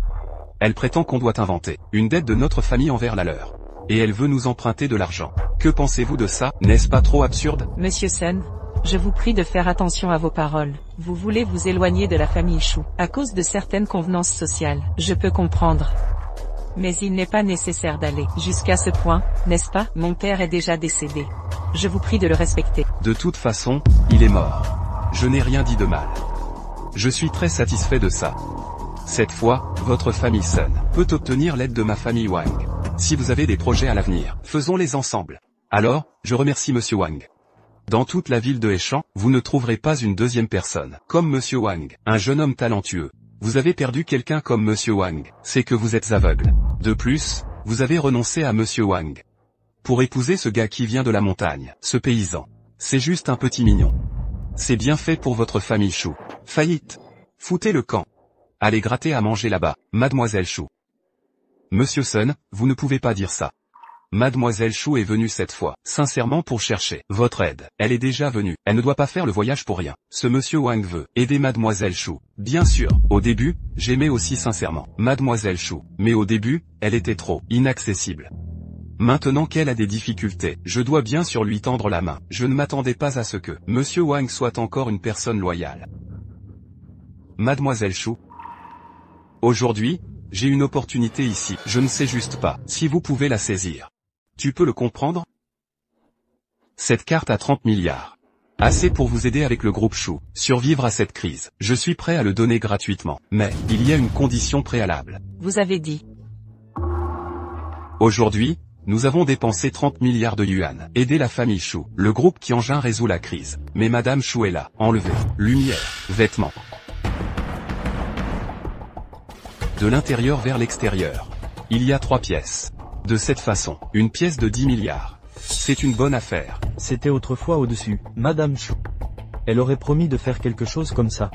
D: Elle prétend qu'on doit inventer une dette de notre famille envers la leur. Et elle veut nous emprunter de l'argent. Que pensez-vous de ça? N'est-ce pas trop absurde?
E: Monsieur Sun, je vous prie de faire attention à vos paroles. Vous voulez vous éloigner de la famille Chou, à cause de certaines convenances sociales. Je peux comprendre. Mais il n'est pas nécessaire d'aller jusqu'à ce point, n'est-ce pas? Mon père est déjà décédé. Je vous prie de le respecter.
D: De toute façon, il est mort. Je n'ai rien dit de mal. Je suis très satisfait de ça. Cette fois, votre famille Sun peut obtenir l'aide de ma famille Wang. Si vous avez des projets à l'avenir, faisons-les ensemble. Alors, je remercie Monsieur Wang. Dans toute la ville de Heishan, vous ne trouverez pas une deuxième personne comme Monsieur Wang, un jeune homme talentueux. Vous avez perdu quelqu'un comme Monsieur Wang, c'est que vous êtes aveugle. De plus, vous avez renoncé à Monsieur Wang pour épouser ce gars qui vient de la montagne, ce paysan. C'est juste un petit mignon. C'est bien fait pour votre famille Chou. Faillite. Foutez le camp. Allez gratter à manger là-bas, Mademoiselle Chou. Monsieur Sun, vous ne pouvez pas dire ça. Mademoiselle Chou est venue cette fois, sincèrement pour chercher votre aide. Elle est déjà venue, elle ne doit pas faire le voyage pour rien. Ce monsieur Wang veut aider Mademoiselle Chou. Bien sûr, au début, j'aimais aussi sincèrement Mademoiselle Chou, mais au début, elle était trop inaccessible. Maintenant qu'elle a des difficultés, je dois bien sûr lui tendre la main. Je ne m'attendais pas à ce que Monsieur Wang soit encore une personne loyale. Mademoiselle Chou. Aujourd'hui, j'ai une opportunité ici, je ne sais juste pas si vous pouvez la saisir. Tu peux le comprendre? Cette carte a 30 milliards. Assez pour vous aider avec le groupe Chou, survivre à cette crise. Je suis prêt à le donner gratuitement, mais il y a une condition préalable.
E: Vous avez dit.
D: Aujourd'hui, nous avons dépensé 30 milliards de yuan. Aider la famille Chou, le groupe Tianjin résout la crise. Mais Madame Chou est là, enlevée. Lumière, vêtements. De l'intérieur vers l'extérieur. Il y a 3 pièces. De cette façon, une pièce de 10 milliards. C'est une bonne affaire.
C: C'était autrefois au-dessus, Madame Chou. Elle aurait promis de faire quelque chose comme ça.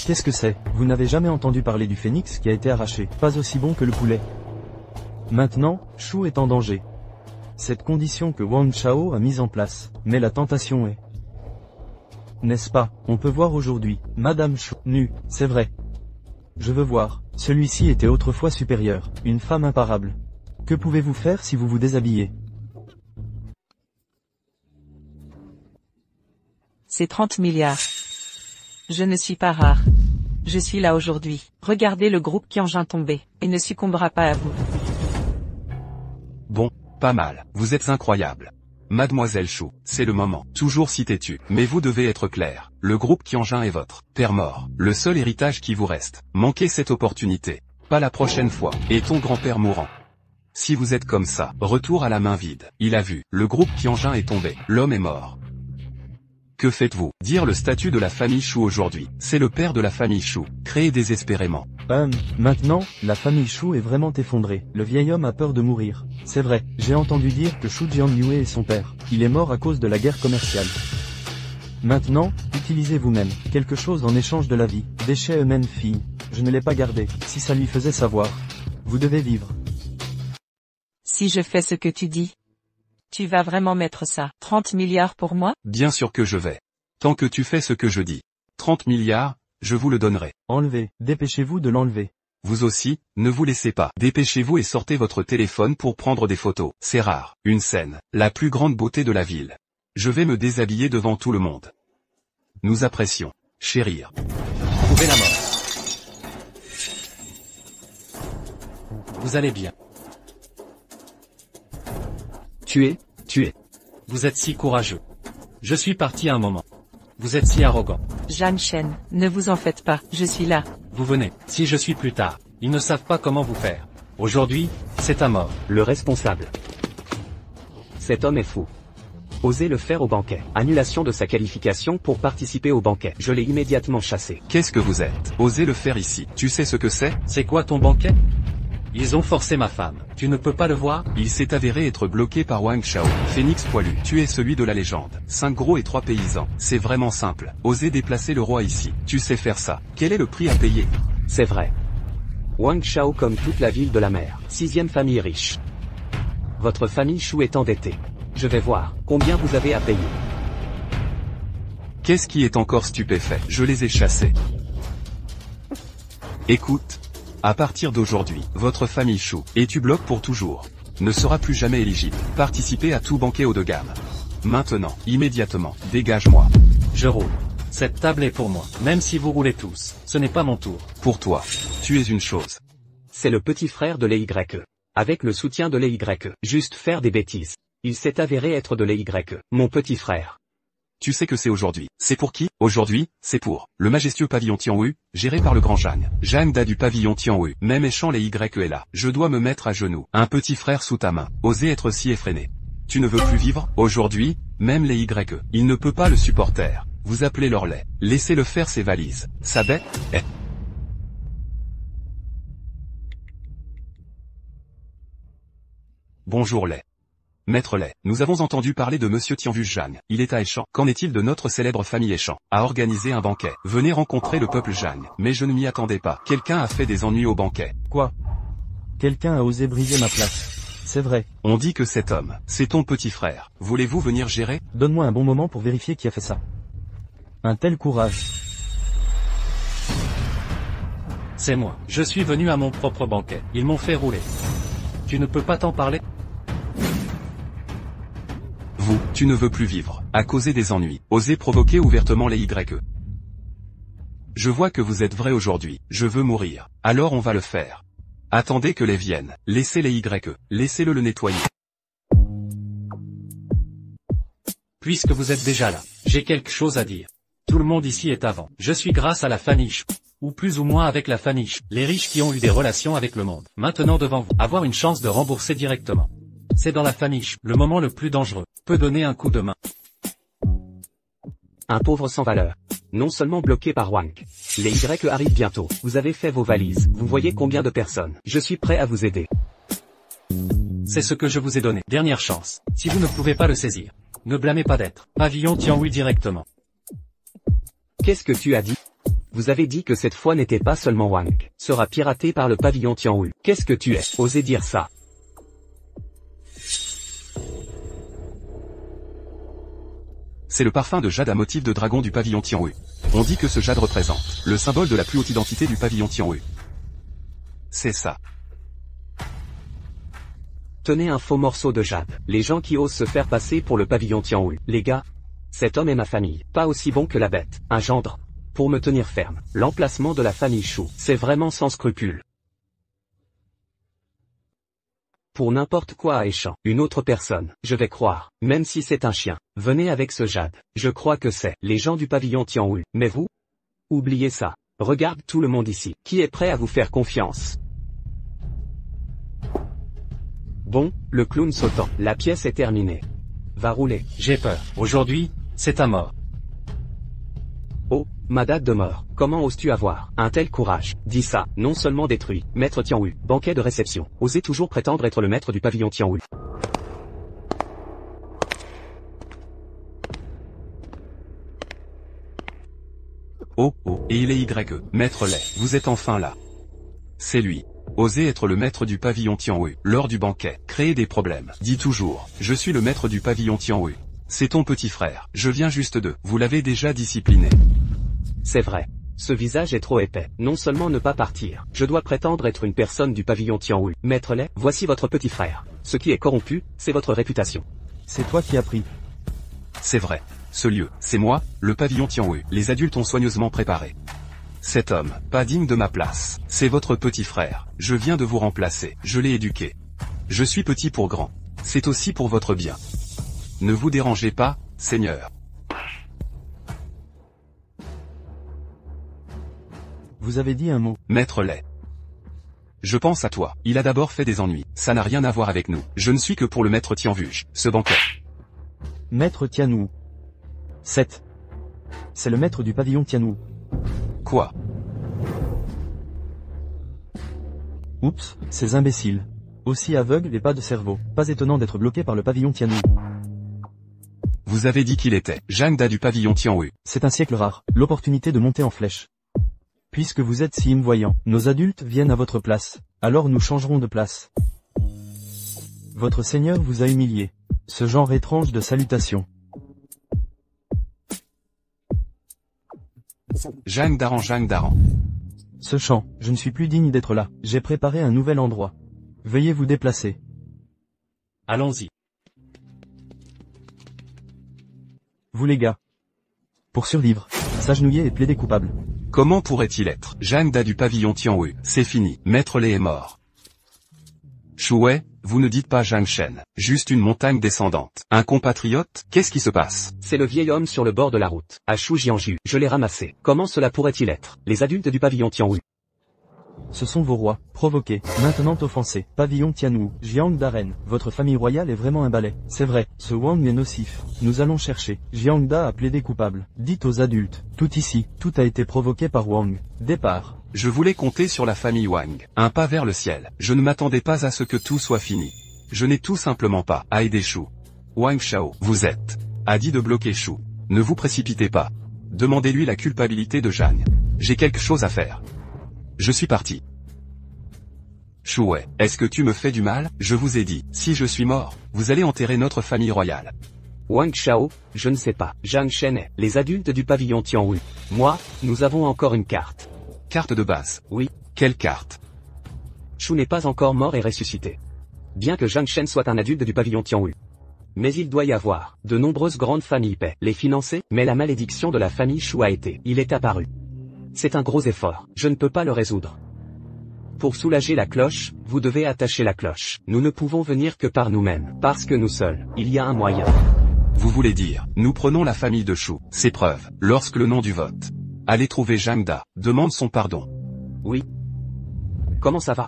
C: Qu'est-ce que c'est? Vous n'avez jamais entendu parler du phénix qui a été arraché, pas aussi bon que le poulet. Maintenant, Chou est en danger. Cette condition que Wang Chao a mise en place, mais la tentation est... N'est-ce pas, on peut voir aujourd'hui, Madame Chou, nue, c'est vrai. Je veux voir, celui-ci était autrefois supérieur, une femme imparable. Que pouvez-vous faire si vous vous déshabillez?
E: C'est 30 milliards. Je ne suis pas rare. Je suis là aujourd'hui. Regardez le groupe Qianjin tomber, et ne succombera pas à vous.
D: Bon, pas mal, vous êtes incroyable. Mademoiselle Chou, c'est le moment, toujours si têtu, mais vous devez être clair, le groupe Qianjin est votre père mort, le seul héritage qui vous reste. Manquez cette opportunité. Pas la prochaine fois, et ton grand-père mourant. Si vous êtes comme ça, retour à la main vide. Il a vu, le groupe Qianjin est tombé, l'homme est mort. Que faites-vous? Dire le statut de la famille Chou aujourd'hui, c'est le père de la famille Chou, créé désespérément.
C: Maintenant, la famille Chou est vraiment effondrée. Le vieil homme a peur de mourir. C'est vrai, j'ai entendu dire que Chou Jianyue est son père. Il est mort à cause de la guerre commerciale. Maintenant, utilisez vous-même quelque chose en échange de la vie. Déchet humaine fille. Je ne l'ai pas gardé, si ça lui faisait savoir. Vous devez vivre.
E: Si je fais ce que tu dis, tu vas vraiment mettre ça, 30 milliards pour moi?
D: Bien sûr que je vais. Tant que tu fais ce que je dis. 30 milliards, je vous le donnerai.
C: Enlevez, dépêchez-vous de l'enlever.
D: Vous aussi, ne vous laissez pas. Dépêchez-vous et sortez votre téléphone pour prendre des photos. C'est rare. Une scène. La plus grande beauté de la ville. Je vais me déshabiller devant tout le monde. Nous apprécions. Chérir.
A: Trouvez la mort. Vous allez bien.
G: Tuer.
A: Vous êtes si courageux. Je suis parti un moment. Vous êtes si arrogant.
E: Zhan Shen, ne vous en faites pas, je suis là.
A: Vous venez, si je suis plus tard. Ils ne savent pas comment vous faire. Aujourd'hui, c'est à mort.
G: Le responsable. Cet homme est fou. Osez le faire au banquet. Annulation de sa qualification pour participer au banquet. Je l'ai immédiatement chassé.
D: Qu'est-ce que vous êtes? Osez le faire ici. Tu sais ce que c'est?
A: C'est quoi ton banquet? Ils ont forcé ma femme. Tu ne peux pas le voir?
D: Il s'est avéré être bloqué par Wang Chao. Phénix poilu. Tu es celui de la légende. 5 gros et 3 paysans. C'est vraiment simple. Osez déplacer le roi ici. Tu sais faire ça. Quel est le prix à payer?
G: C'est vrai. Wang Chao comme toute la ville de la mer. 6e famille riche. Votre famille Chou est endettée. Je vais voir combien vous avez à payer.
D: Qu'est-ce qui est encore stupéfait? Je les ai chassés. Écoute. À partir d'aujourd'hui, votre famille Chou, et tu bloques pour toujours, ne sera plus jamais éligible. Participez à tout banquet haut de gamme. Maintenant, immédiatement, dégage-moi.
A: Je roule. Cette table est pour moi. Même si vous roulez tous, ce n'est pas mon tour.
D: Pour toi, tu es une chose.
G: C'est le petit frère de l'EYE. Avec le soutien de l'EYE. Juste faire des bêtises. Il s'est avéré être de l'EYE. Mon petit frère.
D: Tu sais que c'est aujourd'hui. C'est pour qui? Aujourd'hui, c'est pour le majestueux pavillon Tianwu, géré par le grand Zhang. Zhang Da du pavillon Tianwu. Même méchant les Y est là. Je dois me mettre à genoux. Un petit frère sous ta main. Osez être si effréné. Tu ne veux plus vivre? Aujourd'hui, même les Y. Il ne peut pas le supporter. Vous appelez leur lait. Laissez-le faire ses valises. Sa bête est... Bonjour lait. Maître Lay, nous avons entendu parler de Monsieur Tianwu Zhang. Il est à Échan. Qu'en est-il de notre célèbre famille Échan? A organisé un banquet. Venez rencontrer le peuple Zhang. Mais je ne m'y attendais pas. Quelqu'un a fait des ennuis au banquet.
C: Quoi? Quelqu'un a osé briser ma place. C'est vrai.
D: On dit que cet homme, c'est ton petit frère. Voulez-vous venir gérer?
C: Donne-moi un bon moment pour vérifier qui a fait ça. Un tel courage.
A: C'est moi. Je suis venu à mon propre banquet. Ils m'ont fait rouler. Tu ne peux pas t'en parler?
D: Vous, tu ne veux plus vivre, à causer des ennuis. Osez provoquer ouvertement les Y. Je vois que vous êtes vrai aujourd'hui. Je veux mourir. Alors on va le faire. Attendez que les viennent. Laissez les Y. Laissez-le le nettoyer.
A: Puisque vous êtes déjà là, j'ai quelque chose à dire. Tout le monde ici est avant. Je suis grâce à la famille Chou. Ou plus ou moins avec la famille Chou. Les riches qui ont eu des relations avec le monde. Maintenant devant vous. Avoir une chance de rembourser directement. C'est dans la famille Chou. Le moment le plus dangereux. Peut donner un coup de main.
G: Un pauvre sans valeur. Non seulement bloqué par Wang. Les Y arrivent bientôt. Vous avez fait vos valises. Vous voyez combien de personnes. Je suis prêt à vous aider.
A: C'est ce que je vous ai donné. Dernière chance. Si vous ne pouvez pas le saisir. Ne blâmez pas d'être. Pavillon Tianwu directement.
G: Qu'est-ce que tu as dit? Vous avez dit que cette fois n'était pas seulement Wang. Sera piraté par le pavillon Tianwu. Qu'est-ce que tu es? Osez dire ça.
D: C'est le parfum de jade à motif de dragon du pavillon Tianwu. On dit que ce jade représente le symbole de la plus haute identité du pavillon Tianwu. C'est ça.
G: Tenez un faux morceau de jade. Les gens qui osent se faire passer pour le pavillon Tianwu. Les gars, cet homme est ma famille. Pas aussi bon que la bête. Un gendre. Pour me tenir ferme. L'emplacement de la famille Shu. C'est vraiment sans scrupule. Pour n'importe quoi à Échamp, une autre personne, je vais croire, même si c'est un chien. Venez avec ce jade. Je crois que c'est les gens du pavillon Tianwu. Mais vous? Oubliez ça. Regarde tout le monde ici. Qui est prêt à vous faire confiance? Bon, le clown sautant. La pièce est terminée. Va rouler.
A: J'ai peur. Aujourd'hui, c'est à mort.
G: Oh, ma date de mort. Comment oses-tu avoir un tel courage? Dis ça, non seulement détruit, maître Tianwu, banquet de réception. Osez toujours prétendre être le maître du pavillon Tianwu.
D: Oh, oh, et il est YE, maître Lay, vous êtes enfin là. C'est lui. Osez être le maître du pavillon Tianwu, lors du banquet, créer des problèmes. Dis toujours, je suis le maître du pavillon Tianwu. C'est ton petit frère, je viens juste de, vous l'avez déjà discipliné.
G: C'est vrai. Ce visage est trop épais. Non seulement ne pas partir, je dois prétendre être une personne du pavillon Tianwu. Maître Lay, voici votre petit frère. Ce qui est corrompu, c'est votre réputation.
C: C'est toi qui as pris.
D: C'est vrai. Ce lieu, c'est moi, le pavillon Tianwu. Les adultes ont soigneusement préparé. Cet homme, pas digne de ma place, c'est votre petit frère. Je viens de vous remplacer, je l'ai éduqué. Je suis petit pour grand. C'est aussi pour votre bien. Ne vous dérangez pas, Seigneur.
C: Vous avez dit un mot.
D: Maître Lay. Je pense à toi. Il a d'abord fait des ennuis. Ça n'a rien à voir avec nous. Je ne suis que pour le maître Tianwu, ce banquet.
C: Maître Tianwu. 7. C'est le maître du pavillon Tianwu.
D: Quoi?
C: Oups, ces imbéciles. Aussi aveugles et pas de cerveau. Pas étonnant d'être bloqué par le pavillon Tianwu.
D: Vous avez dit qu'il était Jangda du pavillon Tianwu.
C: C'est un siècle rare, l'opportunité de monter en flèche. Puisque vous êtes si voyant, nos adultes viennent à votre place. Alors nous changerons de place. Votre seigneur vous a humilié. Ce genre étrange de salutation.
D: Jangdaran.
C: Ce chant, je ne suis plus digne d'être là. J'ai préparé un nouvel endroit. Veuillez vous déplacer.
A: Allons-y.
C: Vous les gars. Pour survivre, s'agenouiller et plaider coupable.
D: Comment pourrait-il être Jangda du pavillon Tianwu? C'est fini, maître Lay est mort. Shuwei, vous ne dites pas Zhang Shen, juste une montagne descendante. Un compatriote, qu'est-ce qui se passe?
G: C'est le vieil homme sur le bord de la route, à Shu Jianju. Je l'ai ramassé. Comment cela pourrait-il être? Les adultes du pavillon Tianwu.
C: Ce sont vos rois, provoqués, maintenant offensés. Pavillon Tianwu, Jiang Daren, votre famille royale est vraiment un balai. C'est vrai, ce Wang est nocif. Nous allons chercher. Jiangda a plaidé coupable. Dites aux adultes, tout ici, tout a été provoqué par Wang. Départ.
D: Je voulais compter sur la famille Wang. Un pas vers le ciel. Je ne m'attendais pas à ce que tout soit fini. Je n'ai tout simplement pas à aider Shu. Wang Shao, vous êtes a dit de bloquer Shu. Ne vous précipitez pas. Demandez-lui la culpabilité de Zhang. J'ai quelque chose à faire. Je suis parti. Shuwei, est-ce que tu me fais du mal? Je vous ai dit, si je suis mort, vous allez enterrer notre famille royale.
G: Wang Shao, je ne sais pas. Zhang Shen est les adultes du pavillon Tianwu. Moi, nous avons encore une carte.
D: Carte de base.
G: Oui.
D: Quelle carte?
G: Shu n'est pas encore mort et ressuscité. Bien que Zhang Shen soit un adulte du pavillon Tianwu. Mais il doit y avoir de nombreuses grandes familles paient les financer, mais la malédiction de la famille Shu a été, il est apparu. C'est un gros effort, je ne peux pas le résoudre. Pour soulager la cloche, vous devez attacher la cloche. Nous ne pouvons venir que par nous-mêmes, parce que nous seuls, il y a un moyen.
D: Vous voulez dire, nous prenons la famille de Shu, c'est preuve, lorsque le nom du vote. Allez trouver Jangda, demande son pardon.
G: Oui. Comment ça va?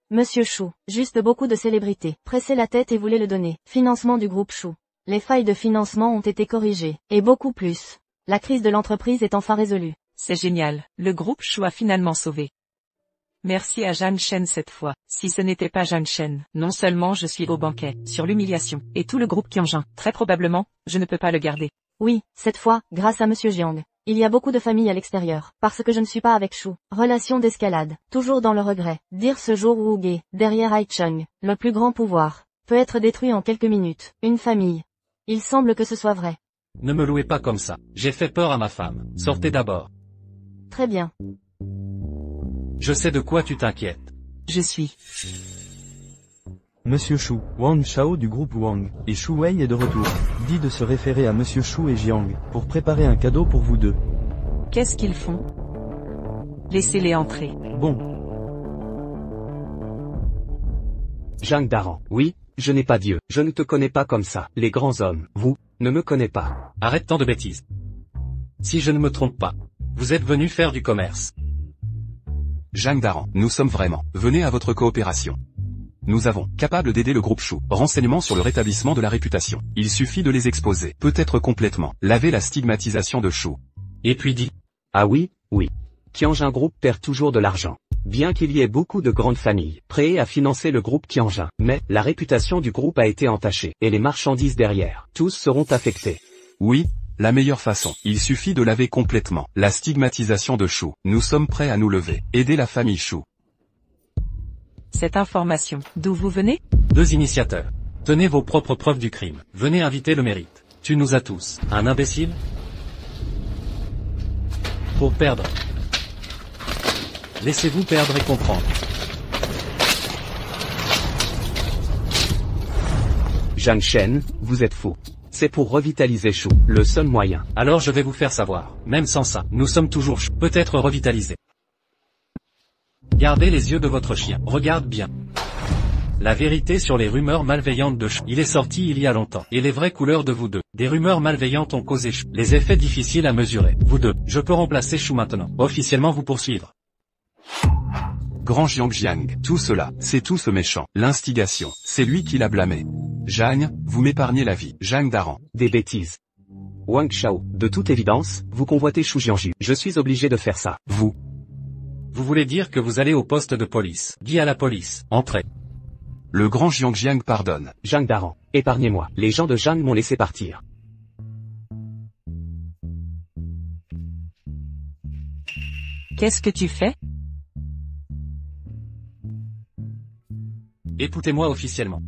B: Monsieur Shu, juste beaucoup de célébrités. Pressez la tête et voulez le donner. Financement du groupe Shu. Les failles de financement ont été corrigées. Et beaucoup plus. La crise de l'entreprise est enfin résolue.
E: C'est génial, le groupe Shu a finalement sauvé. Merci à Zhang Shen cette fois. Si ce n'était pas Zhang Shen, non seulement je suis au banquet, sur l'humiliation, et tout le groupe Qianjin, très probablement, je ne peux pas le garder.
B: Oui, cette fois, grâce à Monsieur Jiang. Il y a beaucoup de familles à l'extérieur, parce que je ne suis pas avec Shu. Relation d'escalade, toujours dans le regret. Dire ce jour où Uge, derrière Haichung, le plus grand pouvoir, peut être détruit en quelques minutes. Une famille. Il semble que ce soit vrai.
A: Ne me louez pas comme ça. J'ai fait peur à ma femme. Sortez d'abord.
B: Très bien.
A: Je sais de quoi tu t'inquiètes.
E: Je suis.
C: Monsieur Shu, Wang Shao du groupe Wang, et Shu Wei est de retour. Dit de se référer à Monsieur Shu et Jiang, pour préparer un cadeau pour vous deux.
E: Qu'est-ce qu'ils font? Laissez-les entrer.
C: Bon.
G: Zhang Daran. Oui, je n'ai pas Dieu. Je ne te connais pas comme ça. Les grands hommes, vous, ne me connaissez pas.
A: Arrête tant de bêtises. Si je ne me trompe pas, vous êtes venu faire du commerce.
D: Zhang Daran, nous sommes vraiment. Venez à votre coopération. Nous avons, capable d'aider le groupe Shu. Renseignements sur le rétablissement de la réputation. Il suffit de les exposer. Peut-être complètement. Laver la stigmatisation de Shu.
A: Et puis dit.
G: Ah oui, oui. Tianjin Group perd toujours de l'argent. Bien qu'il y ait beaucoup de grandes familles prêtes à financer le groupe Tianjin, mais la réputation du groupe a été entachée, et les marchandises derrière, tous seront affectés.
D: Oui, la meilleure façon. Il suffit de laver complètement la stigmatisation de Shu. Nous sommes prêts à nous lever. Aider la famille Shu.
E: Cette information, d'où vous venez?
A: 2 initiateurs. Tenez vos propres preuves du crime. Venez inviter le mérite. Tu nous as tous. Un imbécile? Pour perdre. Laissez-vous perdre et comprendre.
G: Zhang Shen, vous êtes fou. C'est pour revitaliser Shu, le seul moyen.
A: Alors je vais vous faire savoir. Même sans ça, nous sommes toujours peut-être revitalisés. Gardez les yeux de votre chien. Regarde bien. La vérité sur les rumeurs malveillantes de Shu. Il est sorti il y a longtemps. Et les vraies couleurs de vous deux. Des rumeurs malveillantes ont causé Shu. Les effets difficiles à mesurer. Vous deux. Je peux remplacer Shu maintenant. Officiellement vous poursuivre.
D: Grand Jiang, tout cela, c'est tout ce méchant. L'instigation, c'est lui qui l'a blâmé. Zhang, vous m'épargnez la vie. Zhang Daran.
G: Des bêtises. Wang Shao, de toute évidence, vous convoitez Shu Jianju. Je suis obligé de faire ça.
A: Vous voulez dire que vous allez au poste de police. Dis à la police. Entrez.
D: Le grand Jiang pardonne.
G: Zhang Daran, épargnez-moi. Les gens de Zhang m'ont laissé partir.
E: Qu'est-ce que tu fais?
A: Écoutez-moi officiellement.